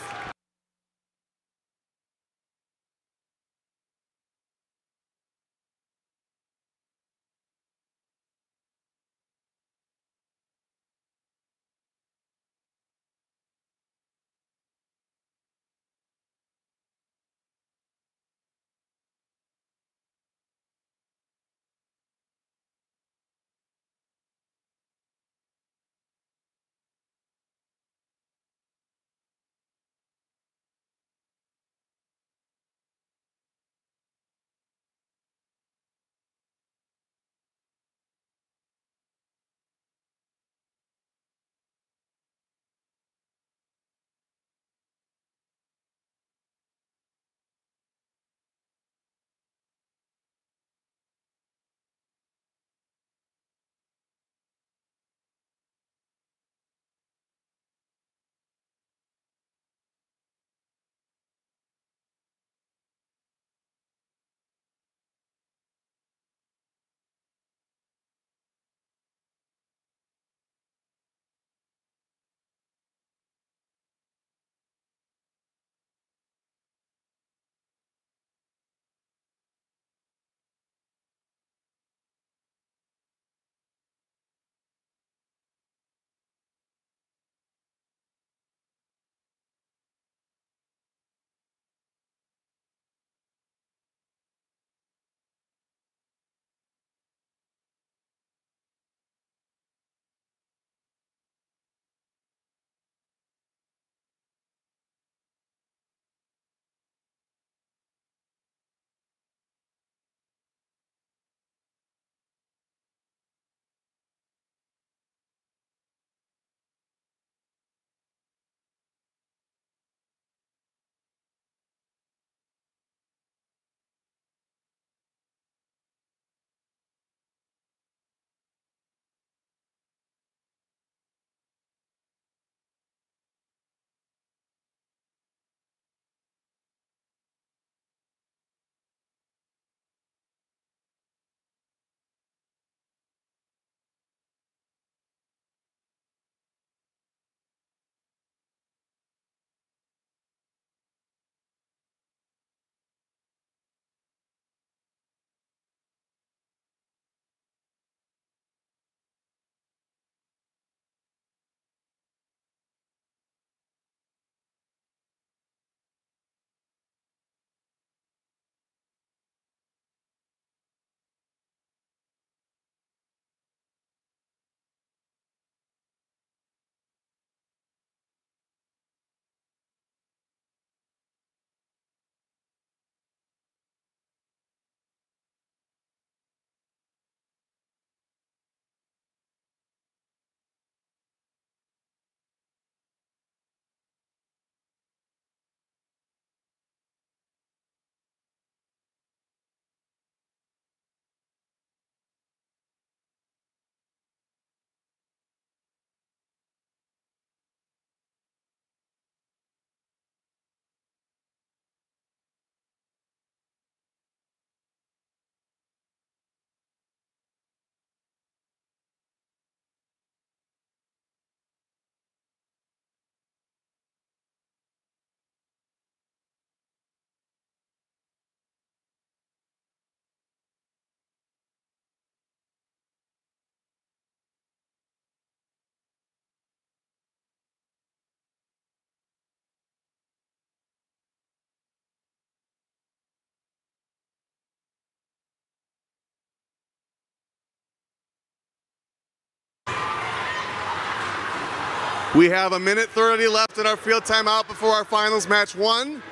We have 1:30 left in our field timeout before our finals match one.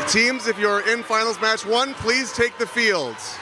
Teams, if you're in finals match one, please take the fields.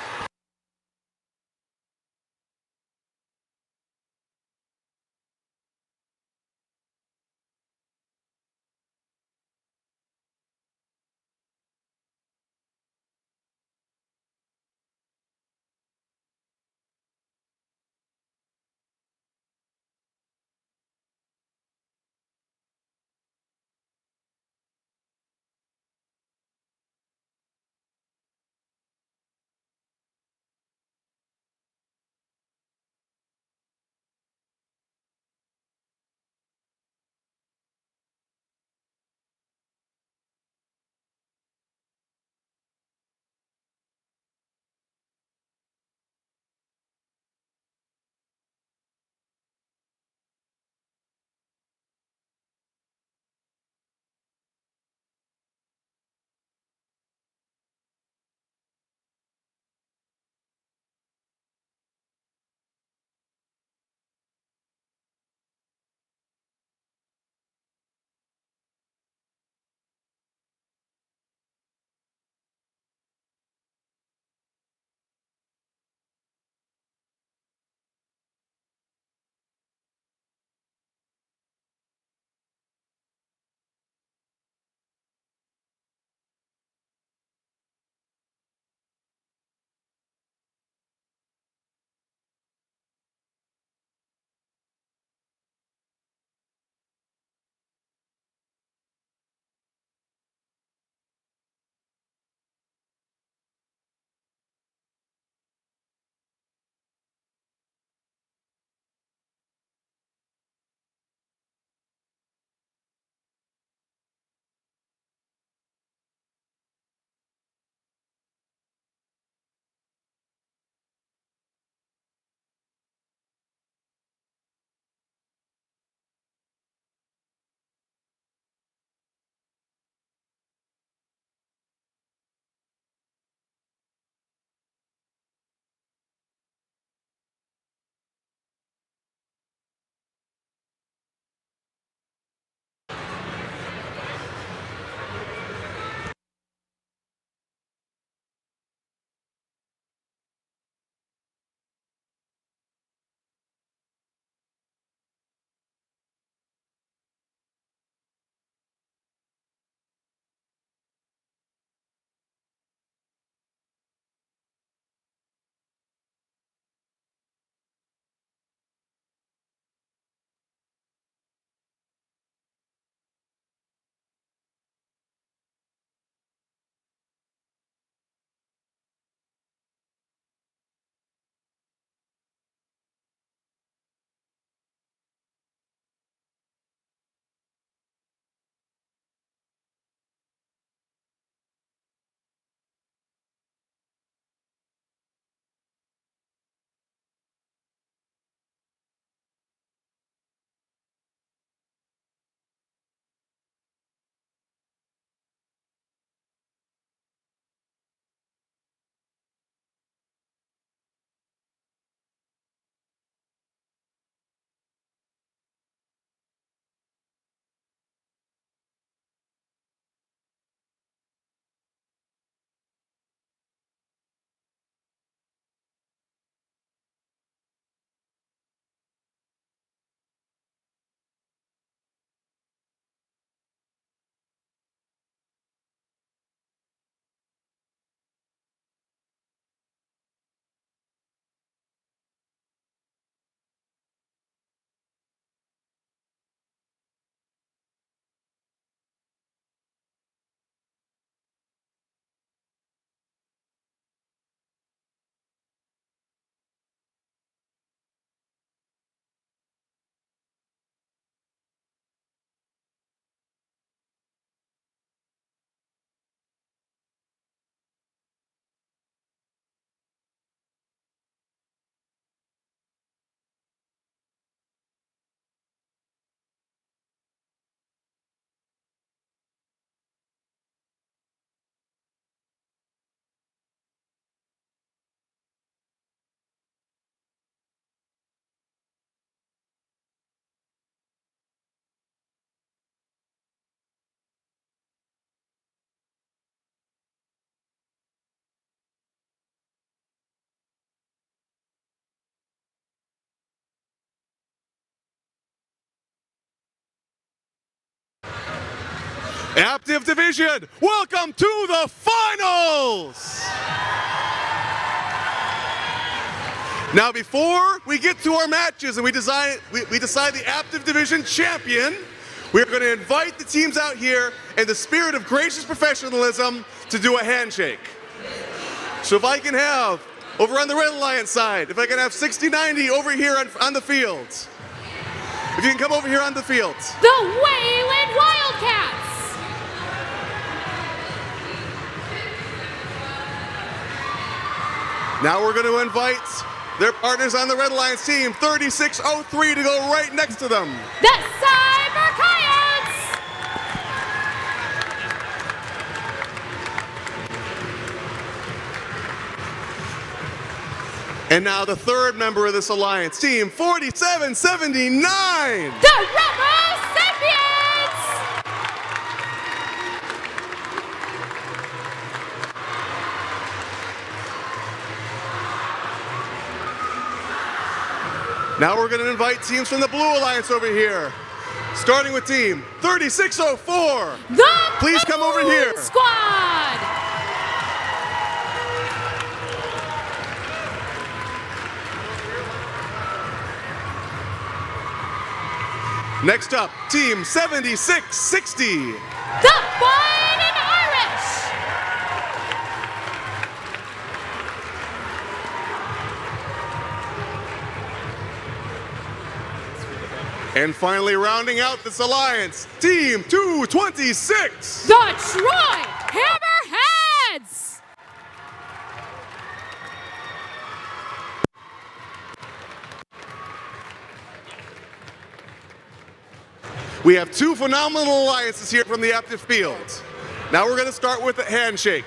Aptiv Division, welcome to the finals! Now before we get to our matches and we decide the Aptiv Division champion, we're going to invite the teams out here in the spirit of gracious professionalism to do a handshake. So if I can have, over on the Red Alliance side, if I can have 60-90 over here on the field. If you can come over here on the field. The Wayland Wildcats. Now we're going to invite their partners on the Red Alliance team, 3603, to go right next to them. The Cyber Coyotes. And now the third member of this alliance, team 4779. The Robo Sapiens. Now we're going to invite teams from the Blue Alliance over here. Starting with team 3604. Please come over here. Squad. Next up, team 7660. The Fighting Irish. And finally rounding out this alliance, team 226. The Troy Hammerheads. We have two phenomenal alliances here from the Aptiv field. Now we're going to start with a handshake.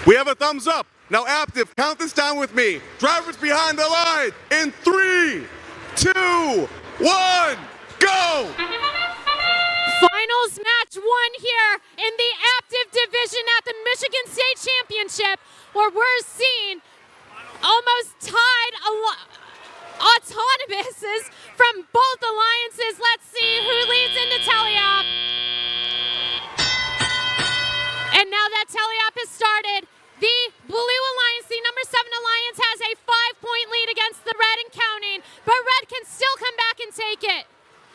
We have a thumbs up. Now Aptiv, count this down with me. Drivers behind the line in 3, 2, 1, go! Finals match one here in the Aptiv division at the Michigan State Championship, where we're seeing almost tied autonomouses from both alliances. Let's see who leads into teleop. And now that teleop has started, the blue alliance, the number 7 alliance, has a 5-point lead against the red and counting, but red can still come back and take it.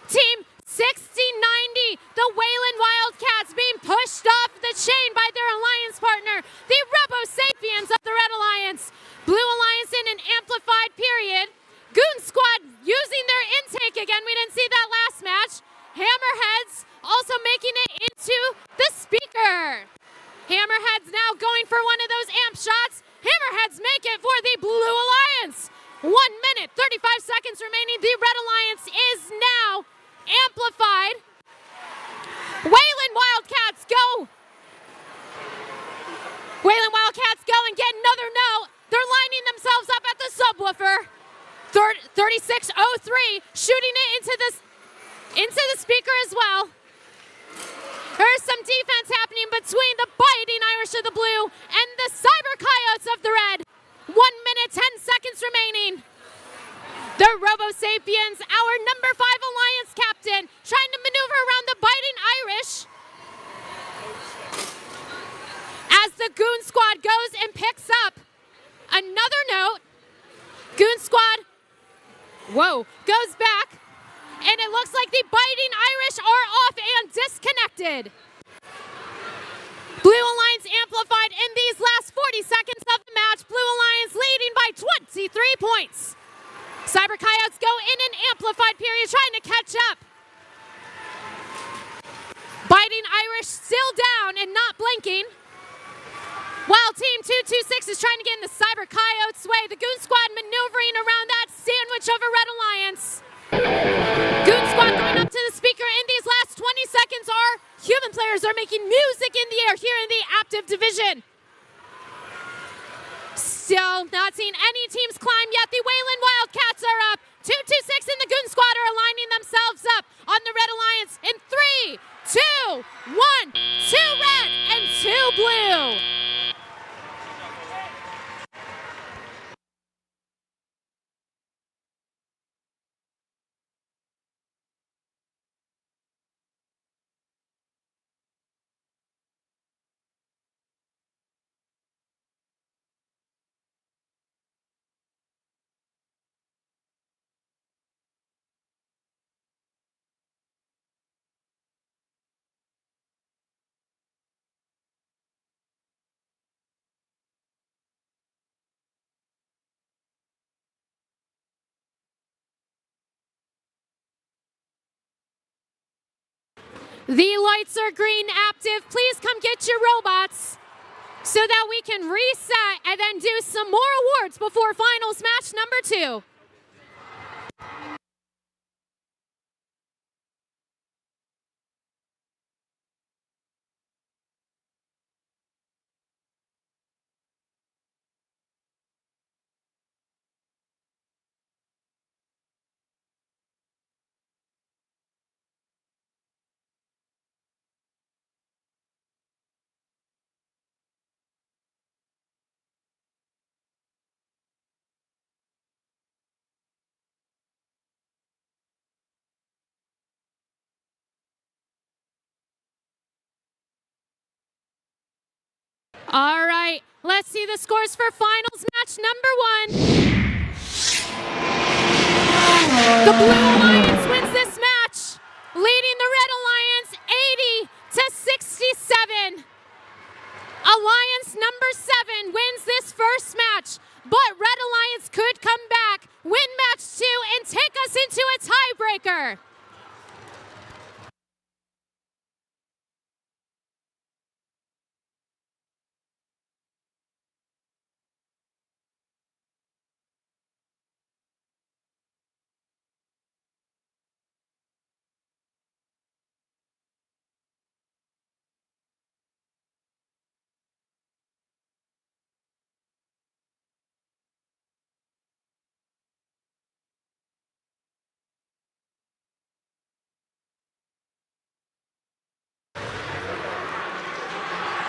Team 6090, the Wayland Wildcats, being pushed off the chain by their alliance partner, the Robo Sapiens of the red alliance. Blue alliance in an amplified period. Goon Squad using their intake again. We didn't see that last match. Hammerheads also making it into the speaker. Hammerheads now going for one of those amp shots. Hammerheads make it for the Blue Alliance. 1 minute, 35 seconds remaining. The Red Alliance is now amplified. Wayland Wildcats go. Wayland Wildcats go and get another note. They're lining themselves up at the subwoofer. 3603, shooting it into the speaker as well. There's some defense happening between the Biting Irish of the blue and the Cyber Coyotes of the red. 1 minute, 10 seconds remaining. The Robo Sapiens, our number 5 alliance captain, trying to maneuver around the Biting Irish. As the Goon Squad goes and picks up another note. Goon Squad, goes back. And it looks like the Biting Irish are off and disconnected. Blue Alliance amplified in these last 40 seconds of the match. Blue Alliance leading by 23 points. Cyber Coyotes go in an amplified period trying to catch up. Biting Irish still down and not blinking. While Team 226 is trying to get in the Cyber Coyotes' way, the Goon Squad maneuvering around that sandwich of a Red Alliance. Goon Squad going up to the speaker in these last 20 seconds. Our human players are making music in the air here in the Aptiv division. Still not seeing any teams climb yet. The Wayland Wildcats are up. 226 and the Goon Squad are aligning themselves up on the Red Alliance in 3, 2, 1. 2 red and 2 blue. The lights are green, Aptiv. Please come get your robots so that we can reset and then do some more awards before finals match number 2. All right, let's see the scores for finals match number 1. The Blue Alliance wins this match, leading the Red Alliance 80-67. Alliance number 7 wins this first match, but Red Alliance could come back, win match 2, and take us into a tiebreaker.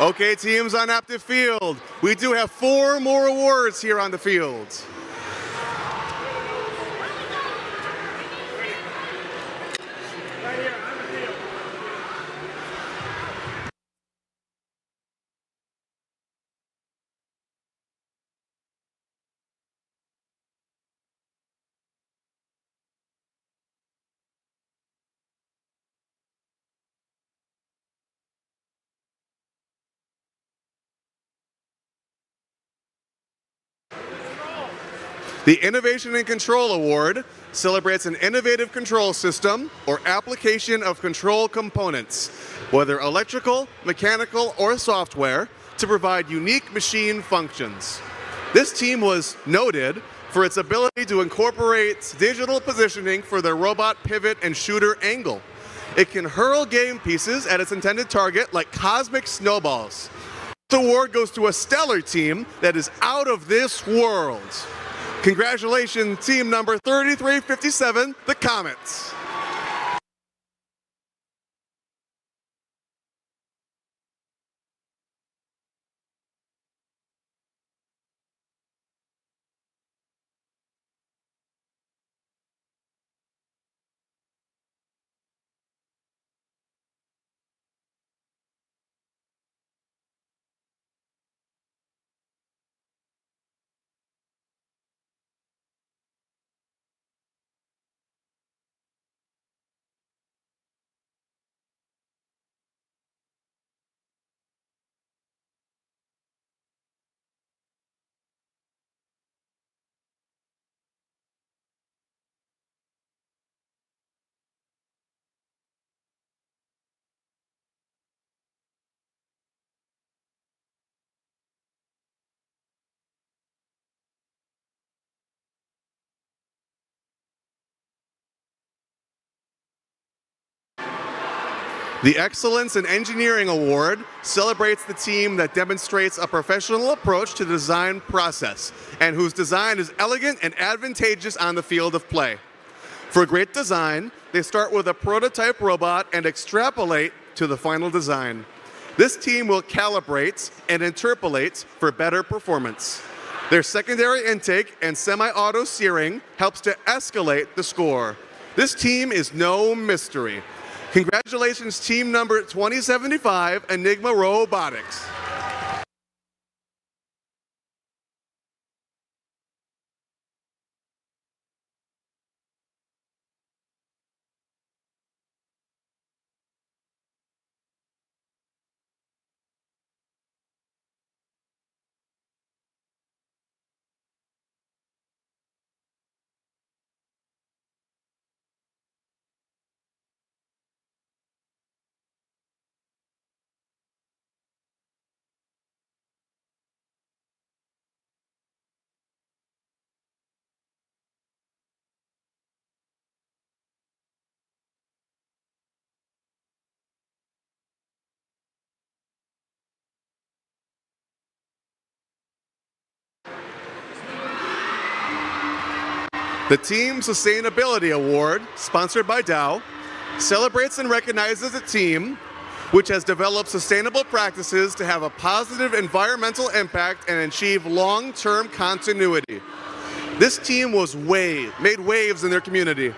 Okay, teams on Aptiv Field, we do have 4 more awards here on the field. The Innovation in Control Award celebrates an innovative control system or application of control components, whether electrical, mechanical, or software, to provide unique machine functions. This team was noted for its ability to incorporate digital positioning for their robot pivot and shooter angle. It can hurl game pieces at its intended target like cosmic snowballs. This award goes to a stellar team that is out of this world. Congratulations, team number 3357, the Comets. The Excellence in Engineering Award celebrates the team that demonstrates a professional approach to the design process and whose design is elegant and advantageous on the field of play. For great design, they start with a prototype robot and extrapolate to the final design. This team will calibrate and interpolate for better performance. Their secondary intake and semi-auto steering helps to escalate the score. This team is no mystery. Congratulations, team number 2075, Enigma Robotics. The Team Sustainability Award, sponsored by Dow, celebrates and recognizes a team which has developed sustainable practices to have a positive environmental impact and achieve long-term continuity. This team made waves in their community.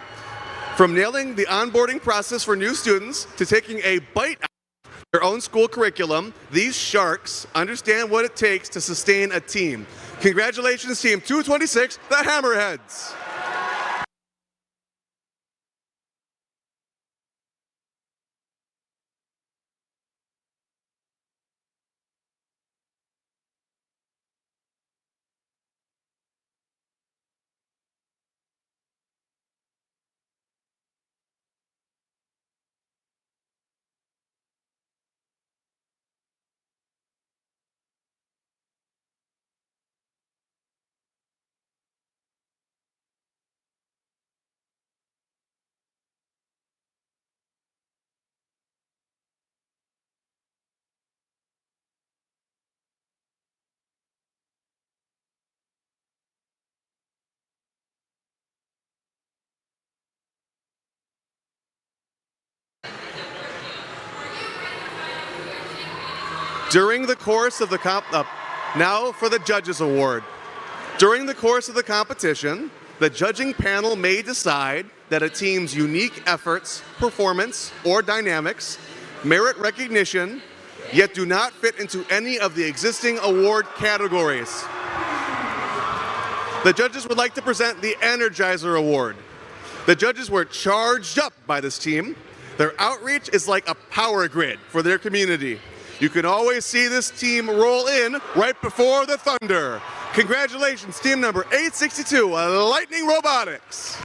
From nailing the onboarding process for new students to taking a bite out of their own school curriculum, these sharks understand what it takes to sustain a team. Congratulations, Team 226, the Hammerheads. During the course of the now for the Judges Award. During the course of the competition, the judging panel may decide that a team's unique efforts, performance, or dynamics merit recognition, yet do not fit into any of the existing award categories. The judges would like to present the Energizer Award. The judges were charged up by this team. Their outreach is like a power grid for their community. You can always see this team roll in right before the thunder. Congratulations, team number 862, Lightning Robotics.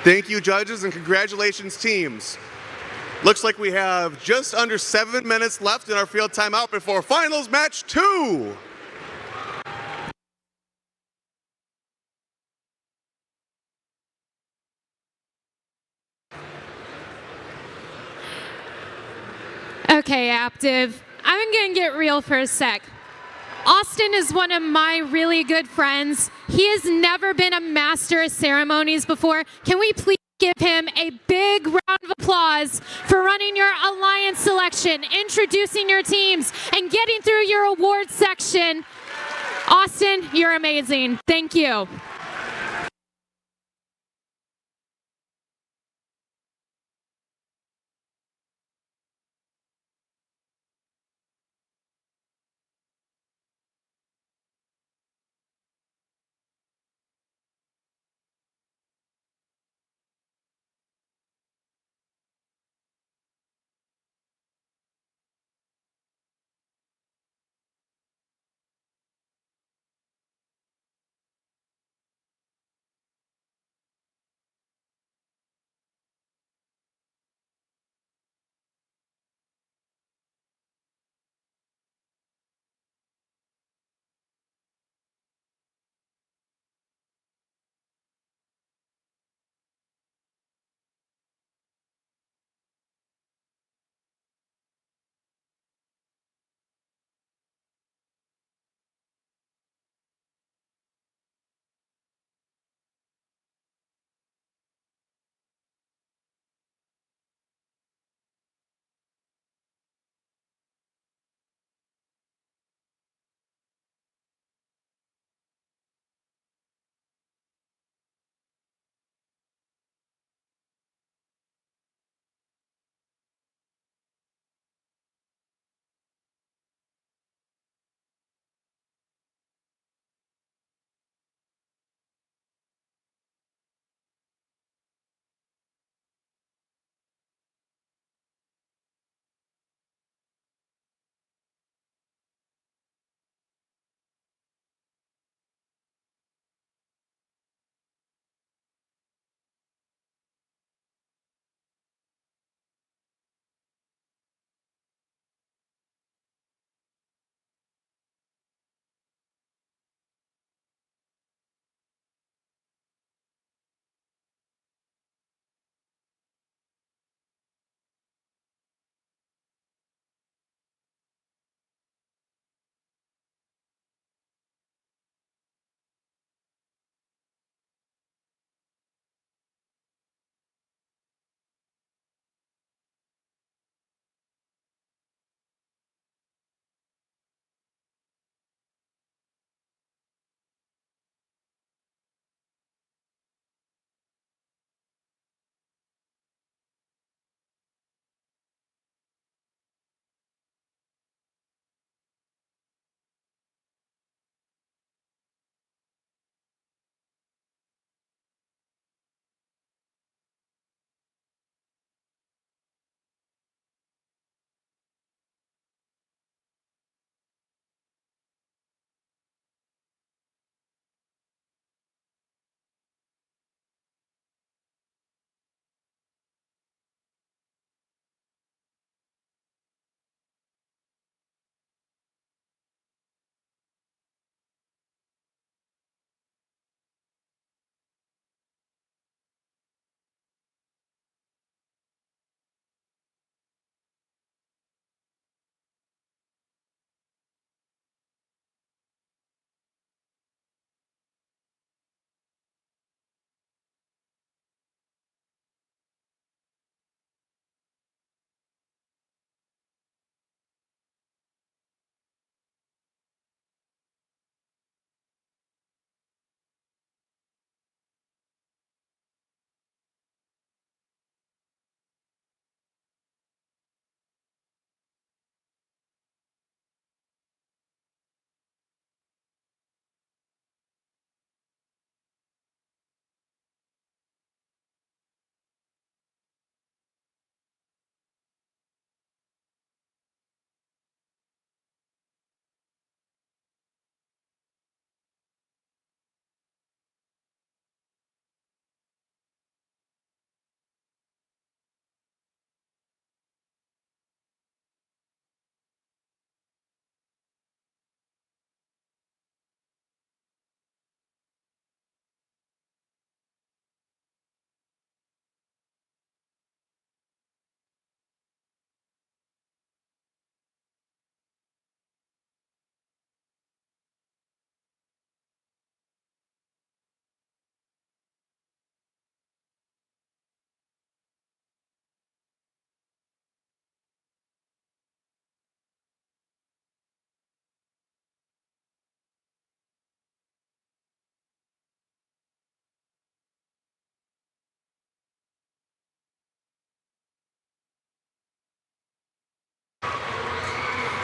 Thank you, judges, and congratulations, teams. Looks like we have just under 7 minutes left in our field timeout before finals match 2. Okay, Aptiv, I'm gonna get real for a sec. Austin is one of my really good friends. He has never been a master of ceremonies before. Can we please give him a big round of applause for running your alliance selection, introducing your teams, and getting through your awards section? Austin, you're amazing. Thank you.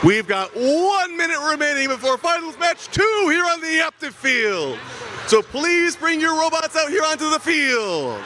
We've got 1 minute remaining before finals match 2 here on the Aptiv field. So please bring your robots out here onto the field.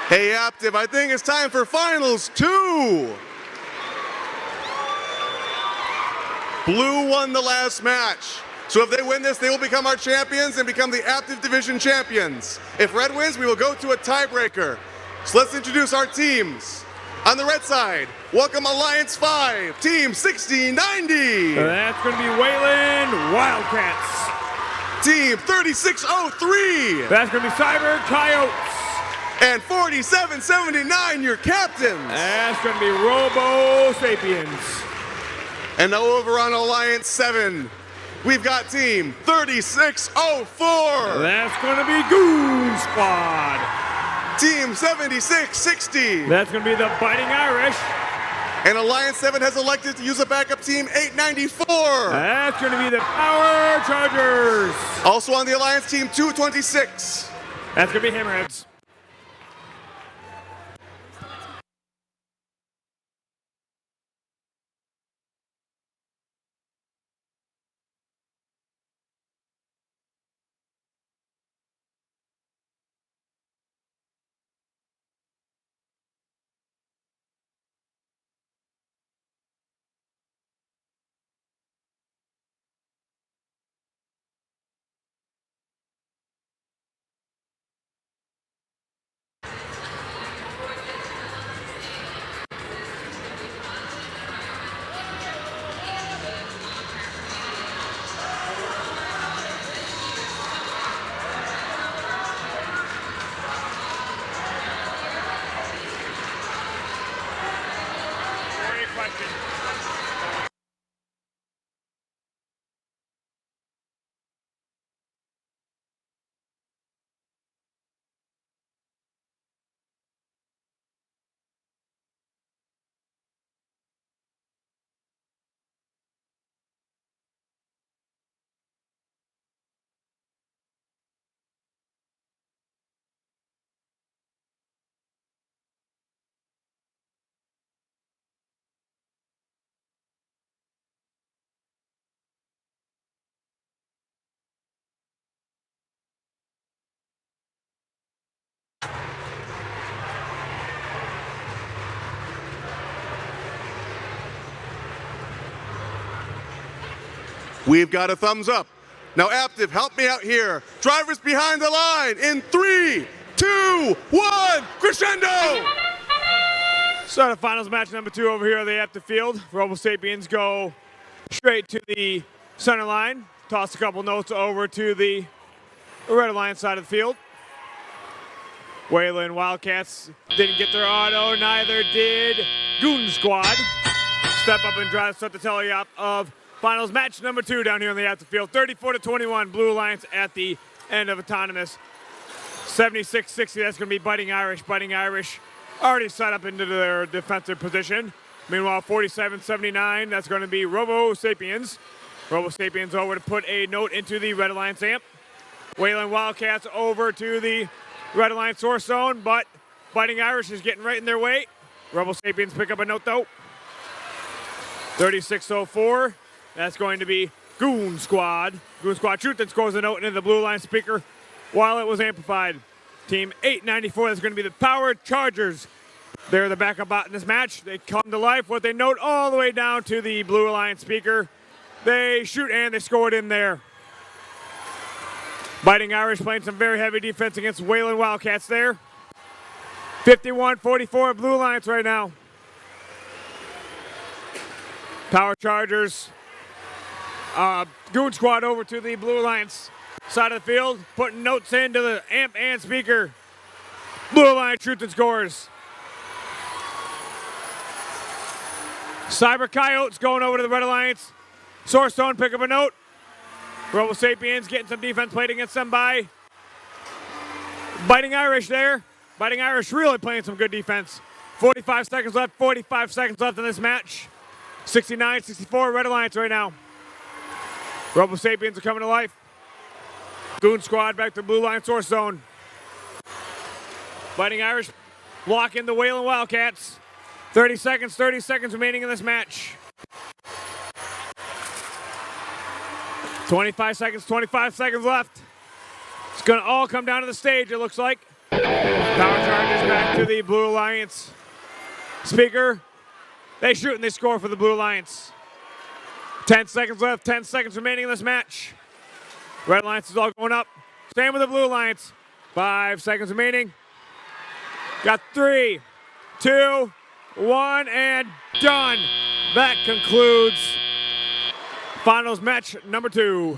Hey, Aptiv, I think it's time for finals 2. Blue won the last match. So if they win this, they will become our champions and become the Aptiv Division champions. If red wins, we will go to a tiebreaker. So let's introduce our teams. On the red side, welcome Alliance 5, Team 6090. That's going to be Wayland Wildcats. Team 3603. That's going to be Cyber Coyotes. And 4779, your captains. That's going to be Robo Sapiens. And now over on Alliance 7, we've got Team 3604. That's going to be Goon Squad. Team 7660. That's going to be the Biting Irish. And Alliance 7 has elected to use a backup team 894. That's going to be the Power Chargers. Also on the Alliance team 226. That's going to be Hammerheads. We've got a thumbs up. Now, Aptiv, help me out here. Drivers behind the line in 3, 2, 1, crescendo! Start of finals match number 2 over here on the Aptiv field. Robo Sapiens go straight to the center line. Toss a couple notes over to the Red Alliance side of the field. Wayland Wildcats didn't get their auto, neither did Goon Squad. Step up and drive, start the tally up of finals match number 2 down here on the Aptiv field. 34-21, Blue Alliance at the end of Autonomous. 76-60, that's going to be Biting Irish. Biting Irish already set up into their defensive position. Meanwhile, 47-79, that's going to be Robo Sapiens. Robo Sapiens over to put a note into the Red Alliance amp. Wayland Wildcats over to the Red Alliance source zone, but Biting Irish is getting right in their way. Robo Sapiens pick up a note though. 36-04, that's going to be Goon Squad. Goon Squad Truth that scores a note into the Blue Alliance speaker while it was amplified. Team 894, that's going to be the Power Chargers. They're the backup bot in this match. They come to life with a note all the way down to the Blue Alliance speaker. They shoot and they score it in there. Biting Irish playing some very heavy defense against Wayland Wildcats there. 51-44 Blue Alliance right now. Power Chargers. Goon Squad over to the Blue Alliance side of the field, putting notes into the amp and speaker. Blue Alliance Truth and scores. Cyber Coyotes going over to the Red Alliance. Source Stone pick up a note. Robo Sapiens getting some defense played against them by Biting Irish there. Biting Irish really playing some good defense. 45 seconds left in this match. 69-64 Red Alliance right now. Robo Sapiens are coming to life. Goon Squad back to Blue Line source zone. Biting Irish blocking the Wayland Wildcats. 30 seconds remaining in this match. 25 seconds left. It's going to all come down to the stage, it looks like. Power Chargers back to the Blue Alliance speaker. They shoot and they score for the Blue Alliance. 10 seconds left, 10 seconds remaining in this match. Red Alliance is all going up. Same with the Blue Alliance. 5 seconds remaining. Got 3, 2, 1, and done. That concludes finals match number 2.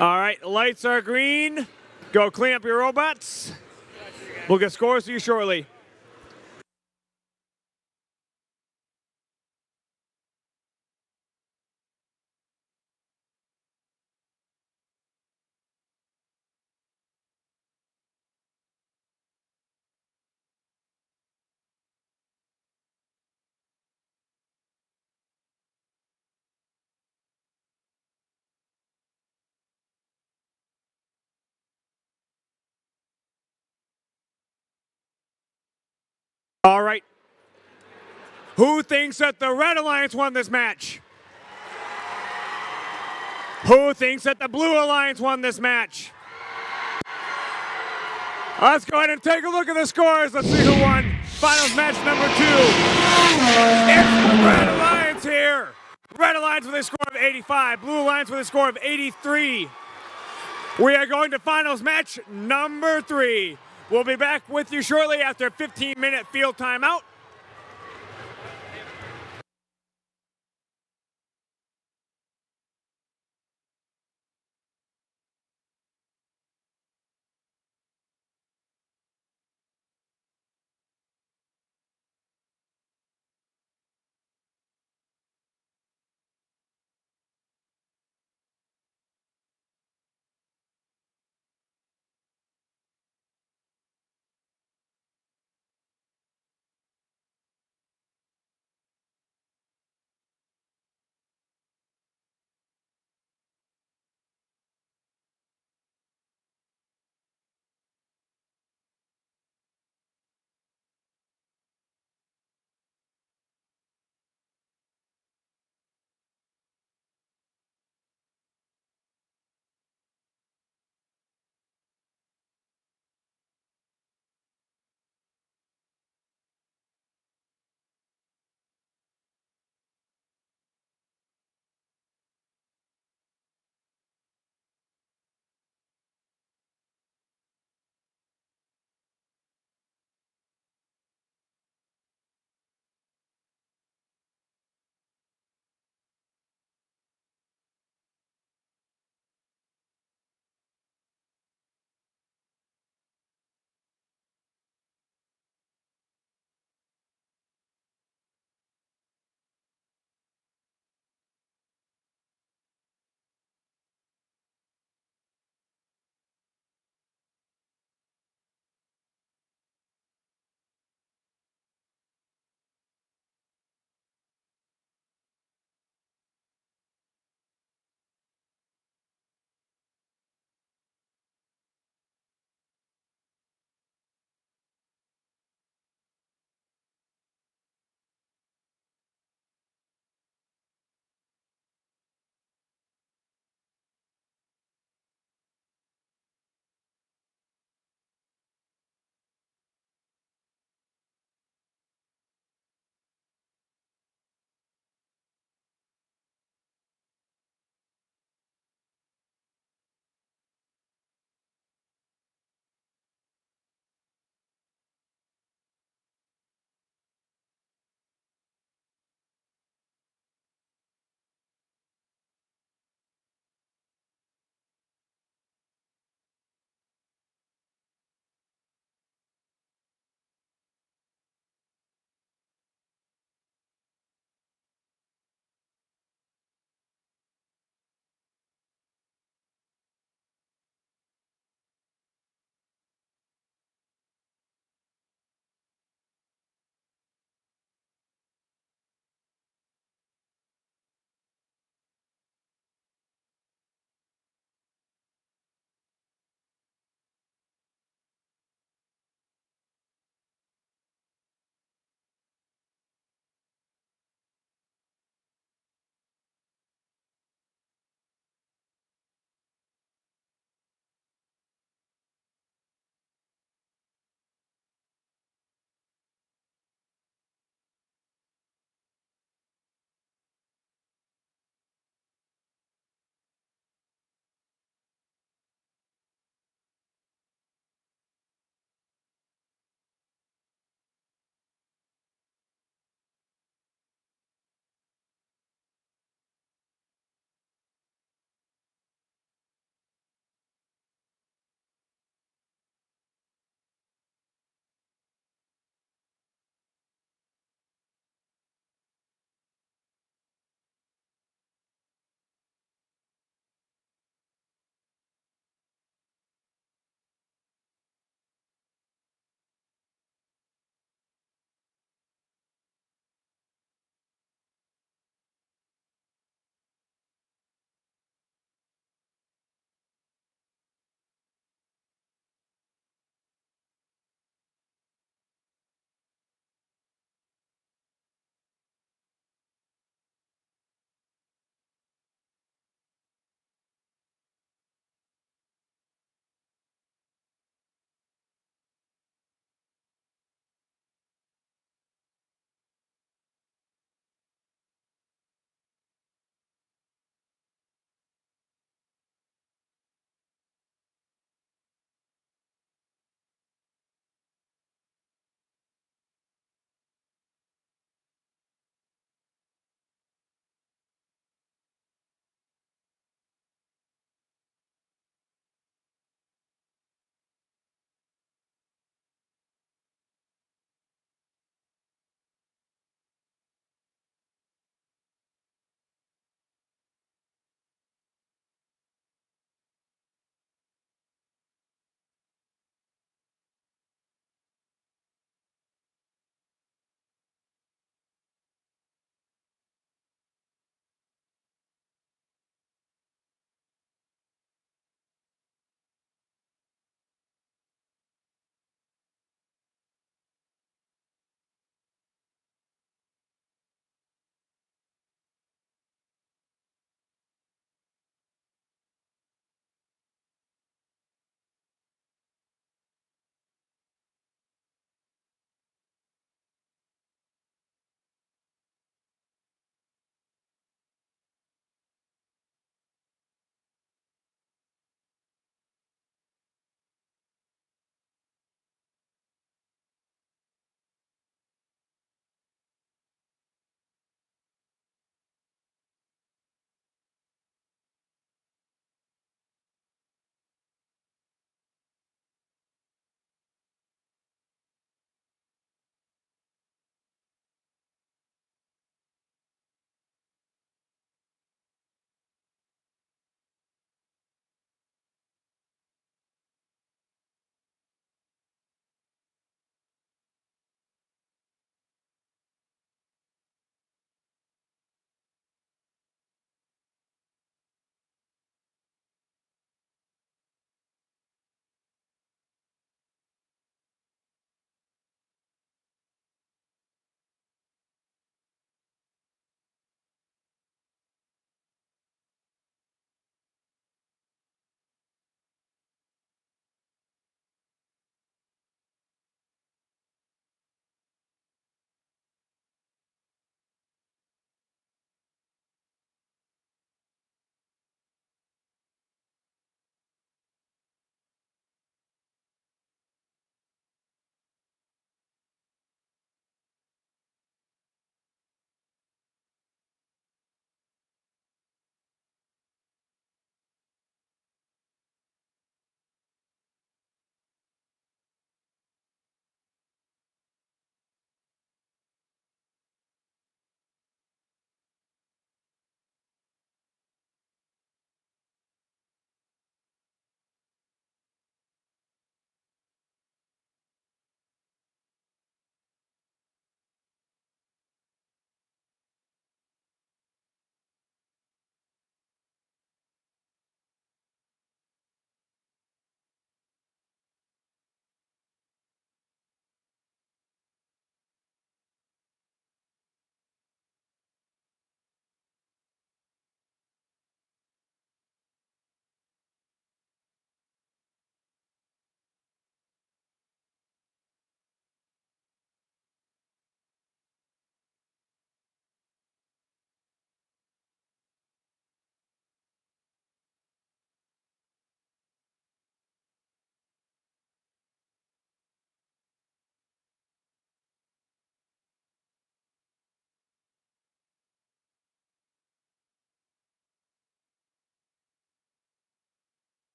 All right, lights are green. Go clean up your robots. We'll get scores to you shortly. All right. Who thinks that the Red Alliance won this match? Who thinks that the Blue Alliance won this match? Let's go ahead and take a look at the scores. Let's see who won finals match number 2. It's the Red Alliance here. Red Alliance with a score of 85. Blue Alliance with a score of 83. We are going to finals match number 3. We'll be back with you shortly after a 15-minute field timeout.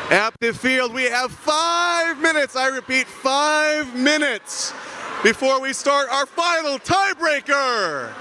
Aptiv Field, we have 5 minutes, I repeat, 5 minutes before we start our final tiebreaker.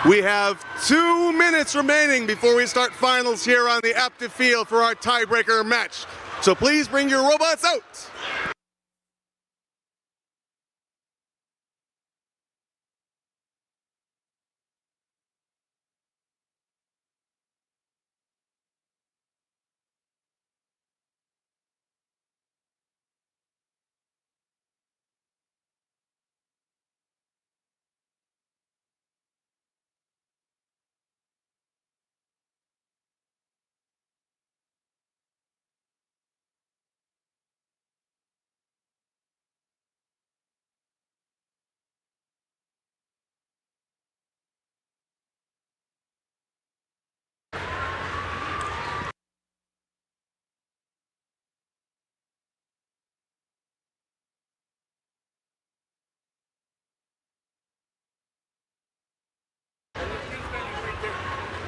We have 2 minutes remaining before we start finals here on the Aptiv Field for our tiebreaker match. So please bring your robots out.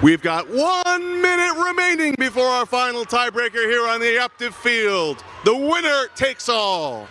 We've got 1 minute remaining before our final tiebreaker here on the Aptiv Field. The winner takes all.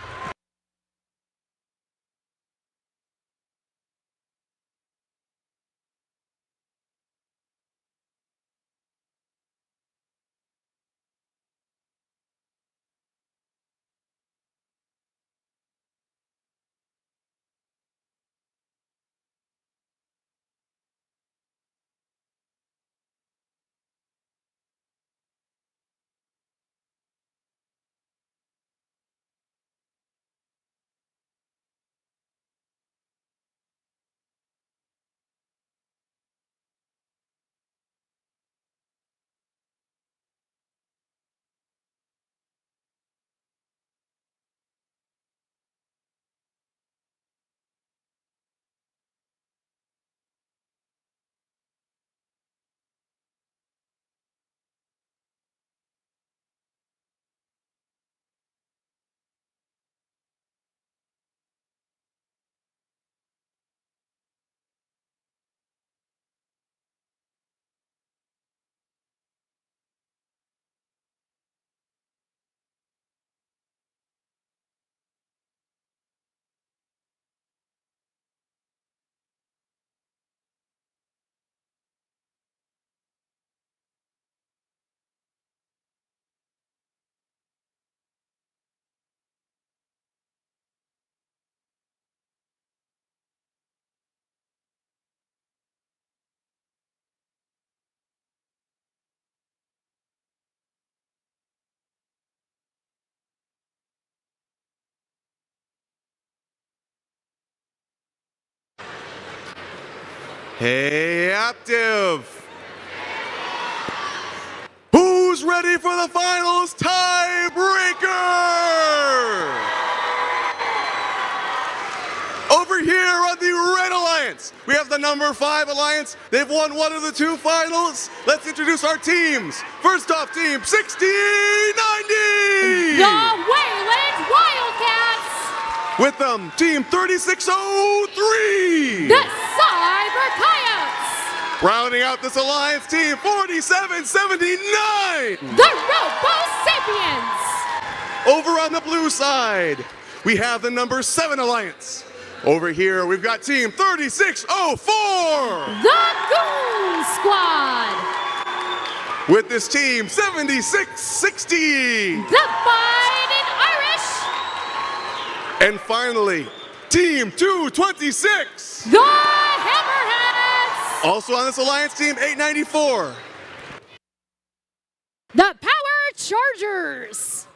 Hey, Aptiv. Who's ready for the finals tiebreaker? Over here on the Red Alliance, we have the number 5 Alliance. They've won one of the 2 finals. Let's introduce our teams. First off, team 6090. The Wayland Wildcats. With them, team 3603. The Cyber Coyotes. Rounding out this alliance, team 4779. The Robo Sapiens. Over on the blue side, we have the number 7 Alliance. Over here, we've got team 3604. The Goon Squad. With this team, 7660. The Fighting Irish. And finally, team 226. The Hammerheads. Also on this alliance, team 894. The Power Chargers.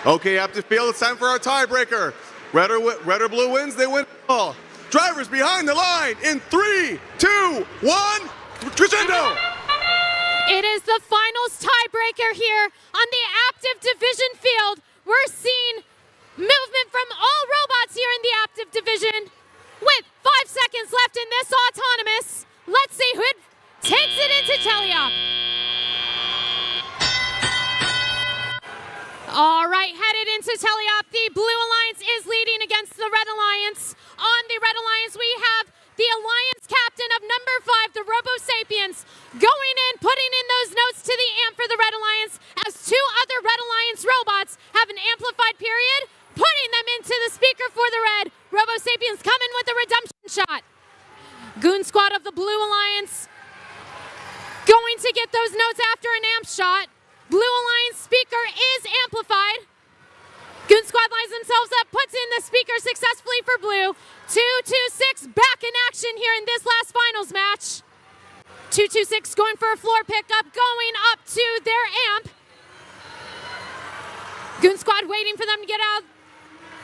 Okay, Aptiv Field, it's time for our tiebreaker. Red or blue wins, they win all. Drivers behind the line in 3, 2, 1, crescendo! It is the finals tiebreaker here on the Aptiv Division field. We're seeing movement from all robots here in the Aptiv Division. With 5 seconds left in this autonomous, let's see who takes it into teleop. All right, headed into teleop, the Blue Alliance is leading against the Red Alliance. On the Red Alliance, we have the Alliance captain of number 5, the Robo Sapiens, going in, putting in those notes to the amp for the Red Alliance, as 2 other Red Alliance robots have an amplified period, putting them into the speaker for the Red. Robo Sapiens coming with a redemption shot. Goon Squad of the Blue Alliance going to get those notes after an amp shot. Blue Alliance speaker is amplified. Goon Squad lines themselves up, puts in the speaker successfully for Blue. 226 back in action here in this last finals match. 226 going for a floor pickup, going up to their amp. Goon Squad waiting for them to get out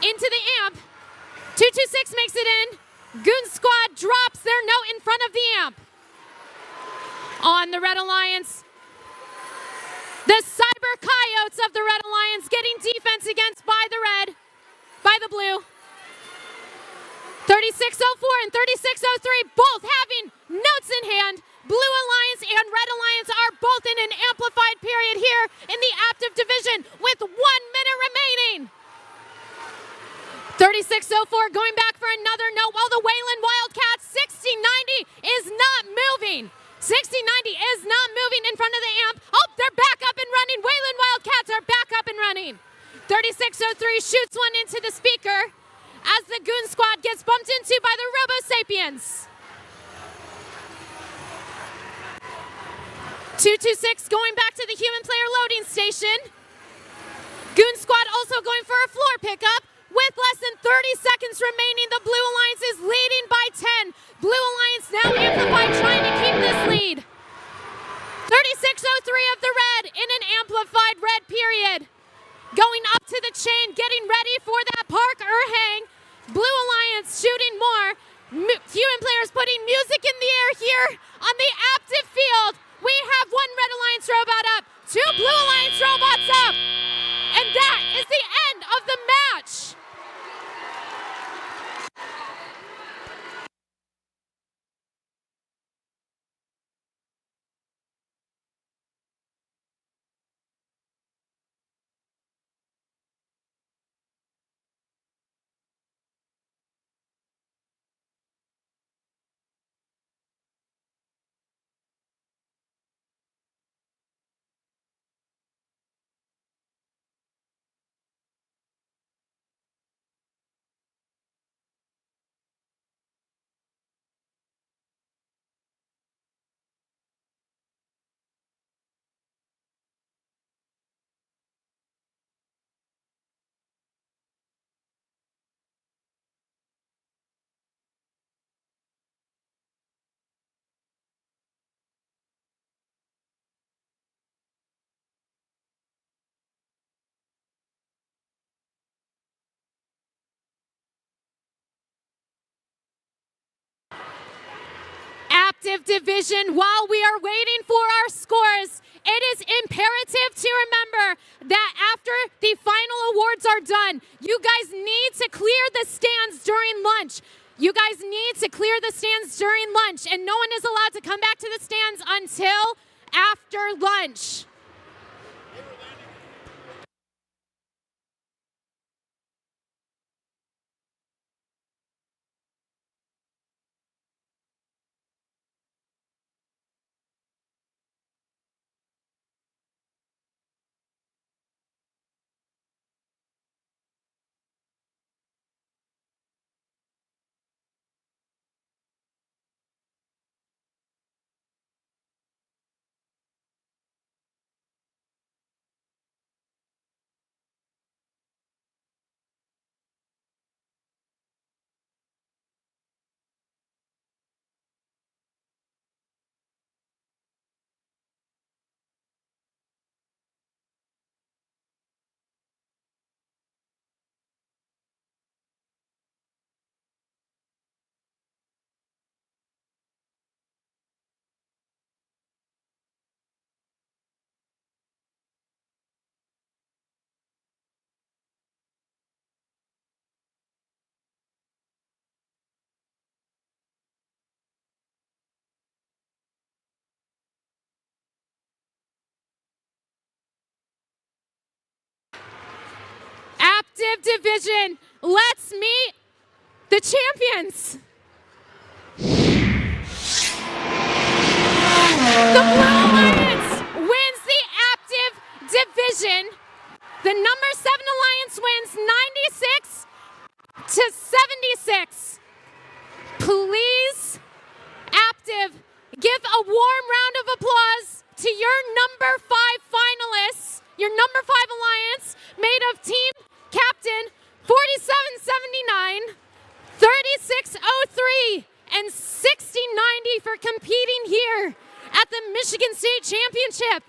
into the amp. 226 makes it in. Goon Squad drops their note in front of the amp. On the Red Alliance, the Cyber Coyotes of the Red Alliance getting defense against by the blue. 3604 and 3603 both having notes in hand. Blue Alliance and Red Alliance are both in an amplified period here in the Aptiv division with 1 minute remaining. 3604 going back for another note while the Wayland Wildcats 6090 is not moving. 6090 is not moving in front of the amp. Oh, they're back up and running. Wayland Wildcats are back up and running. 3603 shoots one into the speaker as the Goon Squad gets bumped into by the Robo Sapiens. 226 going back to the human player loading station. Goon Squad also going for a floor pickup. With less than 30 seconds remaining, the Blue Alliance is leading by 10. Blue Alliance now amplified, trying to keep this lead. 3603 of the Red in an amplified red period. Going up to the chain, getting ready for that park or hang. Blue Alliance shooting more. Human players putting music in the air here on the Aptiv field. We have one Red Alliance robot up, 2 Blue Alliance robots up. And that is the end of the match. Aptiv division, while we are waiting for our scores, it is imperative to remember that after the final awards are done, you guys need to clear the stands during lunch. You guys need to clear the stands during lunch, and no one is allowed to come back to the stands until after lunch. Aptiv division, let's meet the champions. The Blue Alliance wins the Aptiv division. The number 7 Alliance wins 96-76. Please, Aptiv, give a warm round of applause to your number 5 finalists, your number 5 Alliance, made of Team Captain 4779, 3603, and 6090 for competing here at the Michigan State Championship.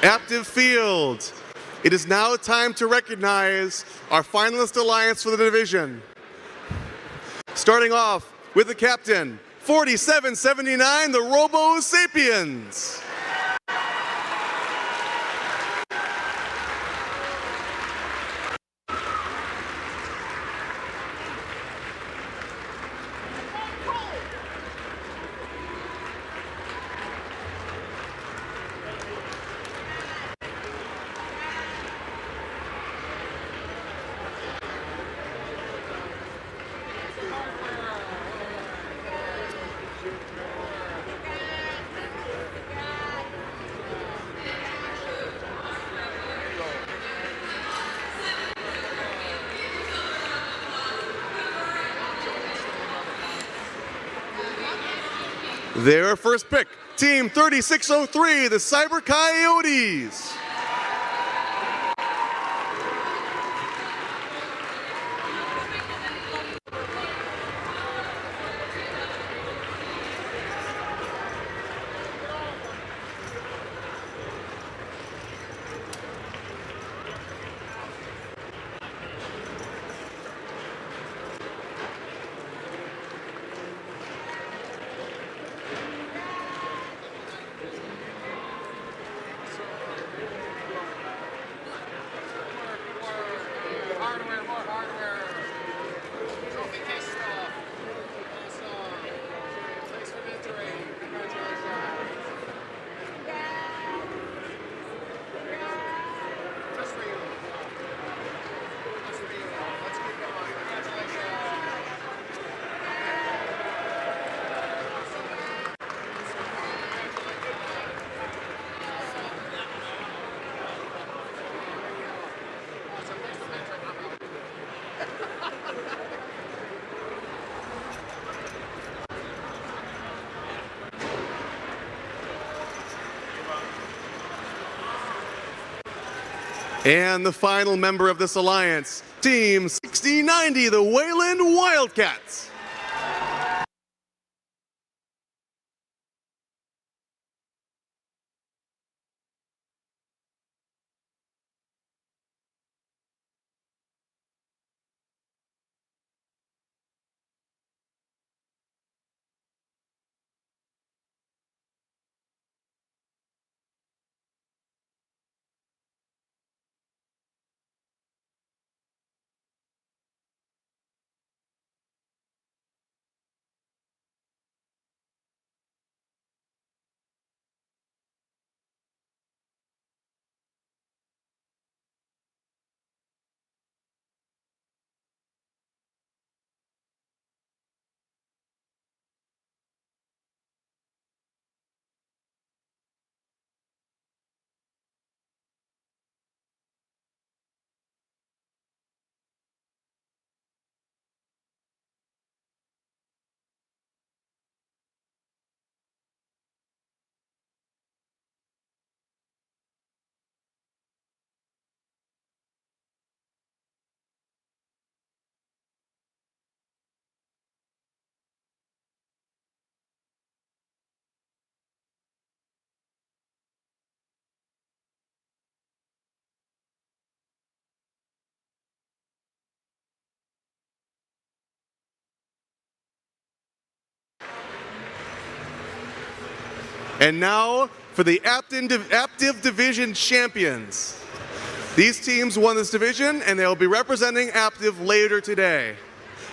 Aptiv Field. It is now time to recognize our finalist alliance for the division. Starting off with the captain, 4779, the Robo Sapiens. Their first pick, Team 3603, the Cyber Coyotes. And the final member of this alliance, Team 6090, the Wayland Wildcats. And now for the Aptiv Division champions. These teams won this division and they'll be representing Aptiv later today.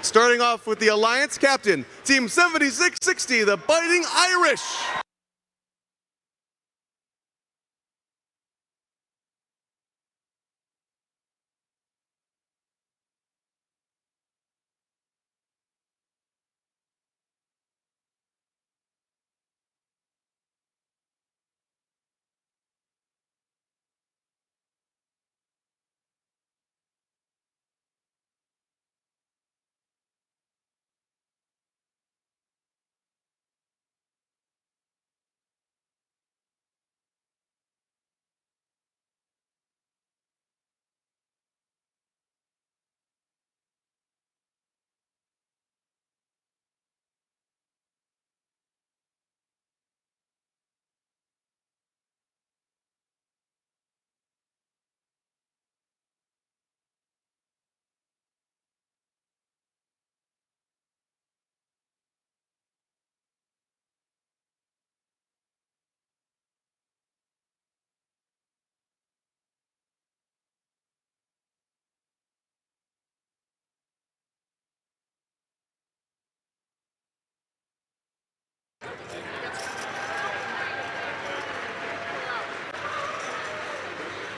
Starting off with the Alliance captain, Team 7660, the Biting Irish.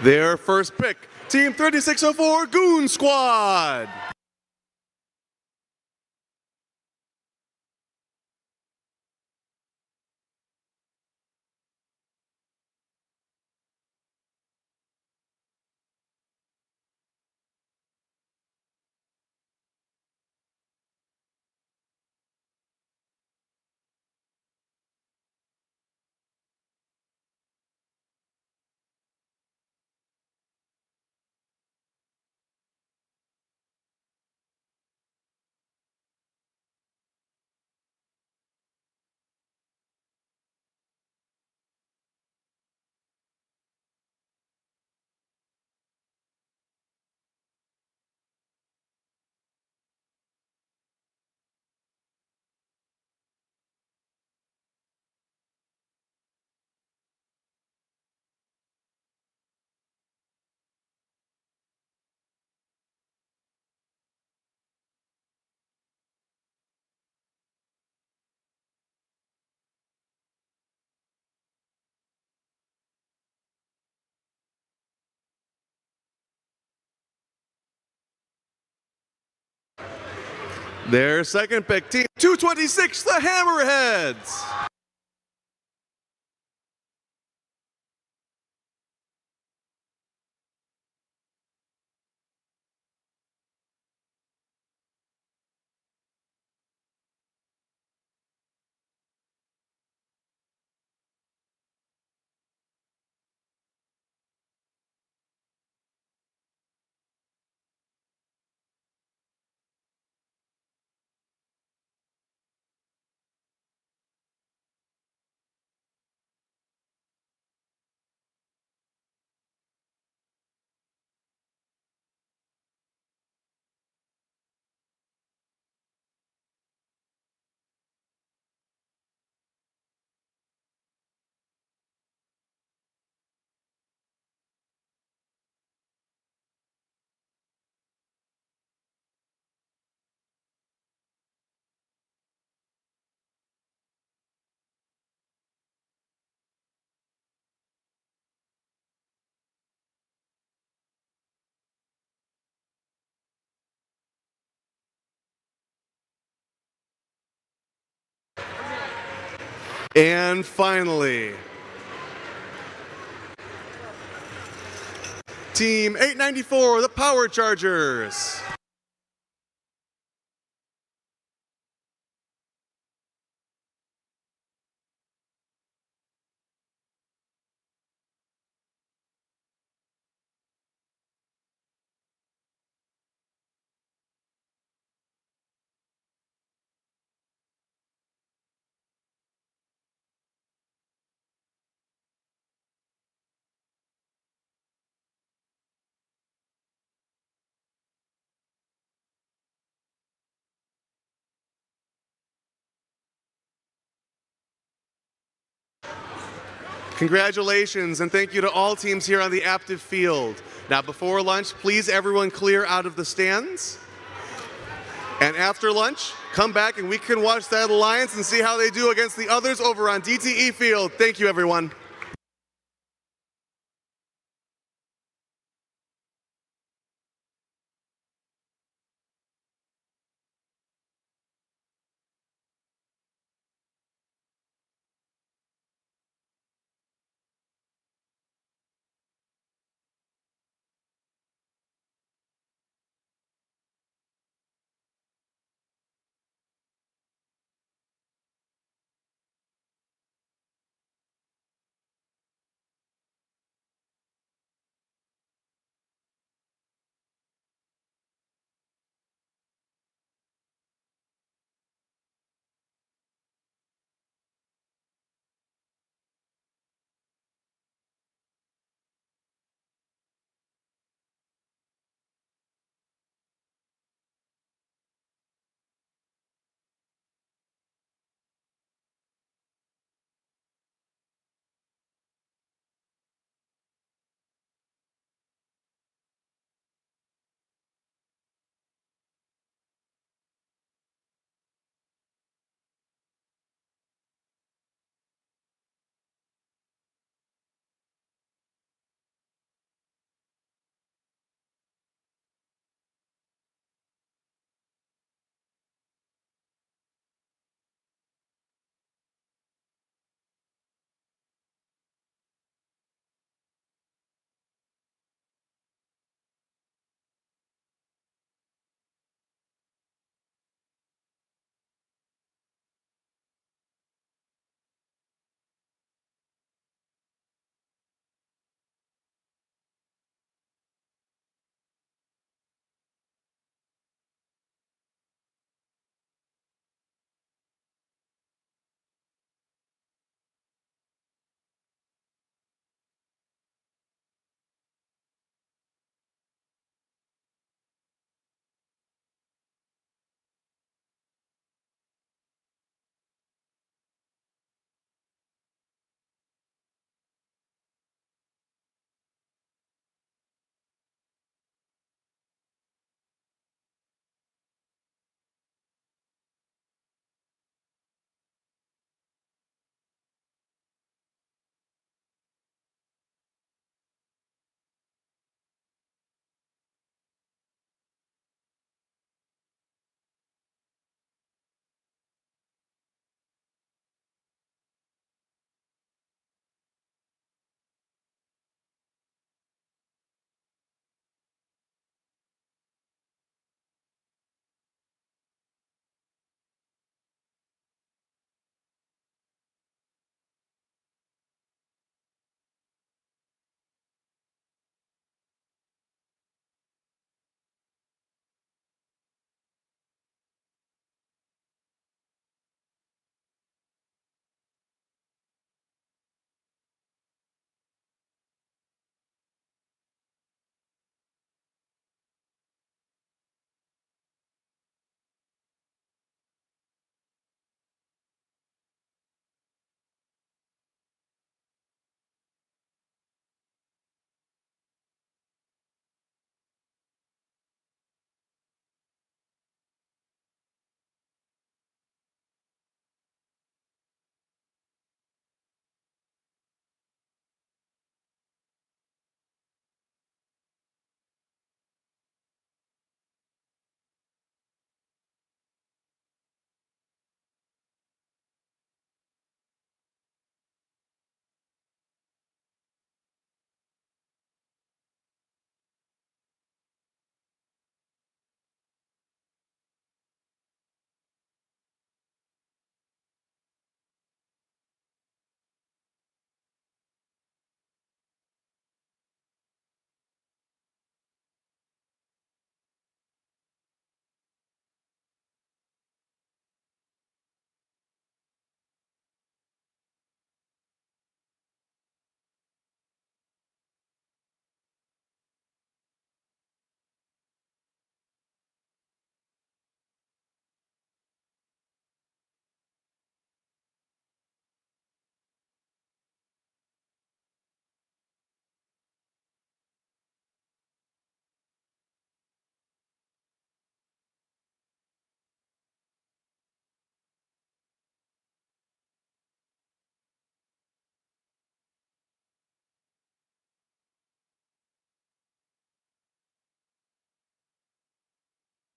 Their first pick, Team 3604 Goon Squad. Their second pick, Team 226, the Hammerheads. And finally, Team 894, the Power Chargers. Congratulations and thank you to all teams here on the Aptiv field. Now before lunch, please everyone clear out of the stands. And after lunch, come back and we can watch that alliance and see how they do against the others over on DTE field. Thank you everyone.